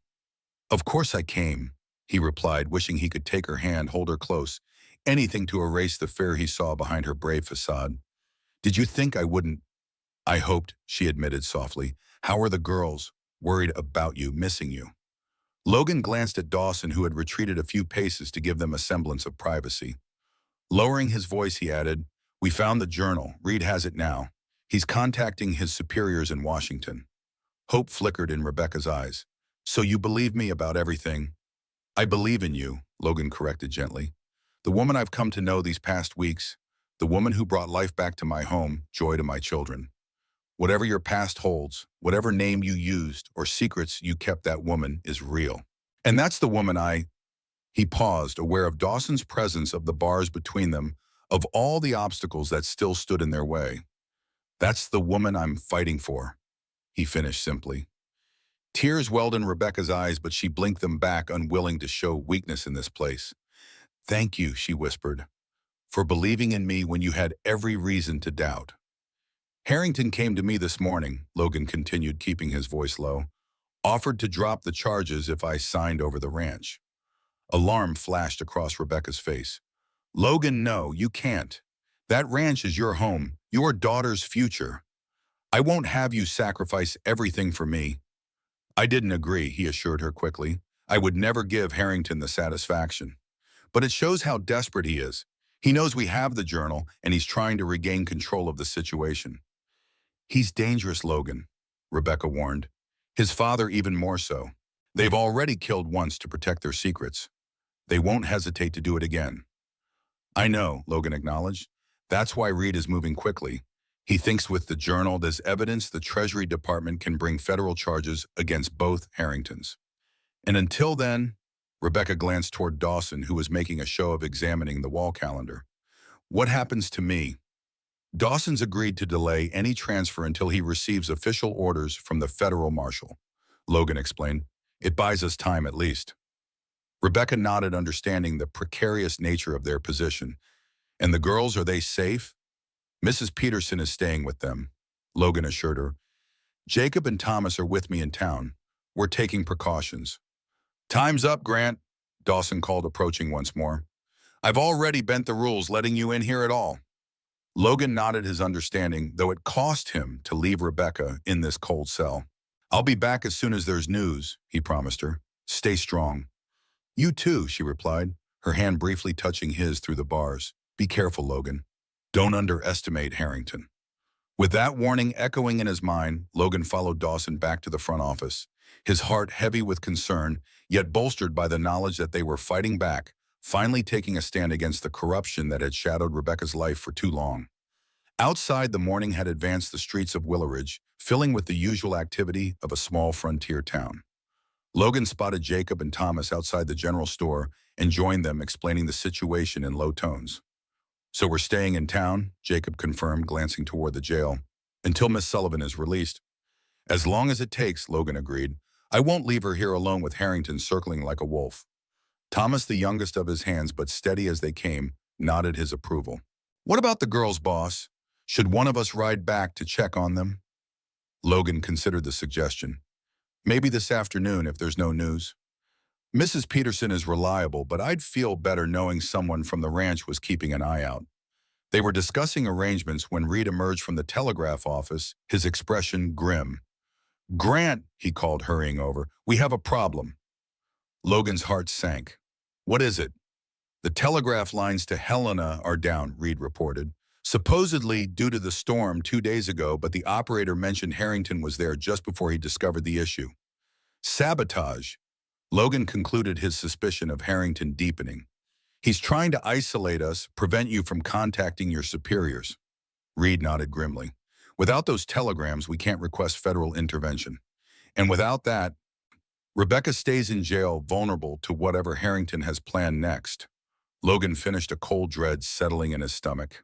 Of course I came, he replied, wishing he could take her hand, hold her close, anything to erase the fear he saw behind her brave facade. Did you think I wouldn't? I hoped, she admitted softly. How are the girls? Worried about you, missing you. Logan glanced at Dawson, who had retreated a few paces to give them a semblance of privacy. Lowering his voice, he added, We found the journal. Reed has it now. He's contacting his superiors in Washington. Hope flickered in Rebecca's eyes. So you believe me about everything? I believe in you, Logan corrected gently. The woman I've come to know these past weeks, the woman who brought life back to my home, joy to my children. Whatever your past holds, whatever name you used or secrets you kept, that woman is real. And that's the woman He paused, aware of Dawson's presence, of the bars between them, of all the obstacles that still stood in their way. That's the woman I'm fighting for, he finished simply. Tears welled in Rebecca's eyes, but she blinked them back, unwilling to show weakness in this place. Thank you, she whispered, for believing in me when you had every reason to doubt. Harrington came to me this morning, Logan continued, keeping his voice low, offered to drop the charges if I signed over the ranch. Alarm flashed across Rebecca's face. Logan, no, you can't. That ranch is your home, your daughter's future. I won't have you sacrifice everything for me. I didn't agree, he assured her quickly. I would never give Harrington the satisfaction. But it shows how desperate he is. He knows we have the journal, and he's trying to regain control of the situation. He's dangerous, Logan, Rebecca warned. His father even more so. They've already killed once to protect their secrets. They won't hesitate to do it again. I know, Logan acknowledged. That's why Reed is moving quickly. He thinks with the journal, there's evidence the Treasury Department can bring federal charges against both Harringtons. And until then, Rebecca glanced toward Dawson, who was making a show of examining the wall calendar. What happens to me? Dawson's agreed to delay any transfer until he receives official orders from the federal marshal, Logan explained. It buys us time at least. Rebecca nodded, understanding the precarious nature of their position. And the girls, are they safe? Mrs. Peterson is staying with them, Logan assured her. Jacob and Thomas are with me in town. We're taking precautions. Time's up, Grant, Dawson called, approaching once more. I've already bent the rules letting you in here at all. Logan nodded his understanding, though it cost him to leave Rebecca in this cold cell. I'll be back as soon as there's news, he promised her. Stay strong. You too, she replied, her hand briefly touching his through the bars. Be careful, Logan. Don't underestimate Harrington. With that warning echoing in his mind, Logan followed Dawson back to the front office, his heart heavy with concern, yet bolstered by the knowledge that they were fighting back, finally taking a stand against the corruption that had shadowed Rebecca's life for too long. Outside, the morning had advanced the streets of Willowridge, filling with the usual activity of a small frontier town. Logan spotted Jacob and Thomas outside the general store and joined them, explaining the situation in low tones. So we're staying in town, Jacob confirmed, glancing toward the jail, until Miss Sullivan is released. As long as it takes, Logan agreed. I won't leave her here alone with Harrington circling like a wolf. Thomas, the youngest of his hands but steady as they came, nodded his approval. What about the girls, boss? Should one of us ride back to check on them? Logan considered the suggestion. Maybe this afternoon if there's no news. Mrs. Peterson is reliable, but I'd feel better knowing someone from the ranch was keeping an eye out. They were discussing arrangements when Reed emerged from the telegraph office, his expression grim. Grant, he called, hurrying over, we have a problem. Logan's heart sank. What is it? The telegraph lines to Helena are down, Reed reported. supposedly due to the storm 2 days ago, but the operator mentioned Harrington was there just before he discovered the issue. Sabotage. Logan concluded his suspicion of Harrington deepening. He's trying to isolate us, prevent you from contacting your superiors. Reed nodded grimly. Without those telegrams, we can't request federal intervention. And without that, Rebecca stays in jail vulnerable to whatever Harrington has planned next. Logan finished, a cold dread settling in his stomach.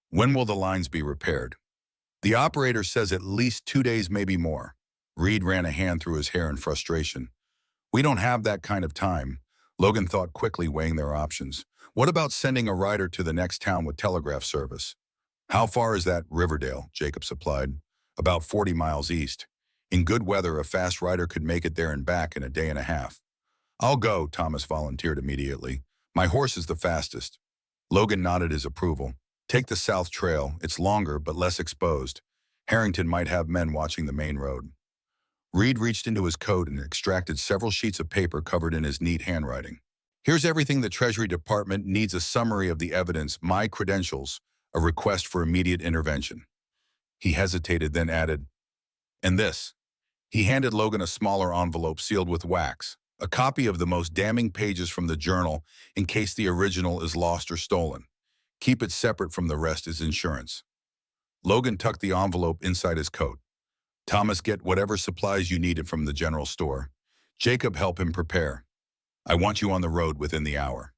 When will the lines be repaired? The operator says at least 2 days, maybe more. Reed ran a hand through his hair in frustration. We don't have that kind of time. Logan thought quickly, weighing their options. What about sending a rider to the next town with telegraph service? How far is that? Riverdale, Jacob supplied. About 40 miles east. In good weather, a fast rider could make it there and back in a day and a half. I'll go, Thomas volunteered immediately. My horse is the fastest. Logan nodded his approval. Take the South Trail. It's longer but less exposed. Harrington might have men watching the main road. Reed reached into his coat and extracted several sheets of paper covered in his neat handwriting. Here's everything the Treasury Department needs: a summary of the evidence, my credentials, a request for immediate intervention. He hesitated, then added, and this. He handed Logan a smaller envelope sealed with wax, a copy of the most damning pages from the journal in case the original is lost or stolen. Keep it separate from the rest as insurance. Logan tucked the envelope inside his coat. Thomas, get whatever supplies you needed from the general store. Jacob, help him prepare. I want you on the road within the hour.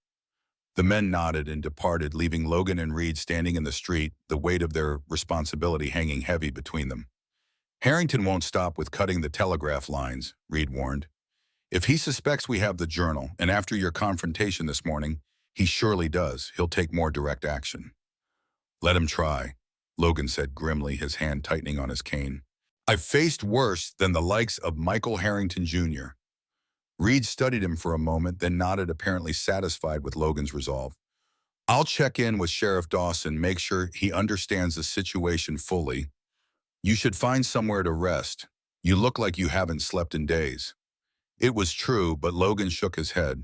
The men nodded and departed, leaving Logan and Reed standing in the street, the weight of their responsibility hanging heavy between them. Harrington won't stop with cutting the telegraph lines, Reed warned. If he suspects we have the journal, and after your confrontation this morning, he surely does, he'll take more direct action. Let him try, Logan said grimly, his hand tightening on his cane. I've faced worse than the likes of Michael Harrington Jr. Reed studied him for a moment, then nodded, apparently satisfied with Logan's resolve. I'll check in with Sheriff Dawson, make sure he understands the situation fully. You should find somewhere to rest. You look like you haven't slept in days. It was true, but Logan shook his head.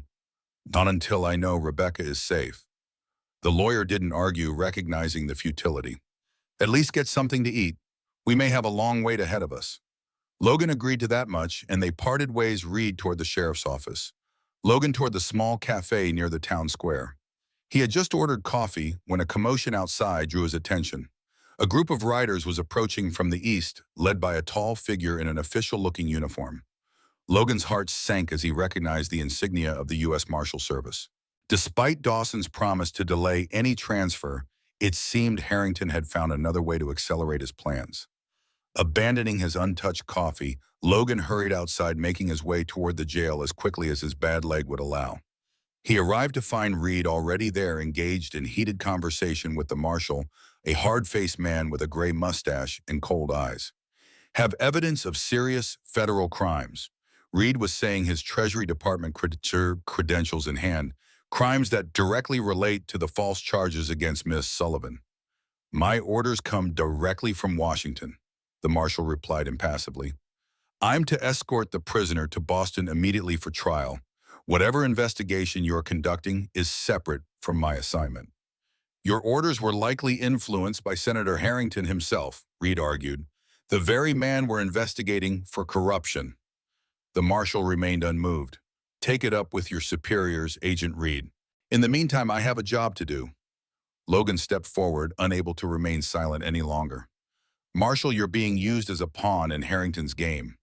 Not until I know Rebecca is safe. The lawyer didn't argue, recognizing the futility. At least get something to eat. We may have a long wait ahead of us. Logan agreed to that much, and they parted ways, Reed toward the sheriff's office, Logan toward the small cafe near the town square. He had just ordered coffee when a commotion outside drew his attention. A group of riders was approaching from the east, led by a tall figure in an official-looking uniform. Logan's heart sank as he recognized the insignia of the U.S. Marshal Service. Despite Dawson's promise to delay any transfer, it seemed Harrington had found another way to accelerate his plans. Abandoning his untouched coffee, Logan hurried outside, making his way toward the jail as quickly as his bad leg would allow. He arrived to find Reed already there, engaged in heated conversation with the marshal, a hard-faced man with a gray mustache and cold eyes. Have evidence of serious federal crimes. Reed was saying, his Treasury Department credentials in hand, crimes that directly relate to the false charges against Miss Sullivan. My orders come directly from Washington, the marshal replied impassively. I'm to escort the prisoner to Boston immediately for trial. Whatever investigation you're conducting is separate from my assignment. Your orders were likely influenced by Senator Harrington himself, Reed argued, the very man we're investigating for corruption. The marshal remained unmoved. Take it up with your superiors, Agent Reed. In the meantime, I have a job to do. Logan stepped forward, unable to remain silent any longer. Marshal, you're being used as a pawn in Harrington's game.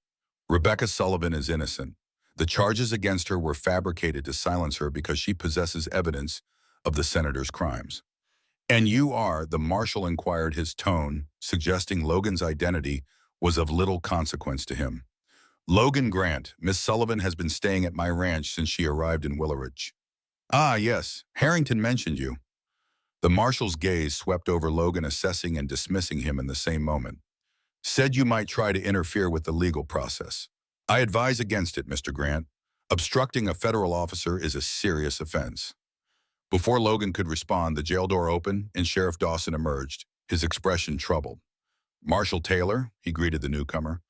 Rebecca Sullivan is innocent. The charges against her were fabricated to silence her because she possesses evidence of the senator's crimes. And you are, the marshal inquired, his tone suggesting Logan's identity was of little consequence to him. Logan Grant, Miss Sullivan has been staying at my ranch since she arrived in Willowridge. Ah, yes, Harrington mentioned you. The marshal's gaze swept over Logan, assessing and dismissing him in the same moment. Said you might try to interfere with the legal process. I advise against it, Mr. Grant. Obstructing a federal officer is a serious offense. Before Logan could respond, the jail door opened and Sheriff Dawson emerged, his expression troubled. Marshal Taylor, he greeted the newcomer.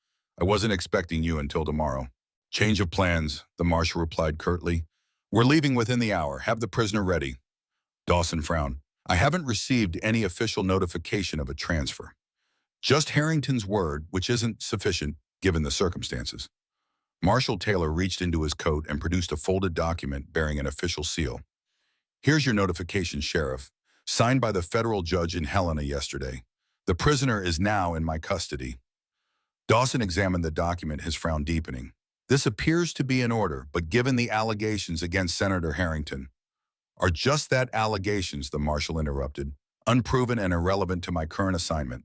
I wasn't expecting you until tomorrow. Change of plans, the marshal replied curtly. We're leaving within the hour. Have the prisoner ready. Dawson frowned. I haven't received any official notification of a transfer. Just Harrington's word, which isn't sufficient given the circumstances. Marshal Taylor reached into his coat and produced a folded document bearing an official seal. Here's your notification, Sheriff, signed by the federal judge in Helena yesterday. The prisoner is now in my custody. Dawson examined the document, his frown deepening. This appears to be in order, but given the allegations against Senator Harrington, are just that allegations, the marshal interrupted, unproven and irrelevant to my current assignment.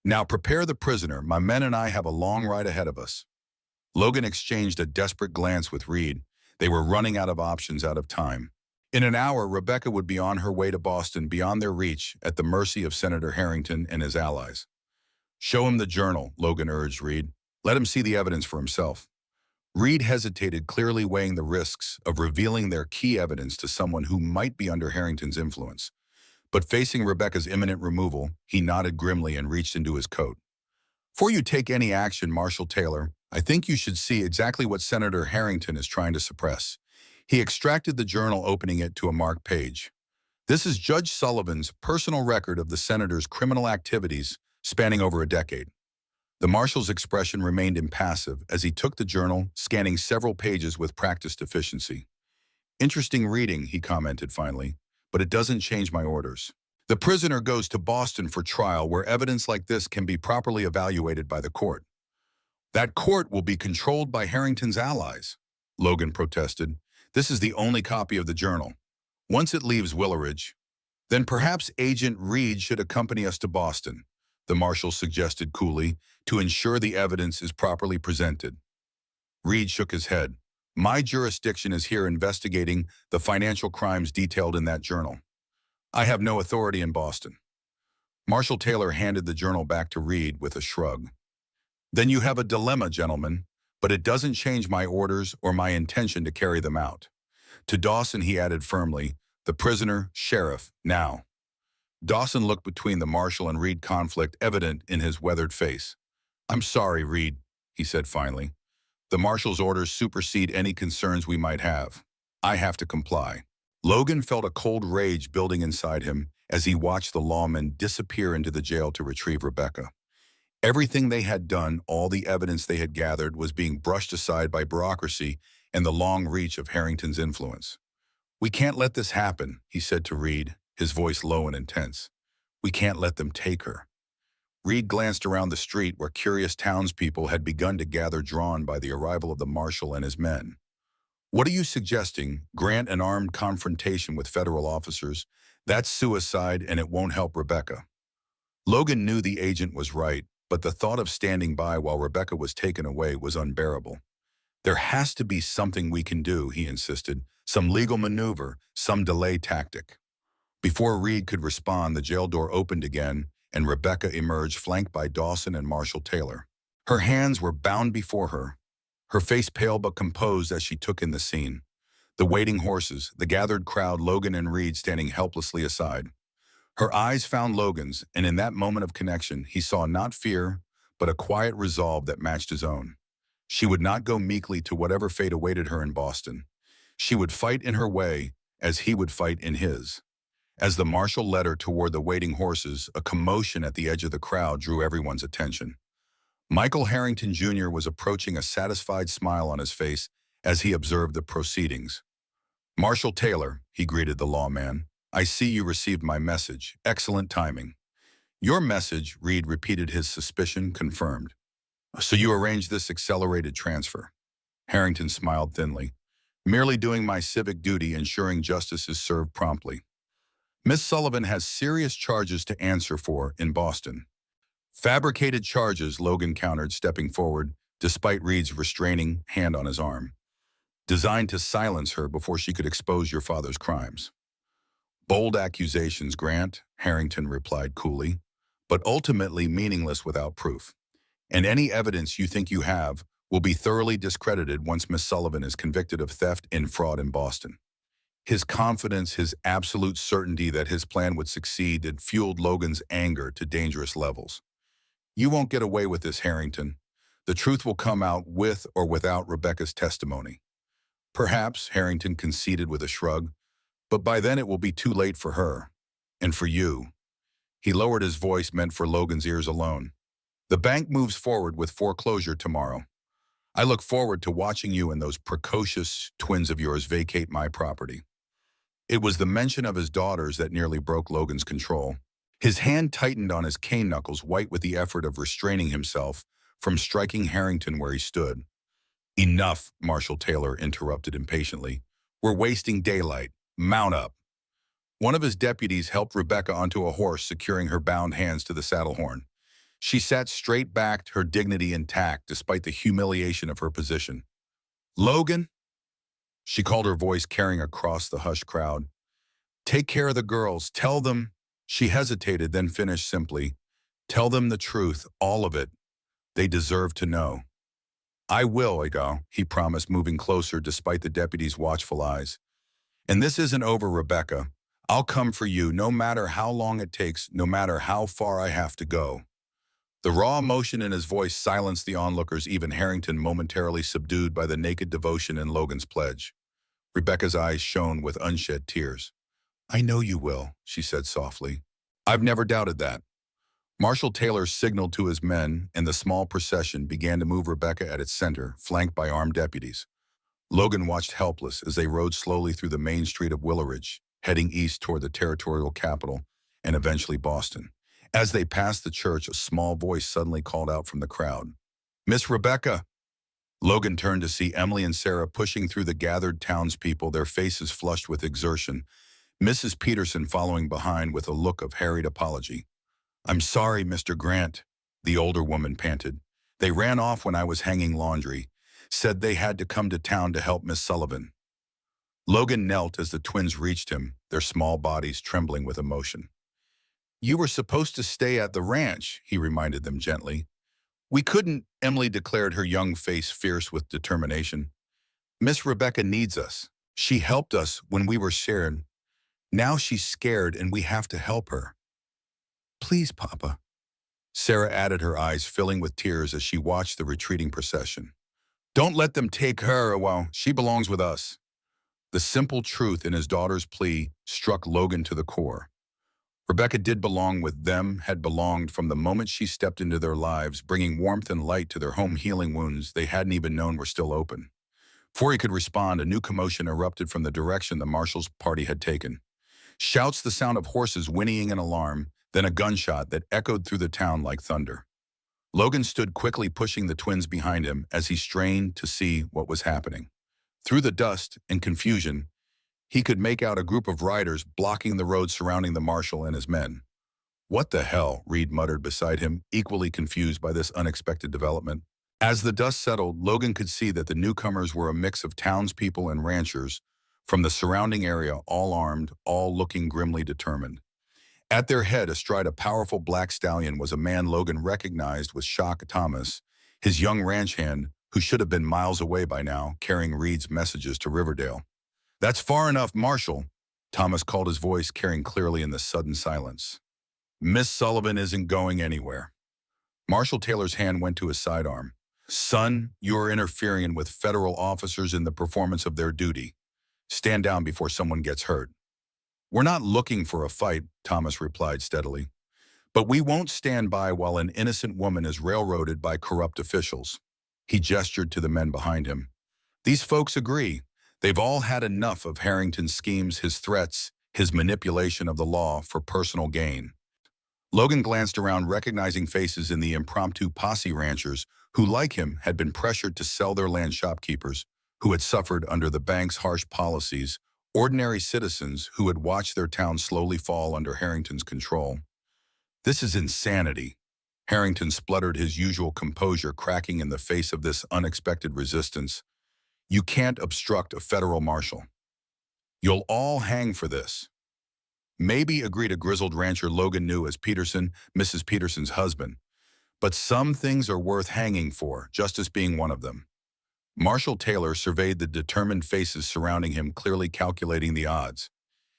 Now prepare the prisoner. My men and I have a long ride ahead of us. Logan exchanged a desperate glance with Reed. They were running out of options, out of time. In an hour, Rebecca would be on her way to Boston, beyond their reach, at the mercy of Senator Harrington and his allies. Show him the journal, Logan urged Reed. Let him see the evidence for himself. Reed hesitated, clearly weighing the risks of revealing their key evidence to someone who might be under Harrington's influence. But facing Rebecca's imminent removal, he nodded grimly and reached into his coat. Before you take any action, Marshal Taylor, I think you should see exactly what Senator Harrington is trying to suppress. He extracted the journal, opening it to a marked page. This is Judge Sullivan's personal record of the senator's criminal activities spanning over a decade. The marshal's expression remained impassive as he took the journal, scanning several pages with practiced efficiency. Interesting reading, he commented finally, but it doesn't change my orders. The prisoner goes to Boston for trial, where evidence like this can be properly evaluated by the court. That court will be controlled by Harrington's allies, Logan protested. This is the only copy of the journal. Once it leaves Willowridge, then perhaps Agent Reed should accompany us to Boston, the marshal suggested coolly, to ensure the evidence is properly presented. Reed shook his head. My jurisdiction is here investigating the financial crimes detailed in that journal. I have no authority in Boston. Marshal Taylor handed the journal back to Reed with a shrug. Then you have a dilemma, gentlemen, but it doesn't change my orders or my intention to carry them out. To Dawson, he added firmly, the prisoner, Sheriff, now. Dawson looked between the marshal and Reed, conflict evident in his weathered face. I'm sorry, Reed, he said finally. The marshal's orders supersede any concerns we might have. I have to comply. Logan felt a cold rage building inside him as he watched the lawman disappear into the jail to retrieve Rebecca. Everything they had done, all the evidence they had gathered, was being brushed aside by bureaucracy and the long reach of Harrington's influence. We can't let this happen, he said to Reed, his voice low and intense. We can't let them take her. Reed glanced around the street where curious townspeople had begun to gather, drawn by the arrival of the marshal and his men. What are you suggesting? Grant an armed confrontation with federal officers? That's suicide, and it won't help Rebecca. Logan knew the agent was right, but the thought of standing by while Rebecca was taken away was unbearable. There has to be something we can do, he insisted. Some legal maneuver, some delay tactic. Before Reed could respond, the jail door opened again, and Rebecca emerged, flanked by Dawson and Marshal Taylor. Her hands were bound before her, her face pale but composed as she took in the scene. The waiting horses, the gathered crowd, Logan and Reed standing helplessly aside. Her eyes found Logan's, and in that moment of connection, he saw not fear, but a quiet resolve that matched his own. She would not go meekly to whatever fate awaited her in Boston. She would fight in her way, as he would fight in his. As the marshal led her toward the waiting horses, a commotion at the edge of the crowd drew everyone's attention. Michael Harrington Jr. was approaching, a satisfied smile on his face as he observed the proceedings. Marshal Taylor, he greeted the lawman, I see you received my message. Excellent timing. Your message, Reed repeated, his suspicion confirmed. So you arranged this accelerated transfer? Harrington smiled thinly. Merely doing my civic duty, ensuring justice is served promptly. Miss Sullivan has serious charges to answer for in Boston. Fabricated charges, Logan countered, stepping forward, despite Reed's restraining hand on his arm. Designed to silence her before she could expose your father's crimes. Bold accusations, Grant, Harrington replied coolly, but ultimately meaningless without proof. And any evidence you think you have will be thoroughly discredited once Miss Sullivan is convicted of theft and fraud in Boston. His confidence, his absolute certainty that his plan would succeed, had fueled Logan's anger to dangerous levels. You won't get away with this, Harrington. The truth will come out with or without Rebecca's testimony. Perhaps, Harrington conceded with a shrug, but by then it will be too late for her. And for you, he lowered his voice meant for Logan's ears alone. The bank moves forward with foreclosure tomorrow. I look forward to watching you and those precocious twins of yours vacate my property. It was the mention of his daughters that nearly broke Logan's control. His hand tightened on his cane knuckles, white with the effort of restraining himself from striking Harrington where he stood. Enough, Marshal Taylor interrupted impatiently. We're wasting daylight. Mount up. One of his deputies helped Rebecca onto a horse, securing her bound hands to the saddle horn. She sat straight backed, her dignity intact despite the humiliation of her position. Logan? She called, her voice carrying across the hushed crowd. Take care of the girls. Tell them. She hesitated, then finished simply. Tell them the truth, all of it. They deserve to know. I will, Ego, he promised, moving closer despite the deputy's watchful eyes. And this isn't over, Rebecca. I'll come for you, no matter how long it takes, no matter how far I have to go. The raw emotion in his voice silenced the onlookers, even Harrington momentarily subdued by the naked devotion in Logan's pledge. Rebecca's eyes shone with unshed tears. I know you will, she said softly. I've never doubted that. Marshal Taylor signaled to his men, and the small procession began to move Rebecca at its center, flanked by armed deputies. Logan watched helpless as they rode slowly through the main street of Willowridge, heading east toward the territorial capital and eventually Boston. As they passed the church, a small voice suddenly called out from the crowd. Miss Rebecca! Logan turned to see Emily and Sarah pushing through the gathered townspeople, their faces flushed with exertion, Mrs. Peterson following behind with a look of harried apology. I'm sorry, Mr. Grant, the older woman panted. They ran off when I was hanging laundry, said they had to come to town to help Miss Sullivan. Logan knelt as the twins reached him, their small bodies trembling with emotion. You were supposed to stay at the ranch, he reminded them gently. We couldn't, Emily declared, her young face fierce with determination. Miss Rebecca needs us. She helped us when we were scared. Now she's scared and we have to help her. Please, Papa. Sarah added, her eyes filling with tears as she watched the retreating procession. Don't let them take her, well, she belongs with us. The simple truth in his daughter's plea struck Logan to the core. Rebecca did belong with them, had belonged from the moment she stepped into their lives, bringing warmth and light to their home, healing wounds they hadn't even known were still open. Before he could respond, a new commotion erupted from the direction the marshal's party had taken. Shouts, the sound of horses whinnying in alarm, then a gunshot that echoed through the town like thunder. Logan stood quickly, pushing the twins behind him as he strained to see what was happening. Through the dust and confusion, he could make out a group of riders blocking the road surrounding the marshal and his men. What the hell, Reed muttered beside him, equally confused by this unexpected development. As the dust settled, Logan could see that the newcomers were a mix of townspeople and ranchers from the surrounding area, all armed, all looking grimly determined. At their head, astride a powerful black stallion, was a man Logan recognized with shock: Thomas, his young ranch hand, who should have been miles away by now, carrying Reed's messages to Riverdale. That's far enough, Marshal, Thomas called, his voice carrying clearly in the sudden silence. Miss Sullivan isn't going anywhere. Marshal Taylor's hand went to his sidearm. Son, you are interfering with federal officers in the performance of their duty. Stand down before someone gets hurt. We're not looking for a fight, Thomas replied steadily. But we won't stand by while an innocent woman is railroaded by corrupt officials. He gestured to the men behind him. These folks agree. They've all had enough of Harrington's schemes, his threats, his manipulation of the law for personal gain. Logan glanced around, recognizing faces in the impromptu posse, ranchers who, like him, had been pressured to sell their land, shopkeepers who had suffered under the bank's harsh policies, ordinary citizens who had watched their town slowly fall under Harrington's control. This is insanity. Harrington spluttered, his usual composure cracking in the face of this unexpected resistance. You can't obstruct a federal marshal. You'll all hang for this. Maybe, agreed a grizzled rancher Logan knew as Peterson, Mrs. Peterson's husband. But some things are worth hanging for, justice being one of them. Marshal Taylor surveyed the determined faces surrounding him, clearly calculating the odds.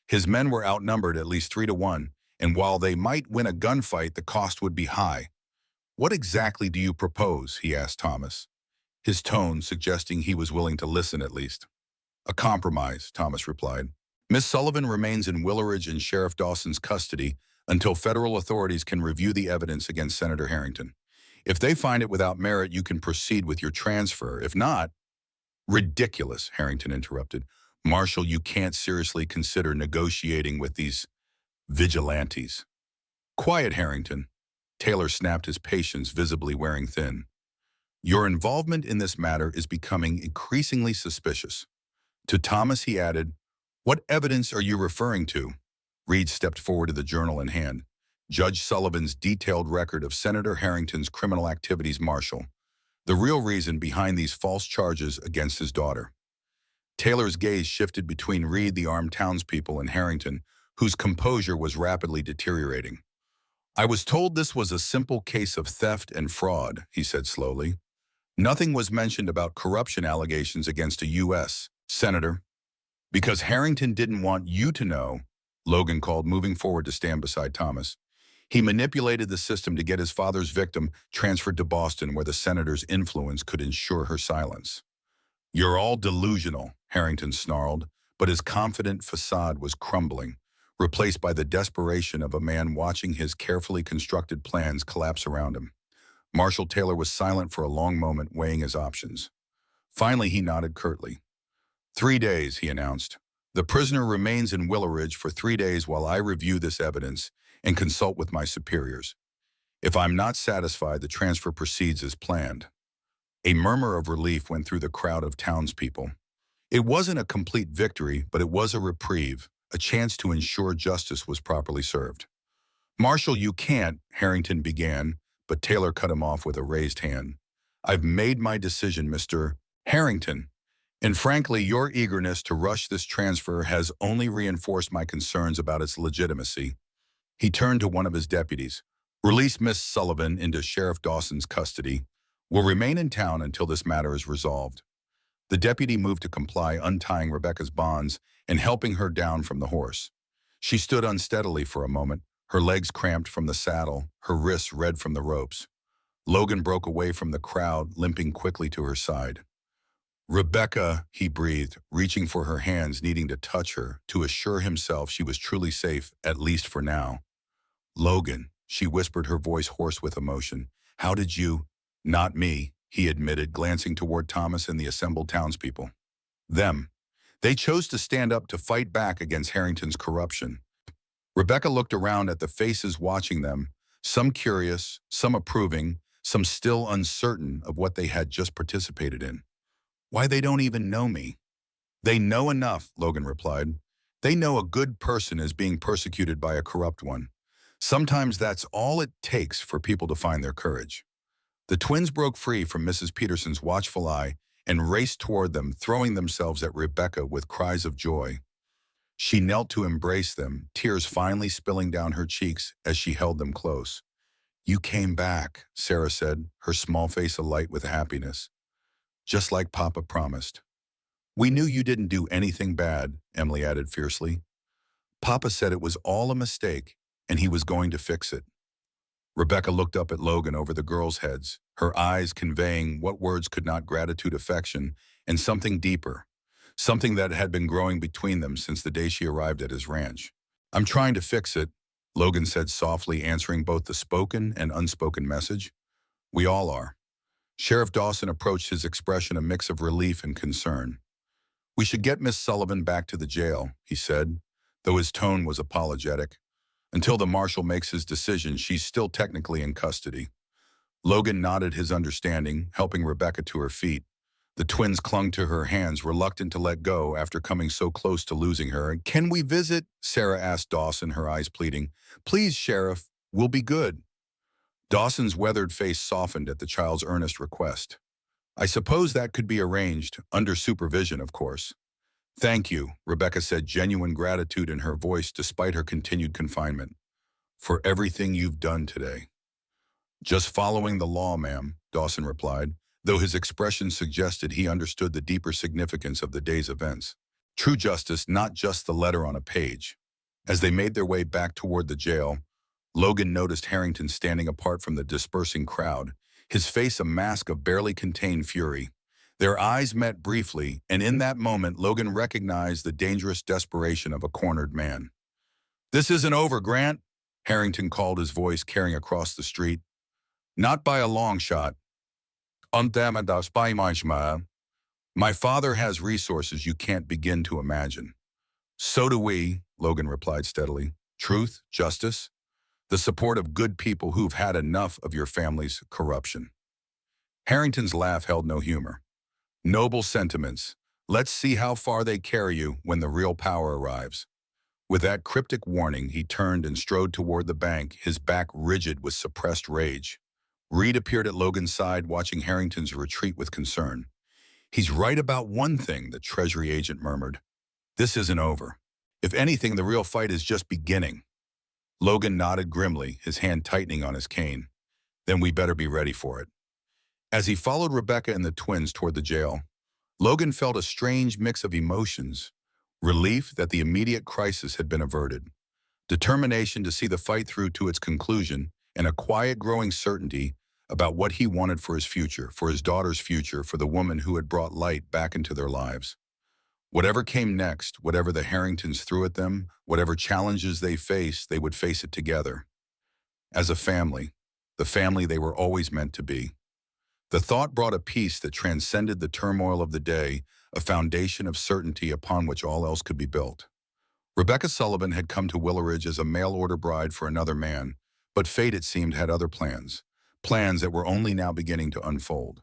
His men were outnumbered at least 3-1, and while they might win a gunfight, the cost would be high. What exactly do you propose? He asked Thomas, his tone suggesting he was willing to listen at least. A compromise, Thomas replied. Miss Sullivan remains in Willowridge and Sheriff Dawson's custody until federal authorities can review the evidence against Senator Harrington. If they find it without merit, you can proceed with your transfer. If not, ridiculous, Harrington interrupted. Marshal, you can't seriously consider negotiating with these vigilantes. Quiet, Harrington. Taylor snapped his patience, visibly wearing thin. Your involvement in this matter is becoming increasingly suspicious. To Thomas, he added, what evidence are you referring to? Reed stepped forward to the journal in hand. Judge Sullivan's detailed record of Senator Harrington's criminal activities, Marshal. The real reason behind these false charges against his daughter. Taylor's gaze shifted between Reed, the armed townspeople, and Harrington, whose composure was rapidly deteriorating. I was told this was a simple case of theft and fraud, he said slowly. Nothing was mentioned about corruption allegations against a U.S. senator. Because Harrington didn't want you to know, Logan called, moving forward to stand beside Thomas. He manipulated the system to get his father's victim transferred to Boston, where the senator's influence could ensure her silence. You're all delusional, Harrington snarled, but his confident facade was crumbling, replaced by the desperation of a man watching his carefully constructed plans collapse around him. Marshal Taylor was silent for a long moment, weighing his options. Finally, he nodded curtly. 3 days, he announced. The prisoner remains in Willowridge for 3 days while I review this evidence and consult with my superiors. If I'm not satisfied, the transfer proceeds as planned. A murmur of relief went through the crowd of townspeople. It wasn't a complete victory, but it was a reprieve, a chance to ensure justice was properly served. Marshal, you can't, Harrington began, but Taylor cut him off with a raised hand. I've made my decision, Mr. Harrington. And frankly, your eagerness to rush this transfer has only reinforced my concerns about its legitimacy. He turned to one of his deputies. Release Miss Sullivan into Sheriff Dawson's custody. Will remain in town until this matter is resolved. The deputy moved to comply, untying Rebecca's bonds and helping her down from the horse. She stood unsteadily for a moment, her legs cramped from the saddle, her wrists red from the ropes. Logan broke away from the crowd, limping quickly to her side. Rebecca, he breathed, reaching for her hands, needing to touch her, to assure himself she was truly safe, at least for now. Logan, she whispered, her voice hoarse with emotion. How did you? Not me, he admitted, glancing toward Thomas and the assembled townspeople. Them. They chose to stand up to fight back against Harrington's corruption. Rebecca looked around at the faces watching them, some curious, some approving, some still uncertain of what they had just participated in. Why, they don't even know me. They know enough, Logan replied. They know a good person is being persecuted by a corrupt one. Sometimes that's all it takes for people to find their courage. The twins broke free from Mrs. Peterson's watchful eye and raced toward them, throwing themselves at Rebecca with cries of joy. She knelt to embrace them, tears finally spilling down her cheeks as she held them close. You came back, Sarah said, her small face alight with happiness. Just like Papa promised. We knew you didn't do anything bad, Emily added fiercely. Papa said it was all a mistake, and he was going to fix it. Rebecca looked up at Logan over the girls' heads, her eyes conveying what words could not: gratitude, affection, and something deeper, something that had been growing between them since the day she arrived at his ranch. I'm trying to fix it, Logan said softly, answering both the spoken and unspoken message. We all are. Sheriff Dawson approached, his expression a mix of relief and concern. We should get Miss Sullivan back to the jail, he said, though his tone was apologetic. Until the marshal makes his decision, she's still technically in custody. Logan nodded his understanding, helping Rebecca to her feet. The twins clung to her hands, reluctant to let go after coming so close to losing her. Can we visit? Sarah asked Dawson, her eyes pleading. Please, Sheriff, we'll be good. Dawson's weathered face softened at the child's earnest request. I suppose that could be arranged, under supervision, of course. Thank you, Rebecca said, genuine gratitude in her voice despite her continued confinement. For everything you've done today. Just following the law, ma'am, Dawson replied, though his expression suggested he understood the deeper significance of the day's events. True justice, not just the letter on a page. As they made their way back toward the jail, Logan noticed Harrington standing apart from the dispersing crowd, his face a mask of barely contained fury. Their eyes met briefly, and in that moment, Logan recognized the dangerous desperation of a cornered man. "This isn't over, Grant," Harrington called, his voice carrying across the street. "Not by a long shot. Undamadas by my father has resources you can't begin to imagine." "So do we," Logan replied steadily. "Truth, justice, the support of good people who've had enough of your family's corruption." Harrington's laugh held no humor. "Noble sentiments. Let's see how far they carry you when the real power arrives." With that cryptic warning, he turned and strode toward the bank, his back rigid with suppressed rage. Reed appeared at Logan's side, watching Harrington's retreat with concern. "He's right about one thing," the Treasury agent murmured. "This isn't over. If anything, the real fight is just beginning." Logan nodded grimly, his hand tightening on his cane. "Then we better be ready for it." As he followed Rebecca and the twins toward the jail, Logan felt a strange mix of emotions: relief that the immediate crisis had been averted, determination to see the fight through to its conclusion, and a quiet growing certainty about what he wanted for his future, for his daughter's future, for the woman who had brought light back into their lives. Whatever came next, whatever the Harringtons threw at them, whatever challenges they faced, they would face it together. As a family, the family they were always meant to be. The thought brought a peace that transcended the turmoil of the day, a foundation of certainty upon which all else could be built. Rebecca Sullivan had come to Willowridge as a mail-order bride for another man, but fate, it seemed, had other plans, plans that were only now beginning to unfold.